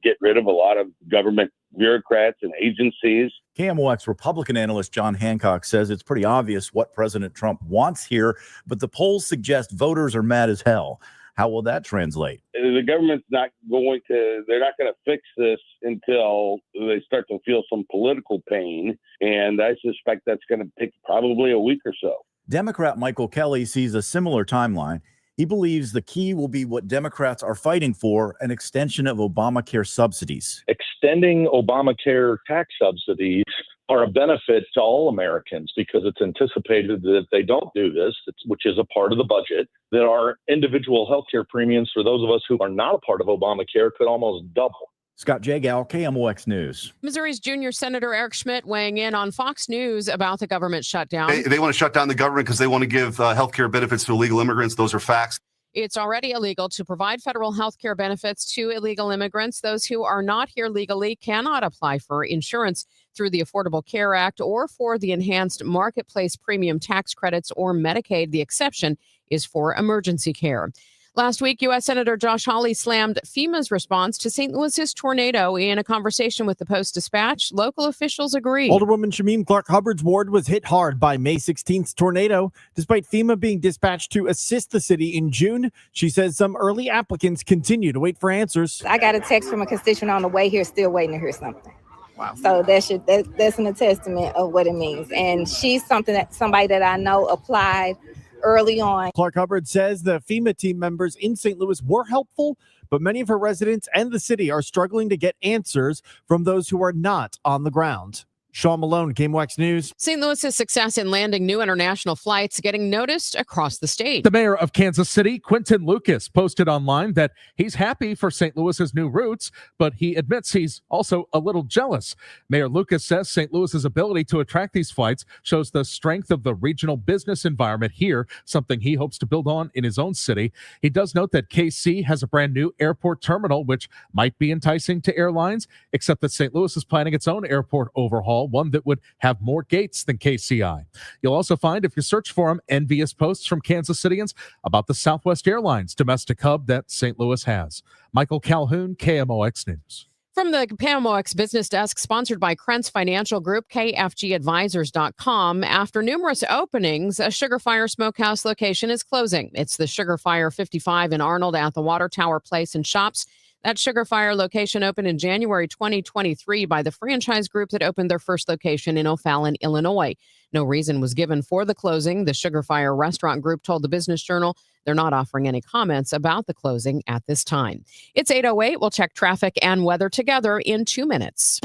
get rid of a lot of government bureaucrats and agencies. KMOX Republican analyst John Hancock says it's pretty obvious what President Trump wants here, but the polls suggest voters are mad as hell. How will that translate? The government's they're not going to fix this until they start to feel some political pain. And I suspect that's going to take probably a week or so. Democrat Michael Kelly sees a similar timeline. He believes the key will be what Democrats are fighting for, an extension of Obamacare subsidies. Extending Obamacare tax subsidies are a benefit to all Americans because it's anticipated that if they don't do this, which is a part of the budget, that our individual health care premiums for those of us who are not a part of Obamacare could almost double. Scott Jagal, KMOX News. Missouri's junior Senator Eric Schmidt weighing in on Fox News about the government shutdown. They want to shut down the government because they want to give health care benefits to illegal immigrants. Those are facts. It's already illegal to provide federal health care benefits to illegal immigrants. Those who are not here legally cannot apply for insurance through the Affordable Care Act or for the enhanced marketplace premium tax credits or Medicaid. The exception is for emergency care. Last week, U.S. Senator Josh Hawley slammed FEMA's response to St. Louis's tornado. In a conversation with the Post-Dispatch, local officials agree. Alderwoman Shamim Clark-Hubbard's ward was hit hard by May 16th's tornado. Despite FEMA being dispatched to assist the city in June, she says some early applicants continue to wait for answers. I got a text from a constituent on the way here, still waiting to hear something. Wow. So that's an testament of what it means. And she's somebody that I know applied early on. Clark Hubbard says the FEMA team members in St. Louis were helpful, but many of her residents and the city are struggling to get answers from those who are not on the ground. Sean Malone, KMOX News. St. Louis's success in landing new international flights getting noticed across the state. The mayor of Kansas City, Quentin Lucas, posted online that he's happy for St. Louis's new routes, but he admits he's also a little jealous. Mayor Lucas says St. Louis's ability to attract these flights shows the strength of the regional business environment here, something he hopes to build on in his own city. He does note that KC has a brand new airport terminal, which might be enticing to airlines, except that St. Louis is planning its own airport overhaul, one that would have more gates than KCI. You'll also find, if you search for them, envious posts from Kansas Cityans about the Southwest Airlines domestic hub that St. Louis has. Michael Calhoun, KMOX News. From the KMOX Business Desk, sponsored by Krentz Financial Group, KFGadvisors.com. After numerous openings, a Sugar Fire Smokehouse location is closing. It's the Sugar Fire 55 in Arnold at the Water Tower Place and Shops. That Sugar Fire location opened in January 2023 by the franchise group that opened their first location in O'Fallon, Illinois. No reason was given for the closing. The Sugar Fire Restaurant Group told the Business Journal they're not offering any comments about the closing at this time. It's 8:08. We'll check traffic and weather together in 2 minutes.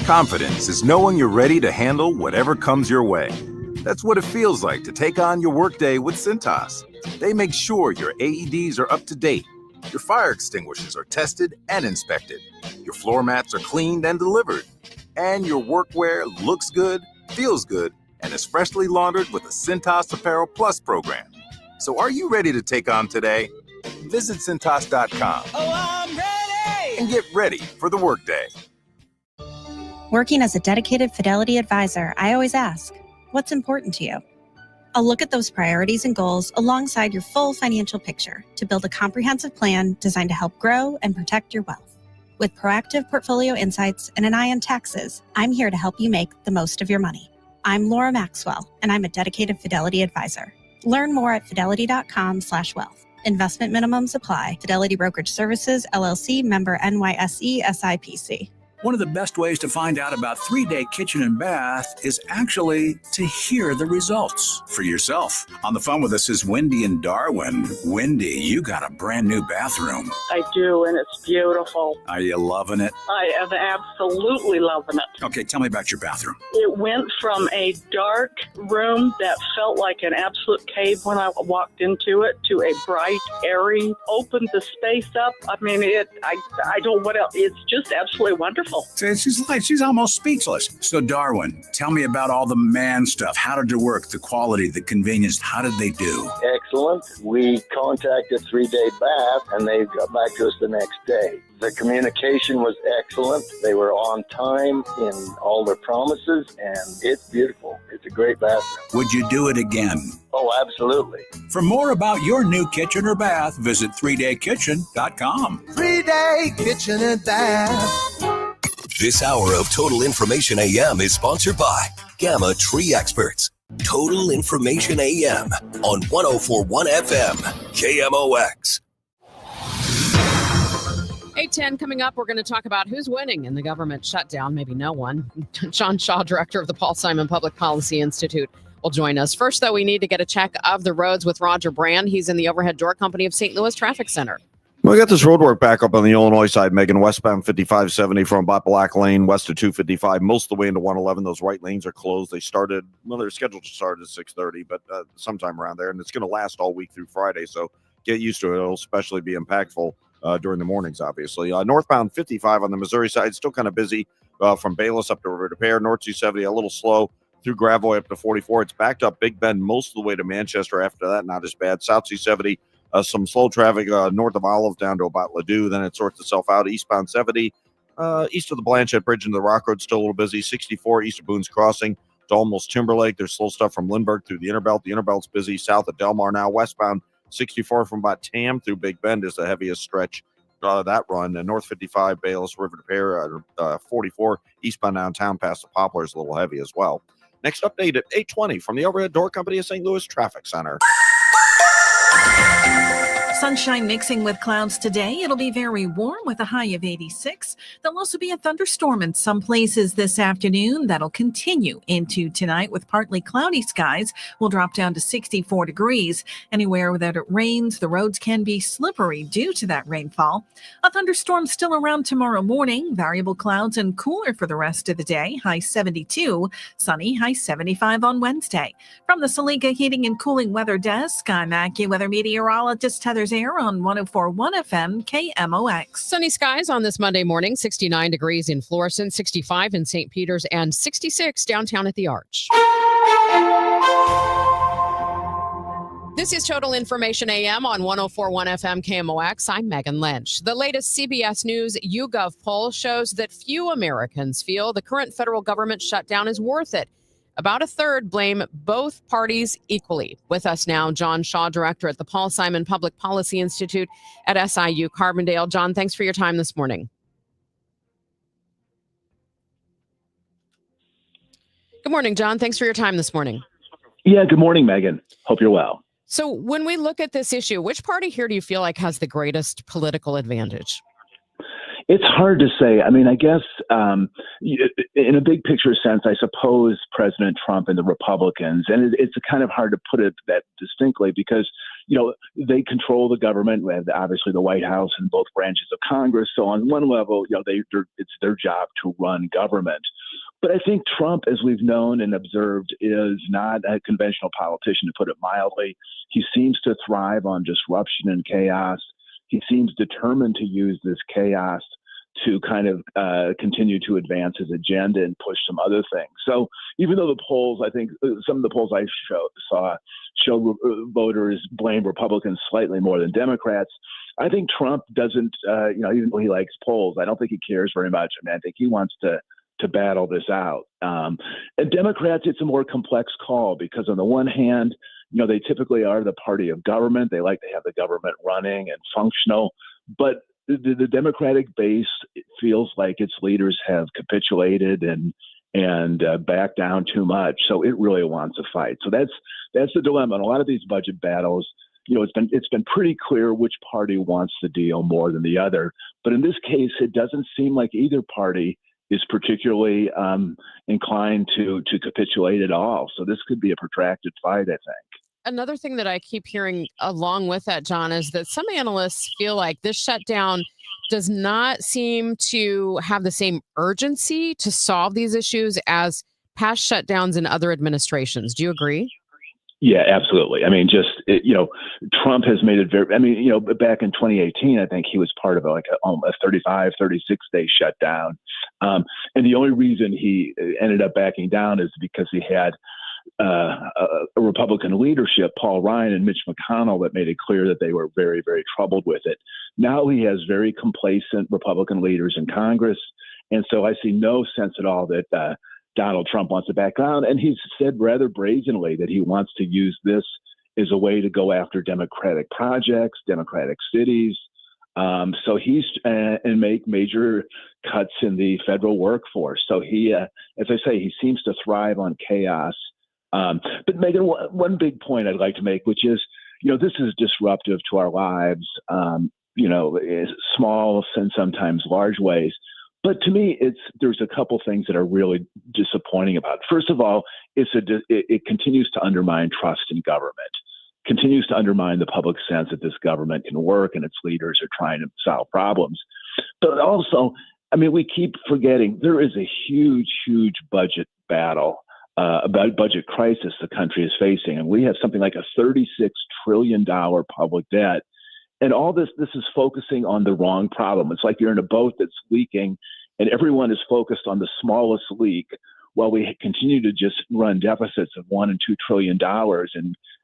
Confidence is knowing you're ready to handle whatever comes your way. That's what it feels like to take on your workday with Cintas. They make sure your AEDs are up to date. Your fire extinguishers are tested and inspected. Your floor mats are cleaned and delivered. And your workwear looks good, feels good, and is freshly laundered with the Cintas Apparel Plus program. So are you ready to take on today? Visit Cintas.com. Oh, I'm ready! And get ready for the workday. Working as a dedicated Fidelity advisor, I always ask, what's important to you? I'll look at those priorities and goals alongside your full financial picture to build a comprehensive plan designed to help grow and protect your wealth. With proactive portfolio insights and an eye on taxes, I'm here to help you make the most of your money. I'm Laura Maxwell, and I'm a dedicated Fidelity advisor. Learn more at fidelity.com/wealth. Investment minimums apply. Fidelity Brokerage Services, LLC, member NYSE, SIPC. One of the best ways to find out about 3-Day Kitchen and Bath is actually to hear the results for yourself. On the phone with us is Wendy in Darwin. Wendy, you got a brand new bathroom. I do, and it's beautiful. Are you loving it? I am absolutely loving it. Okay, tell me about your bathroom. It went from a dark room that felt like an absolute cave when I walked into it to a bright, airy, opened the space up. I mean, I don't know what else. It's just absolutely wonderful. She's almost speechless. So, Darwin, tell me about all the man stuff. How did it work? The quality, the convenience. How did they do? Excellent. We contacted 3-Day Bath, and they got back to us the next day. The communication was excellent. They were on time in all their promises, and it's beautiful. It's a great bathroom. Would you do it again? Oh, absolutely. For more about your new kitchen or bath, visit 3daykitchen.com. 3-Day Kitchen and Bath. This hour of Total Information AM is sponsored by Gamma Tree Experts. Total Information AM on 104.1 FM, KMOX. 8:10 coming up, we're going to talk about who's winning in the government shutdown. Maybe no one. John Shaw, director of the Paul Simon Public Policy Institute, will join us. First, though, we need to get a check of the roads with Roger Brand. He's in the Overhead Door Company of St. Louis Traffic Center. Well, we got this road work back up on the Illinois side, Megan, westbound 5570 from about Black Lane, west of 255, most of the way into 111. Those right lanes are closed. They're scheduled to start at 6:30, but sometime around there, and it's going to last all week through Friday, so get used to it. It'll especially be impactful during the mornings, obviously. Northbound 55 on the Missouri side, still kind of busy from Bayless up to River de Pere. North 270, a little slow through Gravois up to 44. It's backed up Big Bend most of the way to Manchester. After that, not as bad. South 270, Some slow traffic north of Olive down to about Ladue. Then it sorts itself out. Eastbound 70, east of the Blanchette Bridge into the Rock Road, still a little busy. 64 east of Boone's Crossing to almost Timberlake. There's slow stuff from Lindbergh through the Interbelt. The Interbelt's busy south of Delmar now. Westbound 64 from about Tam through Big Bend is the heaviest stretch that run. And North 55, Bayless River to Pear, 44 eastbound downtown past the Poplar is a little heavy as well. Next update at 8:20 from the Overhead Door Company of St. Louis Traffic Center. Sunshine mixing with clouds today. It'll be very warm with a high of 86. There'll also be a thunderstorm in some places this afternoon. That'll continue into tonight with partly cloudy skies. We'll drop down to 64 degrees. Anywhere that it rains, the roads can be slippery due to that rainfall. A thunderstorm still around tomorrow morning. Variable clouds and cooler for the rest of the day. High 72. Sunny, high 75 on Wednesday. From the Saliga Heating and Cooling Weather Desk, I'm AccuWeather meteorologist Heather Air on 104.1 FM KMOX. Sunny skies on this Monday morning, 69 degrees in Florissant, 65 in St. Peters, and 66 downtown at the Arch. This is Total Information AM on 104.1 FM KMOX. I'm Megan Lynch. The latest CBS News YouGov poll shows that few Americans feel the current federal government shutdown is worth it. About a third blame both parties equally. With us now, John Shaw, director at the Paul Simon Public Policy Institute at SIU Carbondale. John, thanks for your time this morning. Good morning, John. Thanks for your time this morning. Yeah, good morning, Megan. Hope you're well. So when we look at this issue, which party here do you feel like has the greatest political advantage? It's hard to say. I mean, I guess in a big picture sense, I suppose President Trump and the Republicans, and it's kind of hard to put it that distinctly because, they control the government. We have obviously the White House and both branches of Congress. So on one level, it's their job to run government. But I think Trump, as we've known and observed, is not a conventional politician, to put it mildly. He seems to thrive on disruption and chaos. He seems determined to use this chaos to kind of continue to advance his agenda and push some other things. So even though the polls, I think some of the polls I saw show voters blame Republicans slightly more than Democrats, I think Trump doesn't, even though he likes polls, I don't think he cares very much. I mean, I think he wants to battle this out. And Democrats, it's a more complex call because on the one hand, they typically are the party of government. They like to have the government running and functional. But the Democratic base feels like its leaders have capitulated and backed down too much. So it really wants a fight. So that's the dilemma. In a lot of these budget battles, it's been pretty clear which party wants the deal more than the other. But in this case, it doesn't seem like either party is particularly inclined to capitulate at all. So this could be a protracted fight, I think. Another thing that I keep hearing along with that, John, is that some analysts feel like this shutdown does not seem to have the same urgency to solve these issues as past shutdowns in other administrations. Do you agree? Yeah, absolutely. I mean, Trump has made it very, back in 2018, I think he was part of a 35, 36-day shutdown. And the only reason he ended up backing down is because he had a Republican leadership, Paul Ryan and Mitch McConnell, that made it clear that they were very, very troubled with it. Now he has very complacent Republican leaders in Congress. And so I see no sense at all that Donald Trump wants to back down. And he's said rather brazenly that he wants to use this as a way to go after Democratic projects, Democratic cities. So he's and make major cuts in the federal workforce. So he, as I say, he seems to thrive on chaos. But Megan, one big point I'd like to make, which is, this is disruptive to our lives, small and sometimes large ways. But to me, there's a couple things that are really disappointing about it. First of all, it continues to undermine trust in government, continues to undermine the public sense that this government can work and its leaders are trying to solve problems. But also, we keep forgetting there is a huge, huge budget battle. About budget crisis the country is facing. And we have something like a $36 trillion public debt. And all this is focusing on the wrong problem. It's like you're in a boat that's leaking and everyone is focused on the smallest leak while we continue to just run deficits of $1 and $2 trillion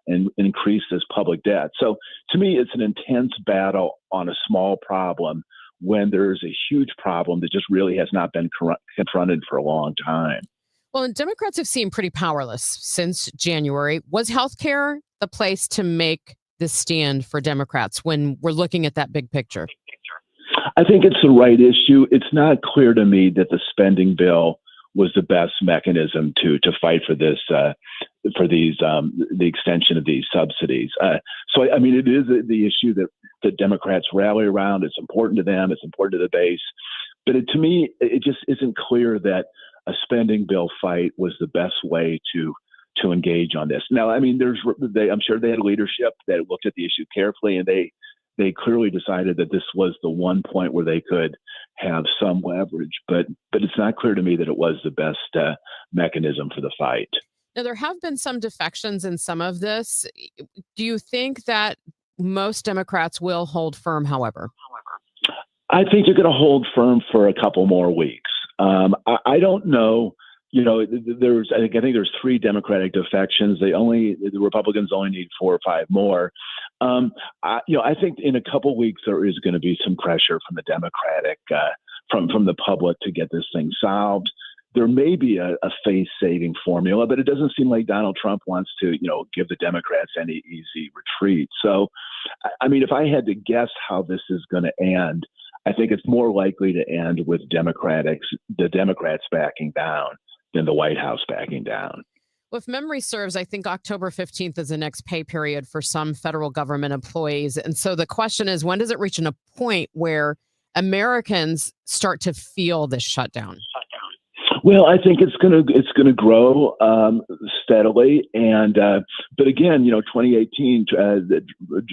and increase this public debt. So to me, it's an intense battle on a small problem when there's a huge problem that just really has not been confronted for a long time. Well, and Democrats have seemed pretty powerless since January. Was healthcare the place to make this stand for Democrats when we're looking at that big picture? I think it's the right issue. It's not clear to me that the spending bill was the best mechanism to fight for this, the extension of these subsidies. So, I mean, it is the issue that the Democrats rally around. It's important to them. It's important to the base. But to me, it just isn't clear that a spending bill fight was the best way to engage on this. Now, I mean, I'm sure they had leadership that looked at the issue carefully, and they clearly decided that this was the one point where they could have some leverage. But it's not clear to me that it was the best mechanism for the fight. Now, there have been some defections in some of this. Do you think that most Democrats will hold firm, however? I think they're going to hold firm for a couple more weeks. I don't know. You know, I think there's 3 Democratic defections. The Republicans only need 4 or 5 more. I think in a couple weeks there is going to be some pressure from the Democratic, from the public to get this thing solved. There may be a face-saving formula, but it doesn't seem like Donald Trump wants to, give the Democrats any easy retreat. So, I mean, if I had to guess how this is going to end, I think it's more likely to end with the Democrats backing down than the White House backing down. Well, if memory serves, I think October 15th is the next pay period for some federal government employees. And so the question is, when does it reach a point where Americans start to feel this shutdown? Well, I think it's gonna grow steadily, and but again, 2018,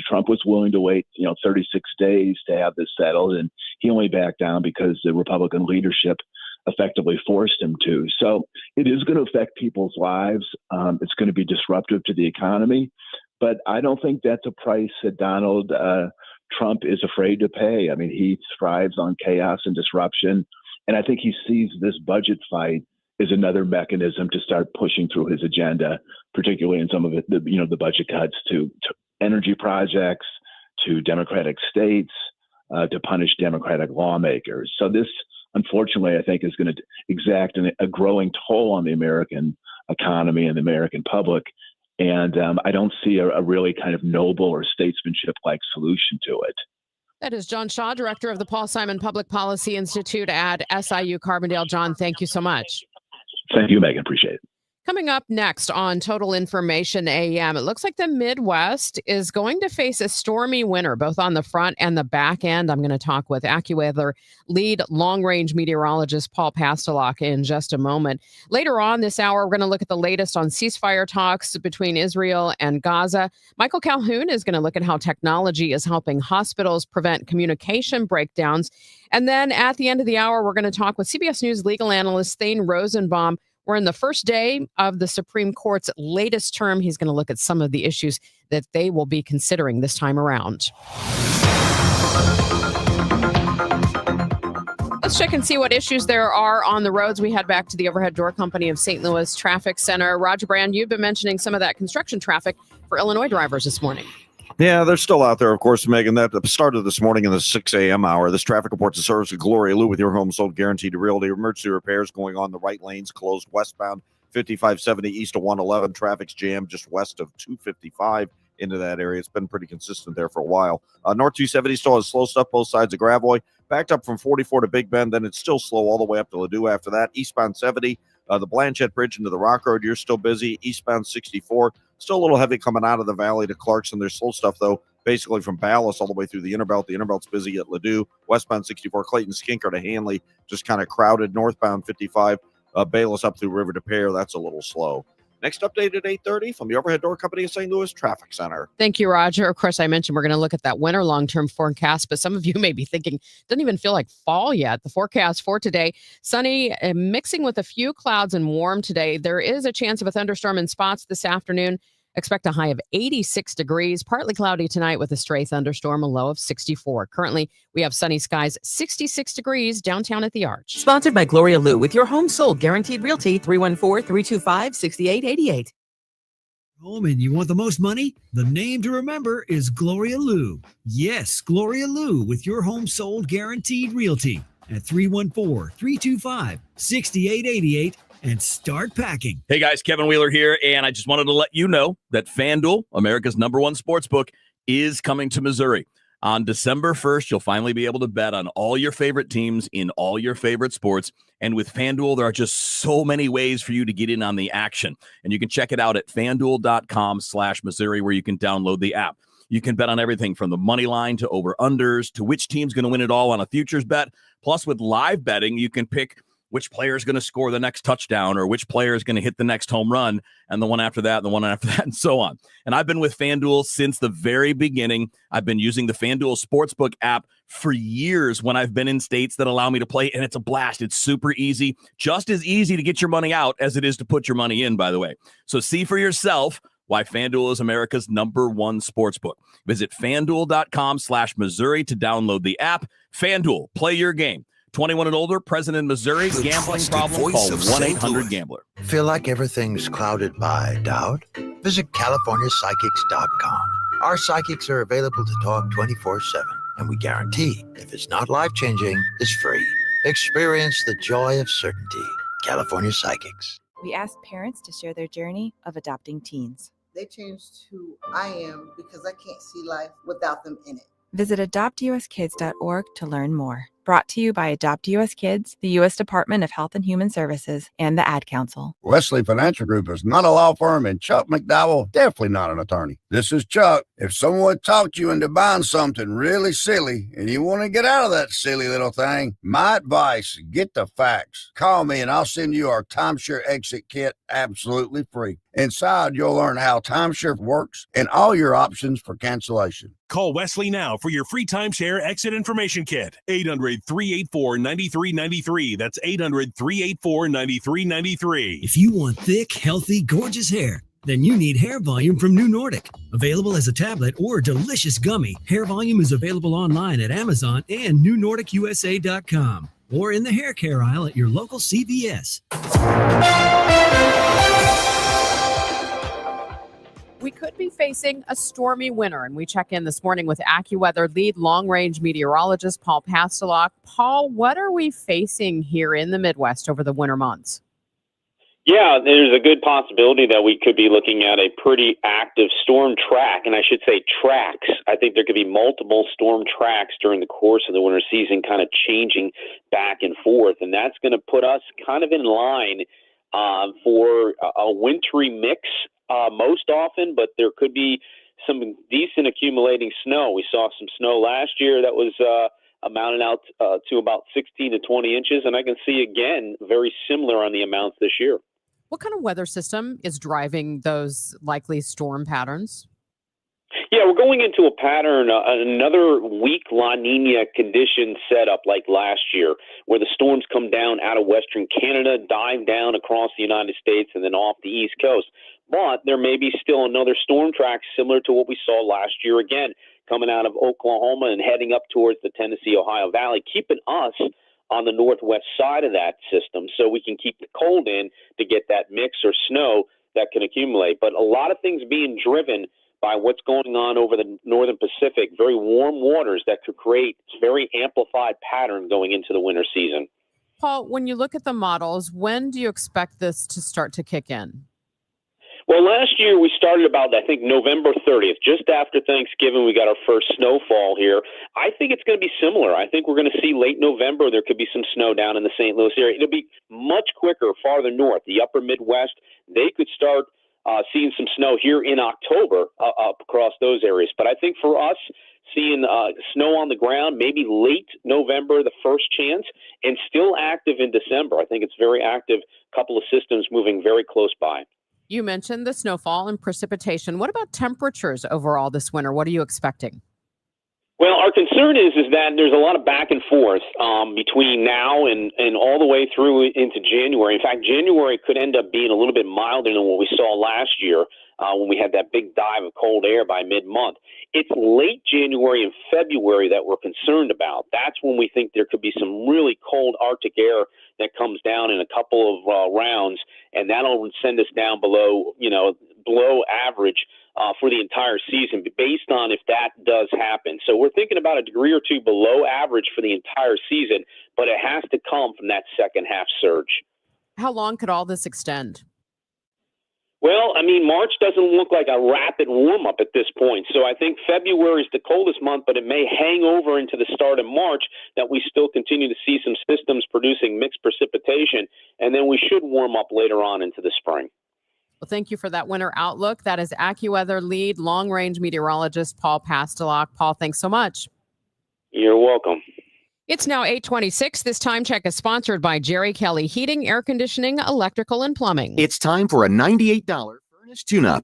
Trump was willing to wait 36 days to have this settled, and he only backed down because the Republican leadership effectively forced him to. So it is going to affect people's lives. It's going to be disruptive to the economy, but I don't think that's a price that Donald Trump is afraid to pay. I mean, he thrives on chaos and disruption. And I think he sees this budget fight as another mechanism to start pushing through his agenda, particularly in some of it, the budget cuts to energy projects, to Democratic states, to punish Democratic lawmakers. So this, unfortunately, I think is going to exact a growing toll on the American economy and the American public. And I don't see a really kind of noble or statesmanship-like solution to it. That is John Shaw, director of the Paul Simon Public Policy Institute at SIU Carbondale. John, thank you so much. Thank you, Megan. Appreciate it. Coming up next on Total Information AM, it looks like the Midwest is going to face a stormy winter, both on the front and the back end. I'm going to talk with AccuWeather lead long-range meteorologist Paul Pastelok in just a moment. Later on this hour, we're going to look at the latest on ceasefire talks between Israel and Gaza. Michael Calhoun is going to look at how technology is helping hospitals prevent communication breakdowns. And then at the end of the hour, we're going to talk with CBS News legal analyst Thane Rosenbaum. We're in the first day of the Supreme Court's latest term. He's going to look at some of the issues that they will be considering this time around. Let's check and see what issues there are on the roads. We head back to the Overhead Door Company of St. Louis Traffic Center. Roger Brand, you've been mentioning some of that construction traffic for Illinois drivers this morning. Yeah, they're still out there, of course, Megan. That started this morning in the 6 a.m. hour. This traffic reports the service of Gloria Lou with your home sold guaranteed realty. Emergency repairs going on. The right lanes closed westbound 5570 east of 111. Traffic's jammed just west of 255 into that area. It's been pretty consistent there for a while. North 270 still has slow stuff both sides of Gravois. Backed up from 44 to Big Bend. Then it's still slow all the way up to Ladue after that. Eastbound 70, the Blanchette Bridge into the Rock Road, you're still busy. Eastbound 64, still a little heavy coming out of the valley to Clarkson. There's slow stuff, though, basically from Ballas all the way through the Interbelt. The Interbelt's busy at Ladue. Westbound 64, Clayton Skinker to Hanley, just kind of crowded. Northbound 55, Bayless up through River de Pere. That's a little slow. Next update at 8:30 from the Overhead Door Company of St. Louis Traffic Center. Thank you, Roger. Of course, I mentioned we're going to look at that winter long-term forecast, but some of you may be thinking, it doesn't even feel like fall yet. The forecast for today, sunny, mixing with a few clouds and warm today. There is a chance of a thunderstorm in spots this afternoon. Expect a high of 86 degrees, partly cloudy tonight with a stray thunderstorm, a low of 64. Currently, we have sunny skies, 66 degrees downtown at the Arch. Sponsored by Gloria Lou with your home sold guaranteed realty, 314-325-6888. Home and you want the most money? The name to remember is Gloria Lou. Yes, Gloria Lou with your home sold guaranteed realty at 314-325-6888 and start packing. Hey guys, Kevin Wheeler here, and I just wanted to let you know that FanDuel, America's #1 sportsbook, is coming to Missouri. On December 1st, you'll finally be able to bet on all your favorite teams in all your favorite sports. And with FanDuel, there are just so many ways for you to get in on the action. And you can check it out at FanDuel.com/Missouri, where you can download the app. You can bet on everything from the money line to over-unders to which team's going to win it all on a futures bet. Plus, with live betting, you can pick which player is going to score the next touchdown or which player is going to hit the next home run and the one after that and the one after that and so on. And I've been with FanDuel since the very beginning. I've been using the FanDuel Sportsbook app for years when I've been in states that allow me to play, and it's a blast. It's super easy, just as easy to get your money out as it is to put your money in, by the way. So see for yourself why FanDuel is America's #1 sportsbook. Visit FanDuel.com/Missouri to download the app. FanDuel, play your game. 21 and older, present in Missouri. The Gambling trusted problem, voice call of St. 1-800-GAMBLER. Feel like everything's clouded by doubt? Visit CaliforniaPsychics.com. Our psychics are available to talk 24/7, and we guarantee if it's not life-changing, it's free. Experience the joy of certainty. California Psychics. We asked parents to share their journey of adopting teens. They changed who I am because I can't see life without them in it. Visit adoptuskids.org to learn more. Brought to you by Adopt US Kids, the U.S. Department of Health and Human Services, and the Ad Council. Wesley Financial Group is not a law firm, and Chuck McDowell definitely not an attorney. This is Chuck. If someone talked you into buying something really silly and you want to get out of that silly little thing, my advice, get the facts. Call me and I'll send you our timeshare exit kit absolutely free. Inside, you'll learn how timeshare works and all your options for cancellation. Call Wesley now for your free timeshare exit information kit. 800-384-9393. That's 800-384-9393. If you want thick, healthy, gorgeous hair, then you need Hair Volume from New Nordic. Available as a tablet or a delicious gummy, Hair Volume is available online at Amazon and NewNordicUSA.com or in the hair care aisle at your local CVS. We could be facing a stormy winter, and we check in this morning with AccuWeather lead long-range meteorologist Paul Pastelok. Paul, what are we facing here in the Midwest over the winter months? Yeah, there's a good possibility that we could be looking at a pretty active storm track, and I should say tracks. I think there could be multiple storm tracks during the course of the winter season, kind of changing back and forth, and that's going to put us kind of in line for a wintry mix most often, but there could be some decent accumulating snow. We saw some snow last year that was amounted out to about 16 to 20 inches, and I can see again very similar on the amounts this year. What kind of weather system is driving those likely storm patterns? Yeah, we're going into a pattern, another weak La Nina condition setup like last year, where the storms come down out of western Canada, dive down across the United States, and then off the East Coast. But there may be still another storm track similar to what we saw last year again, coming out of Oklahoma and heading up towards the Tennessee-Ohio Valley, keeping us on the northwest side of that system so we can keep the cold in to get that mix or snow that can accumulate. But a lot of things being driven by what's going on over the northern Pacific, very warm waters that could create a very amplified pattern going into the winter season. Paul, when you look at the models, when do you expect this to start to kick in? Well, last year we started about, I think, November 30th. Just after Thanksgiving, we got our first snowfall here. I think it's going to be similar. I think we're going to see late November. There could be some snow down in the St. Louis area. It'll be much quicker farther north, the upper Midwest. They could start seeing some snow here in October up across those areas. But I think for us, seeing snow on the ground, maybe late November, the first chance, and still active in December. I think it's very active, couple of systems moving very close by. You mentioned the snowfall and precipitation. What about temperatures overall this winter? What are you expecting? Well, our concern is that there's a lot of back and forth between now and all the way through into January. In fact, January could end up being a little bit milder than what we saw last year when we had that big dive of cold air by mid-month. It's late January and February that we're concerned about. That's when we think there could be some really cold Arctic air that comes down in a couple of rounds, and that'll send us down below, below average for the entire season based on if that does happen. So we're thinking about a degree or two below average for the entire season, but it has to come from that second half surge. How long could all this extend? Well, I mean, March doesn't look like a rapid warm-up at this point. So I think February is the coldest month, but it may hang over into the start of March that we still continue to see some systems producing mixed precipitation, and then we should warm up later on into the spring. Well, thank you for that winter outlook. That is AccuWeather lead long-range meteorologist Paul Pastelok. Paul, thanks so much. You're welcome. It's now 8:26. This time check is sponsored by Jerry Kelly Heating, Air Conditioning, Electrical, and Plumbing. It's time for a $98 furnace tune-up.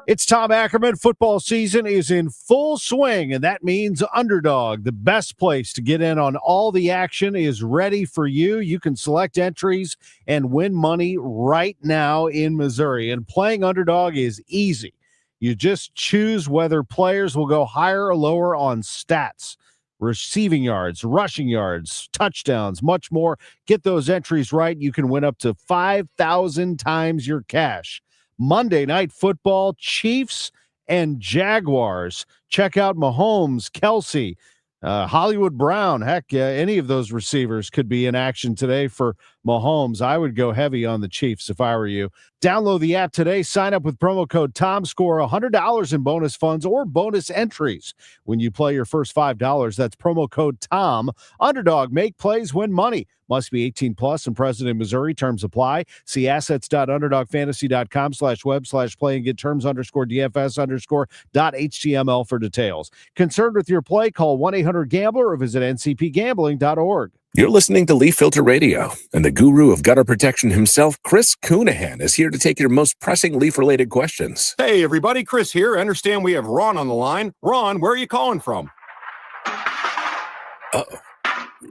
It's Tom Ackerman. Football season is in full swing, and that means Underdog, the best place to get in on all the action, is ready for you. You can select entries and win money right now in Missouri, and playing Underdog is easy. You just choose whether players will go higher or lower on stats. Receiving yards, rushing yards, touchdowns, much more. Get those entries right. You can win up to 5,000 times your cash. Monday Night Football, Chiefs and Jaguars. Check out Mahomes, Kelsey, Hollywood Brown. Heck, any of those receivers could be in action today for Mahomes. I would go heavy on the Chiefs if I were you. Download the app today. Sign up with promo code TOM. Score $100 in bonus funds or bonus entries when you play your first $5. That's promo code TOM. Underdog, make plays, win money. Must be 18 plus and present in Missouri. Terms apply. See assets.underdogfantasy.com/web/play and get terms_DFS_.html for details. Concerned with your play? Call 1-800-GAMBLER or visit ncpgambling.org. You're listening to Leaf Filter Radio, and the guru of gutter protection himself, Chris Coonahan, is here to take your most pressing leaf-related questions. Hey, everybody, Chris here. I understand we have Ron on the line. Ron, where are you calling from? Uh-oh.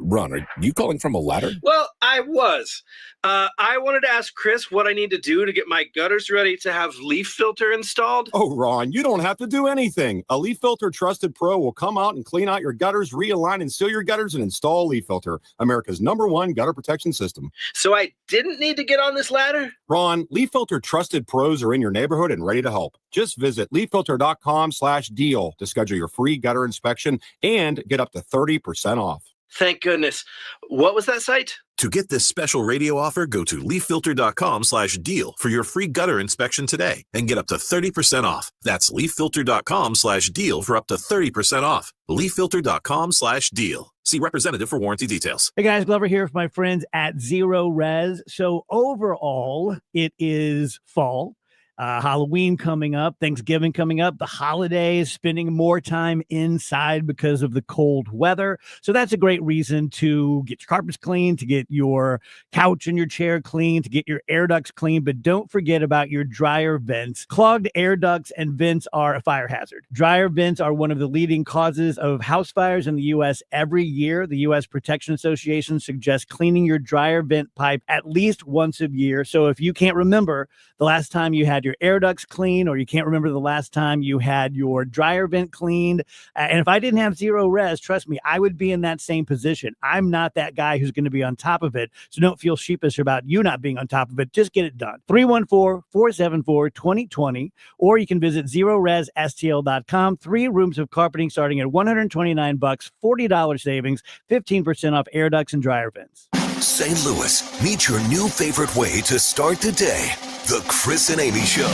Ron, are you calling from a ladder? Well, I was. I wanted to ask Chris what I need to do to get my gutters ready to have leaf filter installed. Oh, Ron, you don't have to do anything. A Leaf Filter Trusted Pro will come out and clean out your gutters, realign and seal your gutters, and install Leaf Filter, America's #1 gutter protection system. So I didn't need to get on this ladder? Ron, Leaf Filter Trusted Pros are in your neighborhood and ready to help. Just visit leaffilter.com/deal to schedule your free gutter inspection and get up to 30% off. Thank goodness. What was that site? To get this special radio offer, go to leaffilter.com/deal for your free gutter inspection today and get up to 30% off. That's leaffilter.com/deal for up to 30% off. leaffilter.com/deal. See representative for warranty details. Hey guys, Glover here with my friends at Zero Res. So overall, it is fall. Halloween coming up, Thanksgiving coming up, the holidays, spending more time inside because of the cold weather. So that's a great reason to get your carpets clean, to get your couch and your chair clean, to get your air ducts clean. But don't forget about your dryer vents. Clogged air ducts and vents are a fire hazard. Dryer vents are one of the leading causes of house fires in the U.S. every year. The U.S. Protection Association suggests cleaning your dryer vent pipe at least once a year. So if you can't remember the last time you had your air ducts clean, or you can't remember the last time you had your dryer vent cleaned, and if I didn't have Zero Res, trust me, I would be in that same position. I'm not that guy who's going to be on top of it, so don't feel sheepish about you not being on top of it. Just get it done. 314-474-2020, or you can visit ZeroResSTL.com. 3 rooms of carpeting starting at $129, $40 savings, 15% off air ducts and dryer vents. St. Louis, meet your new favorite way to start the day. The Chris and Amy Show.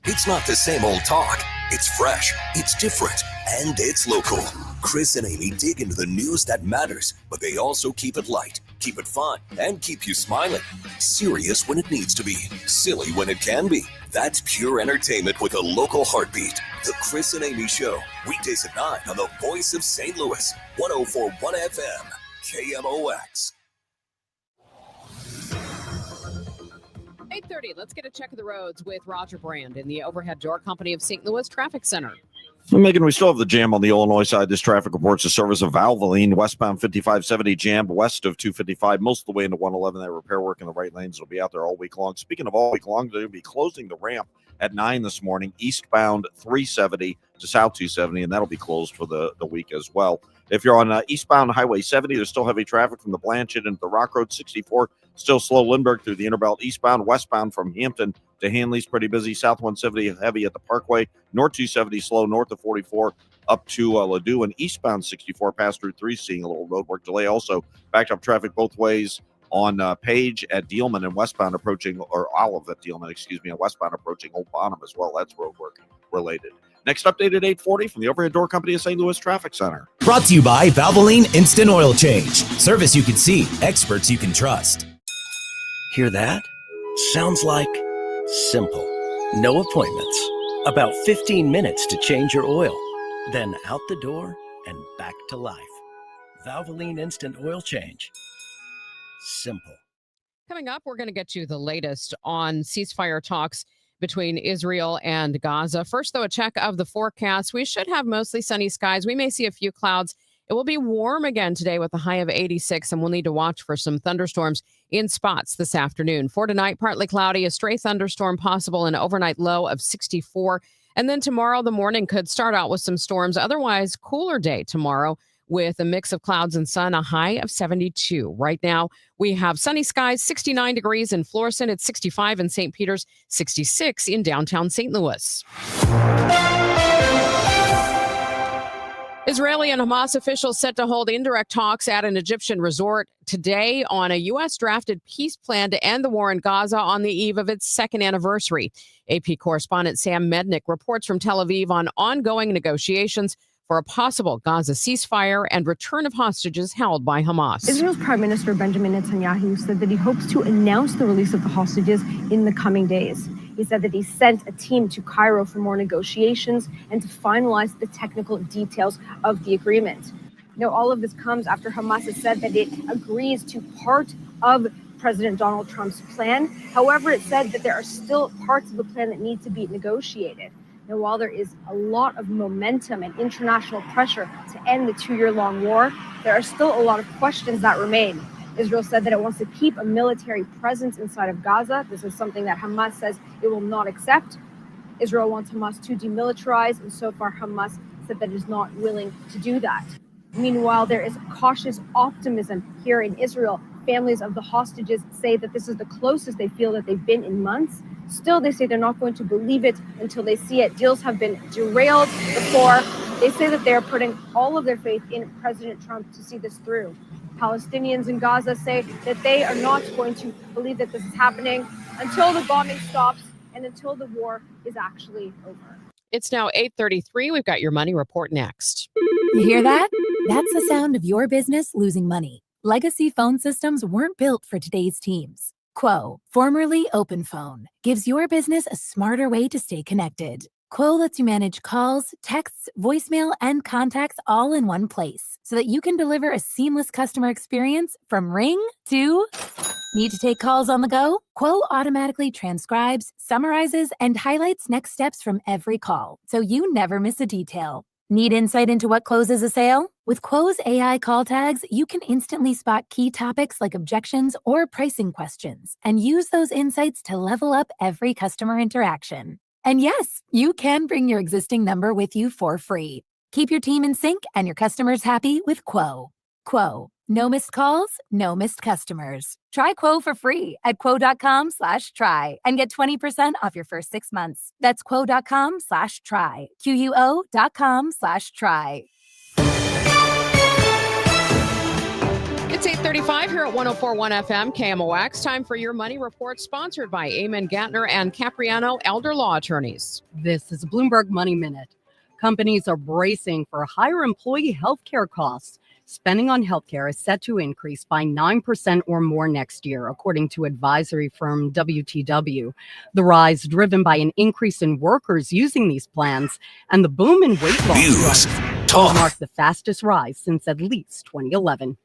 It's not the same old talk. It's fresh, it's different, and it's local. Chris and Amy dig into the news that matters, but they also keep it light, keep it fun, and keep you smiling. Serious when it needs to be, silly when it can be. That's pure entertainment with a local heartbeat. The Chris and Amy Show. Weekdays at 9 on the Voice of St. Louis. 104.1 FM. KMOX. 8:30. Let's get a check of the roads with Roger Brand in the Overhead Door Company of St. Louis Traffic Center. Well, Megan, we still have the jam on the Illinois side. This traffic reports the service of Valvoline, westbound 5570 jammed west of 255, most of the way into 111. That repair work in the right lanes will be out there all week long. Speaking of all week long, they'll be closing the ramp at 9 this morning. Eastbound 370 to South 270, and that'll be closed for the week as well. If you're on eastbound Highway 70, there's still heavy traffic from the Blanchard into the Rock Road. 64 still slow. Lindbergh through the Innerbelt. Eastbound, westbound from Hampton to Hanley's pretty busy. South 170 heavy at the Parkway. North 270 slow north of 44 up to Ladue, and eastbound 64 past through 3 seeing a little roadwork delay. Also backed up traffic both ways on Page at Dealman and westbound approaching, or Olive at Dealman, and westbound approaching Old Bonham as well. That's roadwork related. Next update at 8:40 from the Overhead Door Company of St. Louis Traffic Center. Brought to you by Valvoline Instant Oil Change. Service you can see, experts you can trust. Hear that? Sounds like simple. No appointments. About 15 minutes to change your oil. Then out the door and back to life. Valvoline Instant Oil Change. Simple. Coming up, we're going to get you the latest on ceasefire talks between Israel and Gaza. First, though, a check of the forecast. We should have mostly sunny skies. We may see a few clouds. It will be warm again today with a high of 86, and we'll need to watch for some thunderstorms in spots this afternoon. For tonight, partly cloudy, a stray thunderstorm possible, an overnight low of 64. And then tomorrow, the morning could start out with some storms. Otherwise, cooler day tomorrow with a mix of clouds and sun, a high of 72. Right now, we have sunny skies, 69 degrees in Florissant. It's 65 in St. Peter's, 66 in downtown St. Louis. Israeli and Hamas officials set to hold indirect talks at an Egyptian resort today on a U.S.-drafted peace plan to end the war in Gaza on the eve of its second anniversary. AP correspondent Sam Mednick reports from Tel Aviv on ongoing negotiations for a possible Gaza ceasefire and return of hostages held by Hamas. Israel's Prime Minister Benjamin Netanyahu said that he hopes to announce the release of the hostages in the coming days. He said that he sent a team to Cairo for more negotiations and to finalize the technical details of the agreement. Now, all of this comes after Hamas has said that it agrees to part of President Donald Trump's plan. However, it said that there are still parts of the plan that need to be negotiated. Now, while there is a lot of momentum and international pressure to end the 2-year-long war, there are still a lot of questions that remain. Israel said that it wants to keep a military presence inside of Gaza. This is something that Hamas says it will not accept. Israel wants Hamas to demilitarize, and so far Hamas said that it is not willing to do that. Meanwhile, there is cautious optimism here in Israel. Families of the hostages say that this is the closest they feel that they've been in months. Still, they say they're not going to believe it until they see it. Deals have been derailed before. They say that they are putting all of their faith in President Trump to see this through. Palestinians in Gaza say that they are not going to believe that this is happening until the bombing stops and until the war is actually over. It's now 8:33. We've got your money report next. You hear that? That's the sound of your business losing money. Legacy phone systems weren't built for today's teams. Quo, formerly OpenPhone, gives your business a smarter way to stay connected. Quo lets you manage calls, texts, voicemail, and contacts all in one place so that you can deliver a seamless customer experience from ring to... Need to take calls on the go? Quo automatically transcribes, summarizes, and highlights next steps from every call, so you never miss a detail. Need insight into what closes a sale? With Quo's AI call tags, you can instantly spot key topics like objections or pricing questions and use those insights to level up every customer interaction. And yes, you can bring your existing number with you for free. Keep your team in sync and your customers happy with Quo. Quo, no missed calls, no missed customers. Try Quo for free at quo.com/try and get 20% off your first 6 months. That's quo.com/try. QUO.com/try. It's 8:35 here at 104.1 FM KMOX. Time for your money report, sponsored by Amen Gantner and Capriano Elder Law Attorneys. This is Bloomberg Money Minute. Companies are bracing for higher employee health care costs. Spending on healthcare is set to increase by 9% or more next year, according to advisory firm WTW. The rise driven by an increase in workers using these plans and the boom in weight loss drugs will mark the fastest rise since at least 2011.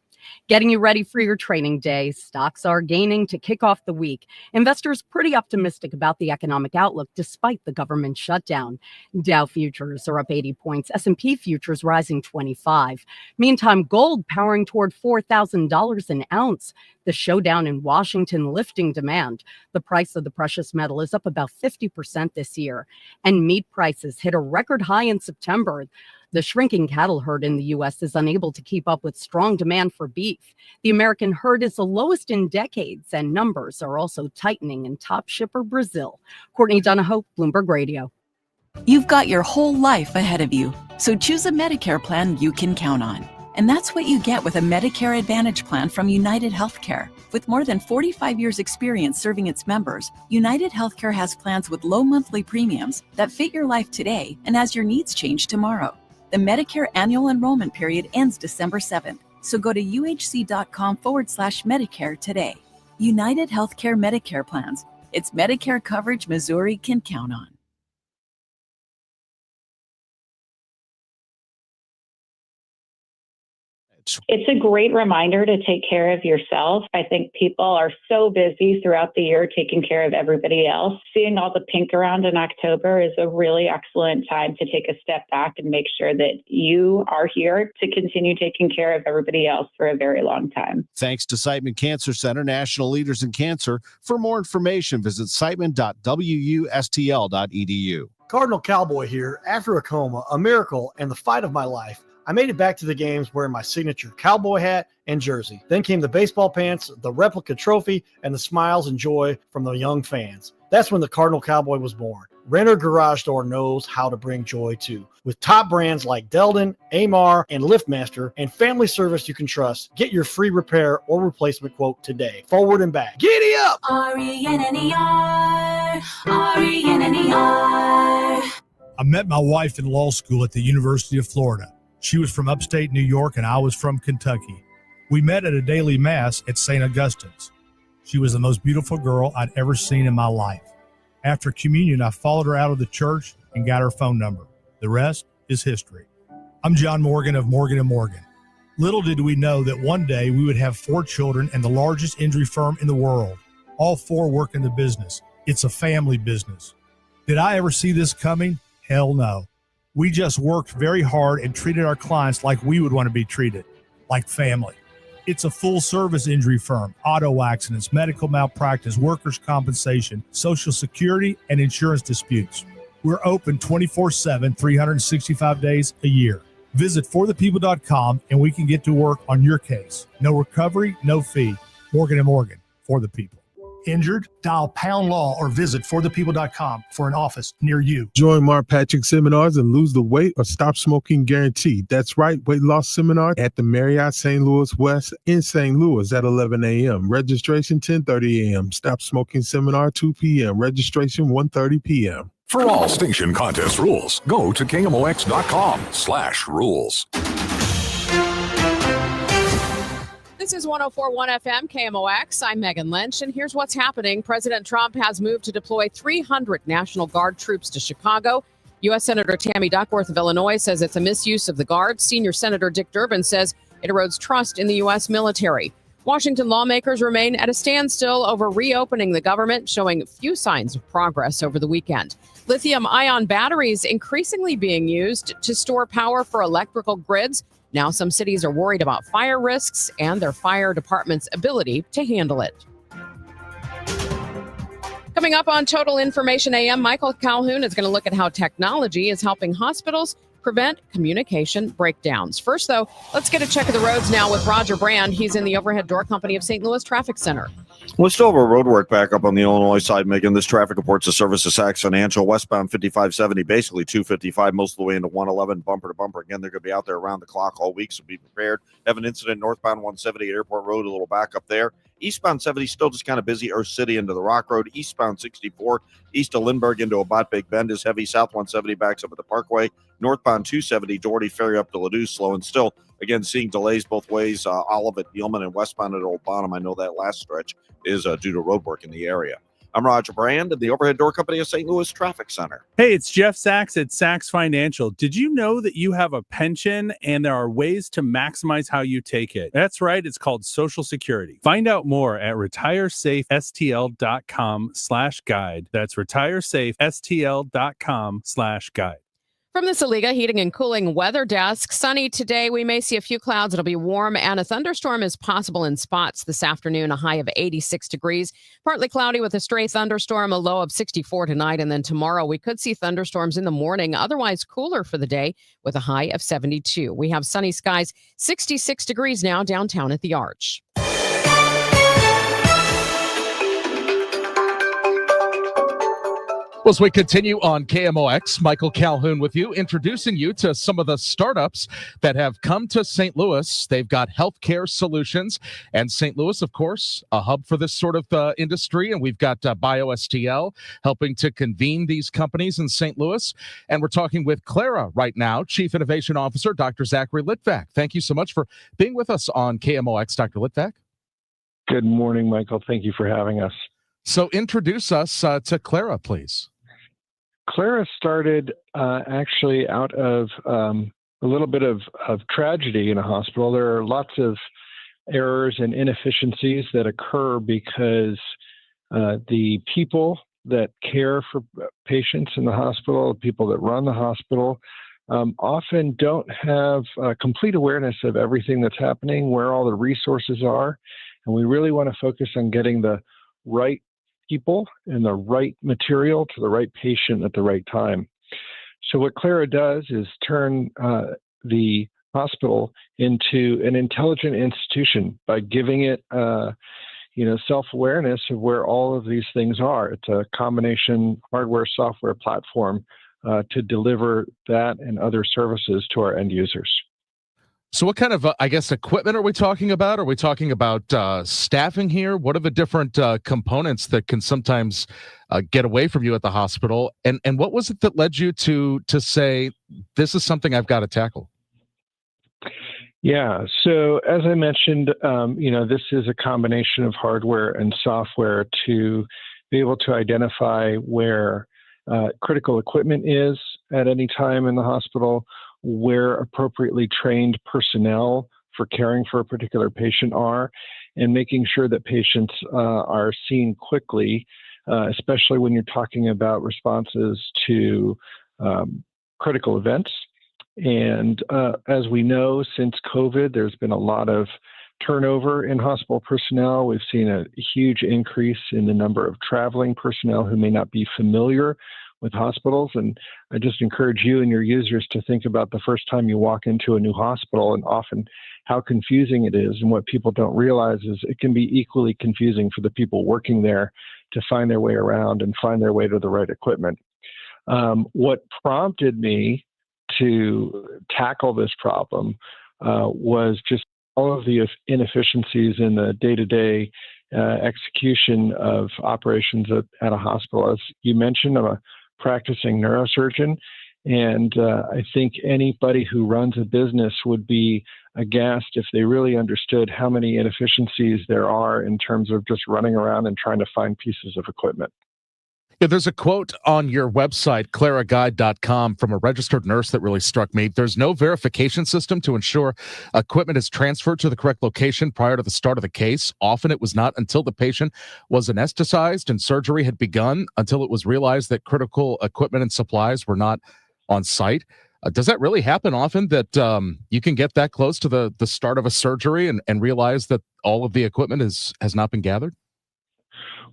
Getting you ready for your trading day. Stocks are gaining to kick off the week. Investors pretty optimistic about the economic outlook despite the government shutdown. Dow futures are up 80 points. S&P futures rising 25. Meantime, gold powering toward $4,000 an ounce. The showdown in Washington lifting demand. The price of the precious metal is up about 50% this year. And meat prices hit a record high in September. The shrinking cattle herd in the U.S. is unable to keep up with strong demand for beef. The American herd is the lowest in decades, and numbers are also tightening in top shipper Brazil. Courtney Donahoe, Bloomberg Radio. You've got your whole life ahead of you, so choose a Medicare plan you can count on. And that's what you get with a Medicare Advantage plan from United Healthcare. With more than 45 years' experience serving its members, United Healthcare has plans with low monthly premiums that fit your life today and as your needs change tomorrow. The Medicare annual enrollment period ends December 7th, so go to uhc.com/Medicare today. United Healthcare Medicare plans. It's Medicare coverage Missouri can count on. It's a great reminder to take care of yourself. I think people are so busy throughout the year taking care of everybody else. Seeing all the pink around in October is a really excellent time to take a step back and make sure that you are here to continue taking care of everybody else for a very long time. Thanks to Siteman Cancer Center, national leaders in cancer. For more information, visit siteman.wustl.edu. Cardinal Cowboy here. After a coma, a miracle, and the fight of my life, I made it back to the games wearing my signature cowboy hat and jersey. Then came the baseball pants, the replica trophy, and the smiles and joy from the young fans. That's when the Cardinal Cowboy was born. Renner Garage Door knows how to bring joy too. With top brands like Delden, Amar, and LiftMaster, and family service you can trust, get your free repair or replacement quote today. Forward and back. Giddy up! RENNER, RENNER. I met my wife in law school at the University of Florida. She was from upstate New York and I was from Kentucky. We met at a daily mass at St. Augustine's. She was the most beautiful girl I'd ever seen in my life. After communion, I followed her out of the church and got her phone number. The rest is history. I'm John Morgan of Morgan & Morgan. Little did we know that one day we would have 4 children and the largest injury firm in the world. All 4 work in the business. It's a family business. Did I ever see this coming? Hell no. We just worked very hard and treated our clients like we would want to be treated, like family. It's a full-service injury firm, auto accidents, medical malpractice, workers' compensation, Social Security, and insurance disputes. We're open 24/7, 365 days a year. Visit forthepeople.com and we can get to work on your case. No recovery, no fee. Morgan & Morgan, for the people. Injured? Dial pound law or visit forthepeople.com for an office near you. Join Mark Patrick seminars and lose the weight or stop smoking guaranteed. That's right, weight loss seminar at the Marriott St. Louis West in St. Louis at 11 a.m. Registration 10:30 a.m. Stop smoking seminar 2 p.m. Registration 1:30 p.m. For all station contest rules, go to KMOX.com/rules. This is 104.1 FM KMOX. I'm Megan Lynch, and here's what's happening. President Trump has moved to deploy 300 National Guard troops to Chicago. U.S. Senator Tammy Duckworth of Illinois says it's a misuse of the Guard. Senior Senator Dick Durbin says it erodes trust in the U.S. military. Washington lawmakers remain at a standstill over reopening the government, showing few signs of progress over the weekend. Lithium-ion batteries increasingly being used to store power for electrical grids. Now some cities are worried about fire risks and their fire department's ability to handle it. Coming up on Total Information AM, Michael Calhoun is going to look at how technology is helping hospitals prevent communication breakdowns. First, though, let's get a check of the roads now with Roger Brand. He's in the Overhead Door Company of St. Louis Traffic Center. We still have a road work back up on the Illinois side, Megan. This traffic reports a service of Saks Financial, westbound 5570, basically 255, most of the way into 111, bumper to bumper. Again, they're going to be out there around the clock all week, so be prepared. Have an incident northbound 170 at Airport Road, a little back up there. Eastbound 70, still just kind of busy. Earth City into the Rock Road. Eastbound 64, east of Lindbergh into Abat Big Bend is heavy. South 170 backs up at the Parkway. Northbound 270, Doherty Ferry up to Ladue, slow and still. Again, seeing delays both ways. Olivet, Gilman, and westbound at Old Bottom. I know that last stretch is due to road work in the area. I'm Roger Brand in the Overhead Door Company of St. Louis Traffic Center. Hey, it's Jeff Sachs at Sachs Financial. Did you know that you have a pension and there are ways to maximize how you take it? That's right. It's called Social Security. Find out more at retiresafestl.com/guide. That's retiresafestl.com/guide. From the Saliga Heating and Cooling Weather Desk, sunny today. We may see a few clouds. It'll be warm, and a thunderstorm is possible in spots this afternoon, a high of 86 degrees. Partly cloudy with a stray thunderstorm, a low of 64 tonight. And then tomorrow, we could see thunderstorms in the morning, otherwise cooler for the day with a high of 72. We have sunny skies, 66 degrees now downtown at the Arch. As we continue on KMOX, Michael Calhoun with you, introducing you to some of the startups that have come to St. Louis. They've got healthcare solutions, and St. Louis, of course, a hub for this sort of industry. And we've got BioSTL helping to convene these companies in St. Louis. And we're talking with Clara right now, Chief Innovation Officer, Dr. Zachary Litvak. Thank you so much for being with us on KMOX, Dr. Litvak. Good morning, Michael. Thank you for having us. So introduce us to Clara, please. Clara started actually out of a little bit of tragedy in a hospital. There are lots of errors and inefficiencies that occur because the people that care for patients in the hospital, the people that run the hospital, often don't have complete awareness of everything that's happening, where all the resources are. And we really want to focus on getting the right people and the right material to the right patient at the right time. So what Clara does is turn the hospital into an intelligent institution by giving it, self-awareness of where all of these things are. It's a combination hardware, software platform to deliver that and other services to our end users. So what kind of, equipment are we talking about? Are we talking about staffing here? What are the different components that can sometimes get away from you at the hospital? And what was it that led you to say, this is something I've got to tackle? Yeah, so as I mentioned, this is a combination of hardware and software to be able to identify where critical equipment is at any time in the hospital, where appropriately trained personnel for caring for a particular patient are, and making sure that patients are seen quickly, especially when you're talking about responses to critical events. And as we know, since COVID, there's been a lot of turnover in hospital personnel. We've seen a huge increase in the number of traveling personnel who may not be familiar with hospitals. And I just encourage you and your users to think about the first time you walk into a new hospital, and often how confusing it is. And what people don't realize is it can be equally confusing for the people working there to find their way around and find their way to the right equipment. What prompted me to tackle this problem was just all of the inefficiencies in the day-to-day execution of operations at a hospital. As you mentioned, I'm a practicing neurosurgeon, and I think anybody who runs a business would be aghast if they really understood how many inefficiencies there are in terms of just running around and trying to find pieces of equipment. Yeah, there's a quote on your website, claraguide.com, from a registered nurse that really struck me. There's no verification system to ensure equipment is transferred to the correct location prior to the start of the case. Often it was not until the patient was anesthetized and surgery had begun until it was realized that critical equipment and supplies were not on site. Does that really happen often, that you can get that close to the start of a surgery and realize that all of the equipment has not been gathered?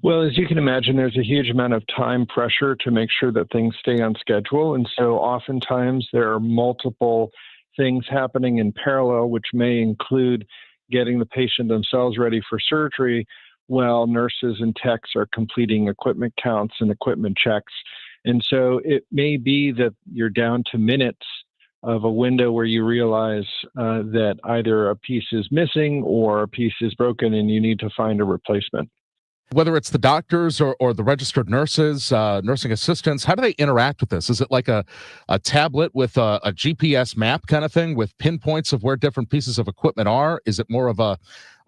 Well, as you can imagine, there's a huge amount of time pressure to make sure that things stay on schedule. And so oftentimes there are multiple things happening in parallel, which may include getting the patient themselves ready for surgery while nurses and techs are completing equipment counts and equipment checks. And so it may be that you're down to minutes of a window where you realize that either a piece is missing or a piece is broken and you need to find a replacement. Whether it's the doctors or the registered nurses, nursing assistants, how do they interact with this? Is it like a tablet with a GPS map kind of thing with pinpoints of where different pieces of equipment are? Is it more of a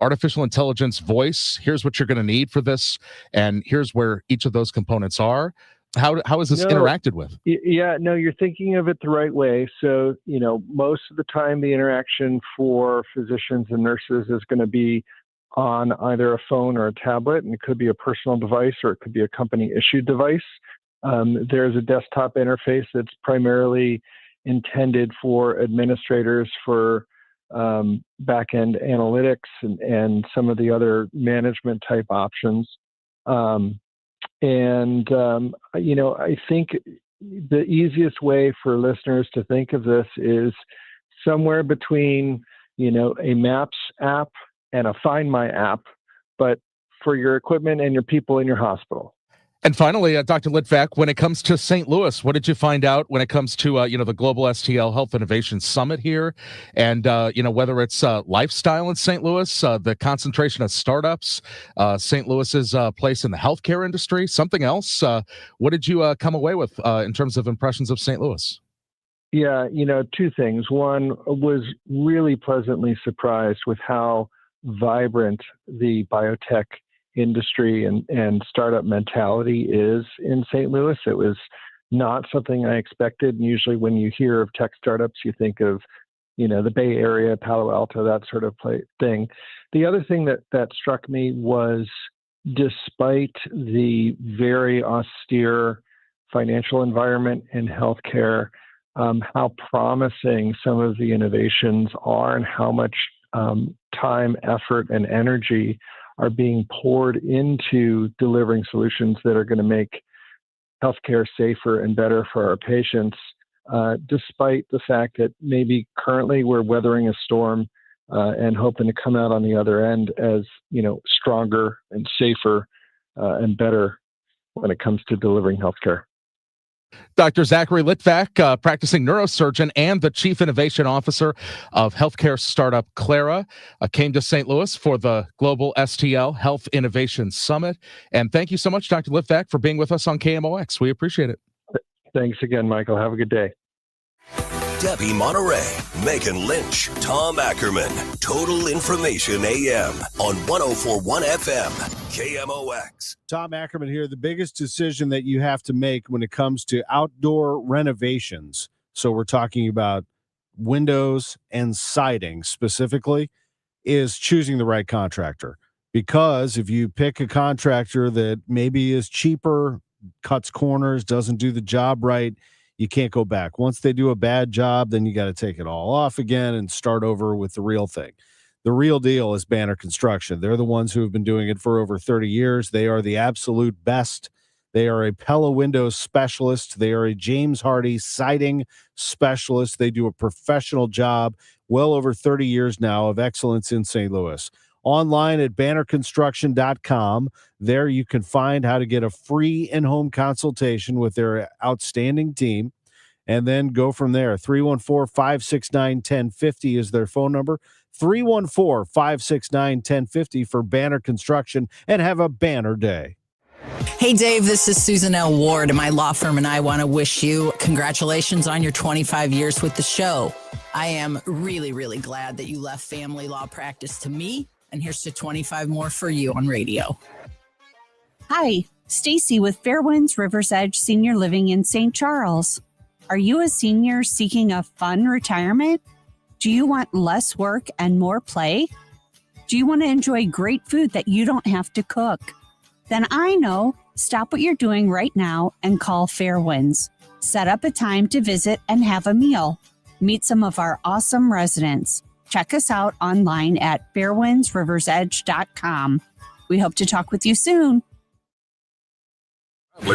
artificial intelligence voice? Here's what you're going to need for this, and here's where each of those components are. How is this interacted with? Yeah, no, you're thinking of it the right way. So, most of the time the interaction for physicians and nurses is going to be on either a phone or a tablet, and it could be a personal device or it could be a company issued device. There's a desktop interface that's primarily intended for administrators for back-end analytics and some of the other management type options. I think the easiest way for listeners to think of this is somewhere between, a Maps app and a Find My app, but for your equipment and your people in your hospital. And finally, Dr. Litvak, when it comes to St. Louis, what did you find out when it comes to, the Global STL Health Innovation Summit here? And, whether it's lifestyle in St. Louis, the concentration of startups, St. Louis's place in the healthcare industry, something else? What did you come away with in terms of impressions of St. Louis? Yeah, two things. One, was really pleasantly surprised with how vibrant the biotech industry and startup mentality is in St. Louis. It was not something I expected. And usually when you hear of tech startups, you think of, the Bay Area, Palo Alto, that sort of thing. The other thing that struck me was, despite the very austere financial environment in healthcare, how promising some of the innovations are and how much time, effort, and energy are being poured into delivering solutions that are going to make healthcare safer and better for our patients, despite the fact that maybe currently we're weathering a storm and hoping to come out on the other end as, stronger and safer and better when it comes to delivering healthcare. Dr. Zachary Litvak, practicing neurosurgeon and the Chief Innovation Officer of healthcare startup Clara, came to St. Louis for the Global STL Health Innovation Summit. And thank you so much, Dr. Litvak, for being with us on KMOX. We appreciate it. Thanks again, Michael. Have a good day. Debbie Monterrey, Megan Lynch, Tom Ackerman. Total Information AM on 104.1 FM, KMOX. Tom Ackerman here. The biggest decision that you have to make when it comes to outdoor renovations, so we're talking about windows and siding specifically, is choosing the right contractor. Because if you pick a contractor that maybe is cheaper, cuts corners, doesn't do the job right, you can't go back. Once they do a bad job, then you got to take it all off again and start over with the real thing. The real deal is Banner Construction. They're the ones who have been doing it for over 30 years. They are the absolute best. They are a Pella Windows specialist. They are a James Hardy siding specialist. They do a professional job, well over 30 years now of excellence in St. Louis. Online at bannerconstruction.com. There you can find how to get a free in-home consultation with their outstanding team, and then go from there. 314-569-1050 is their phone number. 314-569-1050 for Banner Construction, and have a banner day. Hey, Dave, this is Susan L. Ward, and my law firm and I want to wish you congratulations on your 25 years with the show. I am really, really glad that you left family law practice to me, and here's to 25 more for you on radio. Hi, Stacy with Fairwinds River's Edge Senior Living in St. Charles. Are you a senior seeking a fun retirement? Do you want less work and more play? Do you want to enjoy great food that you don't have to cook? Then I know. Stop what you're doing right now and call Fairwinds. Set up a time to visit and have a meal. Meet some of our awesome residents. Check us out online at fairwindsriversedge.com. We hope to talk with you soon.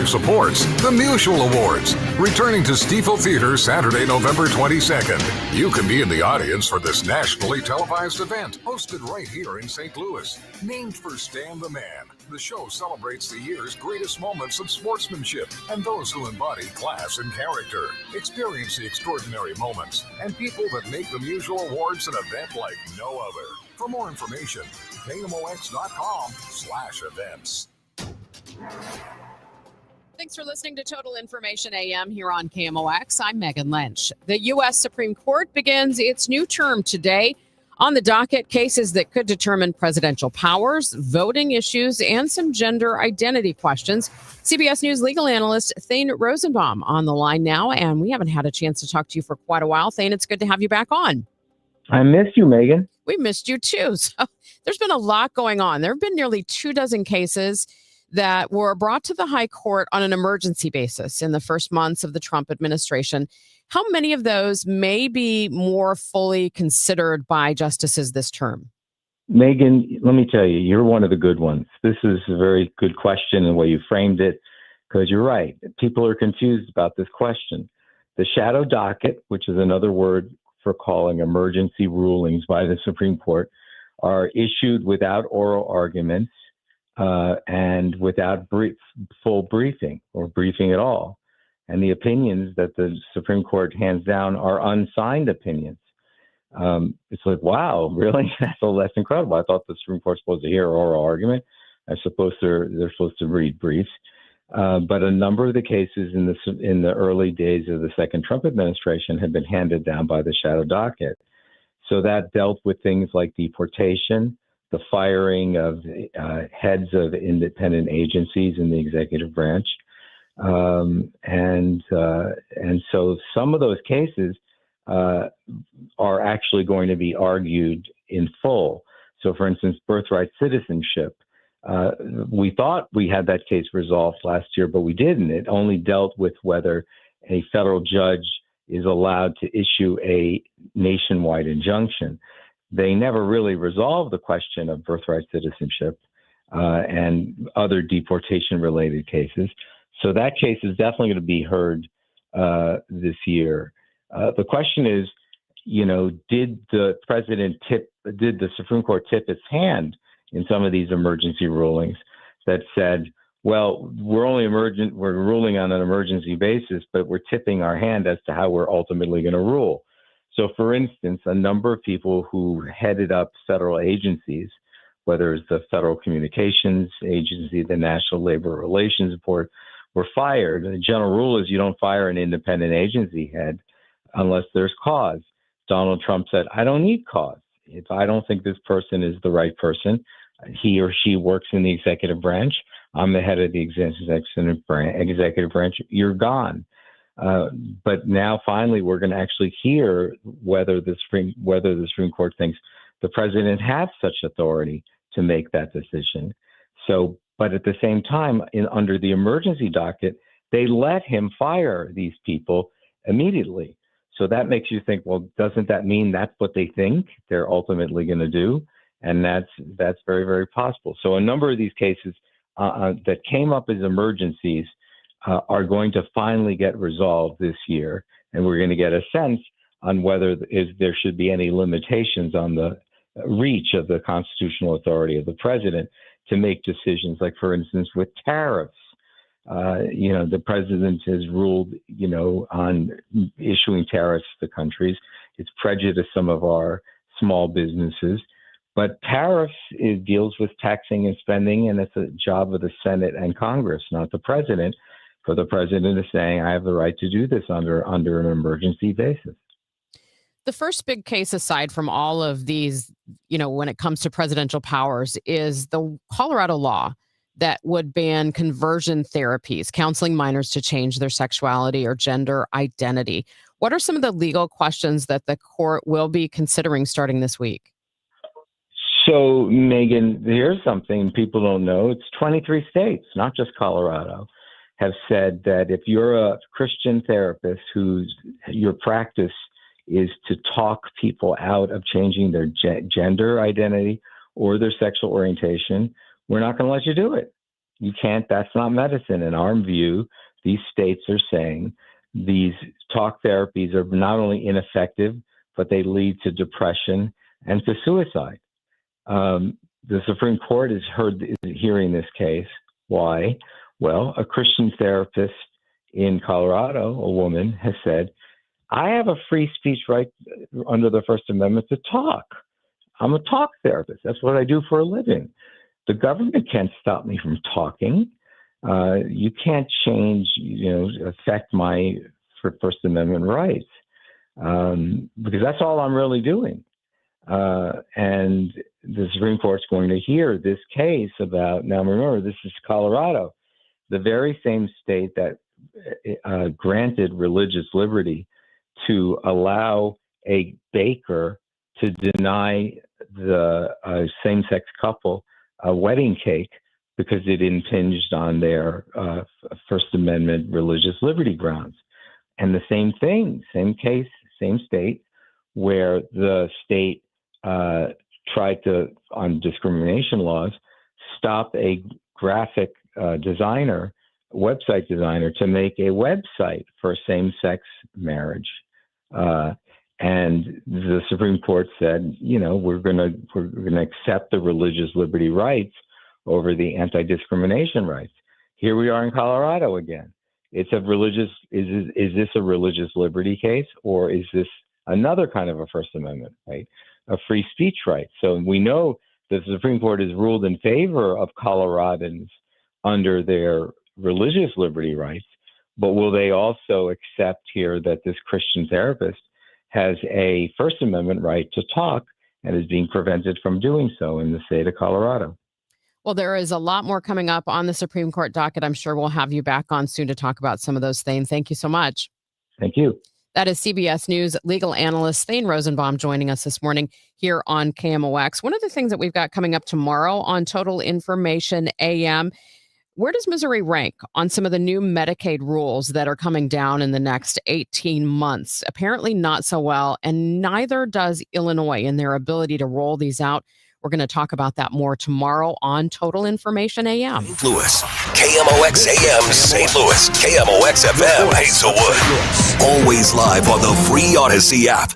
Supports the Mutual Awards, returning to Stiefel Theater Saturday, November 22nd. You can be in the audience for this nationally televised event, hosted right here in St. Louis. Named for Stan the Man, the show celebrates the year's greatest moments of sportsmanship and those who embody class and character. Experience the extraordinary moments and people that make the Mutual Awards an event like no other. For more information, KMOX.com/events. Thanks for listening to Total Information AM here on KMOX. I'm Megan Lynch. The U.S. Supreme Court begins its new term today. On the docket, cases that could determine presidential powers, voting issues, and some gender identity questions. CBS News legal analyst Thane Rosenbaum on the line now, and we haven't had a chance to talk to you for quite a while. Thane, it's good to have you back on. I missed you, Megan. We missed you too. So there's been a lot going on. There have been nearly 24 cases that were brought to the high court on an emergency basis in the first months of the Trump administration. How many of those may be more fully considered by justices this term? Megan, let me tell you, you're one of the good ones. This is a very good question and the way you framed it, because you're right. People are confused about this question. The shadow docket, which is another word for calling emergency rulings by the Supreme Court, are issued without oral arguments and without full briefing or briefing at all. And the opinions that the Supreme Court hands down are unsigned opinions. It's like, wow, really? That's incredible. I thought the Supreme Court's supposed to hear oral argument. I suppose they're supposed to read briefs. But a number of the cases in the early days of the second Trump administration had been handed down by the shadow docket. So that dealt with things like deportation, the firing of heads of independent agencies in the executive branch. And so some of those cases are actually going to be argued in full. So, for instance, birthright citizenship. We thought we had that case resolved last year, but we didn't. It only dealt with whether a federal judge is allowed to issue a nationwide injunction. They never really resolved the question of birthright citizenship and other deportation-related cases. So that case is definitely going to be heard this year. The question is, did the Supreme Court tip its hand in some of these emergency rulings that said, well, we're ruling on an emergency basis, but we're tipping our hand as to how we're ultimately going to rule. So, for instance, a number of people who headed up federal agencies, whether it's the Federal Communications Agency, the National Labor Relations Board, were fired. The general rule is you don't fire an independent agency head unless there's cause. Donald Trump said, I don't need cause. If I don't think this person is the right person, he or she works in the executive branch, I'm the head of the executive branch, you're gone. But now finally we're going to actually hear whether the Supreme Court thinks the president has such authority to make that decision. So, but at the same time, under the emergency docket, they let him fire these people immediately. So that makes you think, well, doesn't that mean that's what they think they're ultimately going to do? And that's very, very possible. So a number of these cases that came up as emergencies are going to finally get resolved this year. And we're going to get a sense on whether there should be any limitations on the reach of the constitutional authority of the president to make decisions, like, for instance, with tariffs. The president has ruled, on issuing tariffs to countries. It's prejudiced some of our small businesses. But tariffs, it deals with taxing and spending, and it's a job of the Senate and Congress, not the president. For the president is saying, I have the right to do this under an emergency basis. The first big case, aside from all of these, when it comes to presidential powers, is the Colorado law that would ban conversion therapies, counseling minors to change their sexuality or gender identity. What are some of the legal questions that the court will be considering starting this week? So, Megan, here's something people don't know. It's 23 states, not just Colorado, have said that if you're a Christian therapist your practice is to talk people out of changing their gender identity or their sexual orientation, we're not going to let you do it. You can't. That's not medicine. In our view, these states are saying these talk therapies are not only ineffective, but they lead to depression and to suicide. The Supreme Court is hearing this case. Why? Well, a Christian therapist in Colorado, a woman, has said, I have a free speech right under the First Amendment to talk. I'm a talk therapist. That's what I do for a living. The government can't stop me from talking. you can't change, affect my First Amendment rights, because that's all I'm really doing. And the Supreme Court's going to hear this case about, now remember, this is Colorado, the very same state that granted religious liberty to allow a baker to deny the same-sex couple a wedding cake because it impinged on their First Amendment religious liberty grounds. And the same thing, same case, same state, where the state tried to, on discrimination laws, stop a graphic designer, website designer, to make a website for same-sex marriage. And the Supreme Court said, we're going to accept the religious liberty rights over the anti-discrimination rights. Here we are in Colorado again. It's a religious. Is this a religious liberty case, or is this another kind of a First Amendment right, a free speech right? So we know that the Supreme Court has ruled in favor of Coloradans under their religious liberty rights, but will they also accept here that this Christian therapist has a First Amendment right to talk and is being prevented from doing so in the state of Colorado? Well, there is a lot more coming up on the Supreme Court docket. I'm sure we'll have you back on soon to talk about some of those things. Thank you so much. Thank you. That is CBS News legal analyst Thane Rosenbaum joining us this morning here on KMOX. One of the things that we've got coming up tomorrow on Total Information AM, where does Missouri rank on some of the new Medicaid rules that are coming down in the next 18 months? Apparently not so well, and neither does Illinois in their ability to roll these out. We're going to talk about that more tomorrow on Total Information AM. St. Louis, KMOX AM St. Louis, KMOX FM Hazelwood. Always live on the free Odyssey app.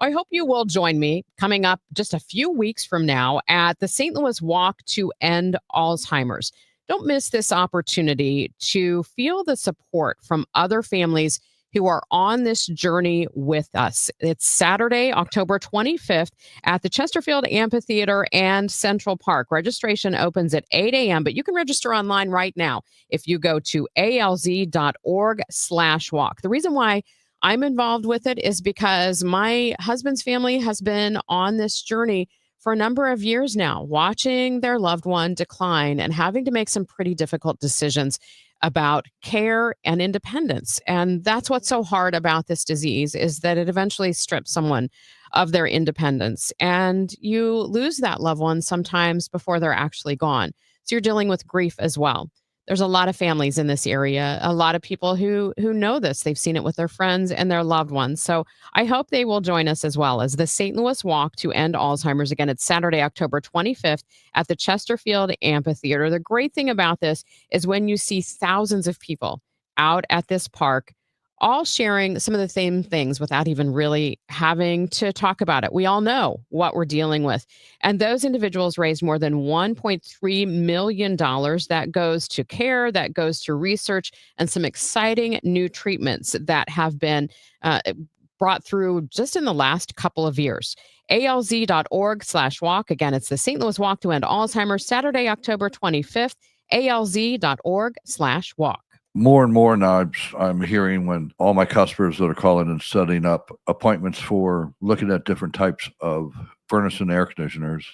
I hope you will join me coming up just a few weeks from now at the St. Louis Walk to End Alzheimer's. Don't miss this opportunity to feel the support from other families who are on this journey with us. It's Saturday, October 25th at the Chesterfield Amphitheater and Central Park. Registration opens at 8 a.m., but you can register online right now if you go to alz.org/walk. The reason why I'm involved with it is because my husband's family has been on this journey for a number of years now, watching their loved one decline and having to make some pretty difficult decisions about care and independence. And that's what's so hard about this disease, is that it eventually strips someone of their independence. And you lose that loved one sometimes before they're actually gone. So you're dealing with grief as well. There's a lot of families in this area, a lot of people who know this. They've seen it with their friends and their loved ones. So I hope they will join us as well as the St. Louis Walk to End Alzheimer's. Again, it's Saturday, October 25th at the Chesterfield Amphitheater. The great thing about this is when you see thousands of people out at this park, all sharing some of the same things without even really having to talk about it. We all know what we're dealing with. And those individuals raised more than $1.3 million. That goes to care, that goes to research, and some exciting new treatments that have been brought through just in the last couple of years. alz.org/walk. Again, it's the St. Louis Walk to End Alzheimer's, Saturday, October 25th, alz.org/walk. More and more now, I'm hearing when all my customers that are calling and setting up appointments for looking at different types of furnace and air conditioners,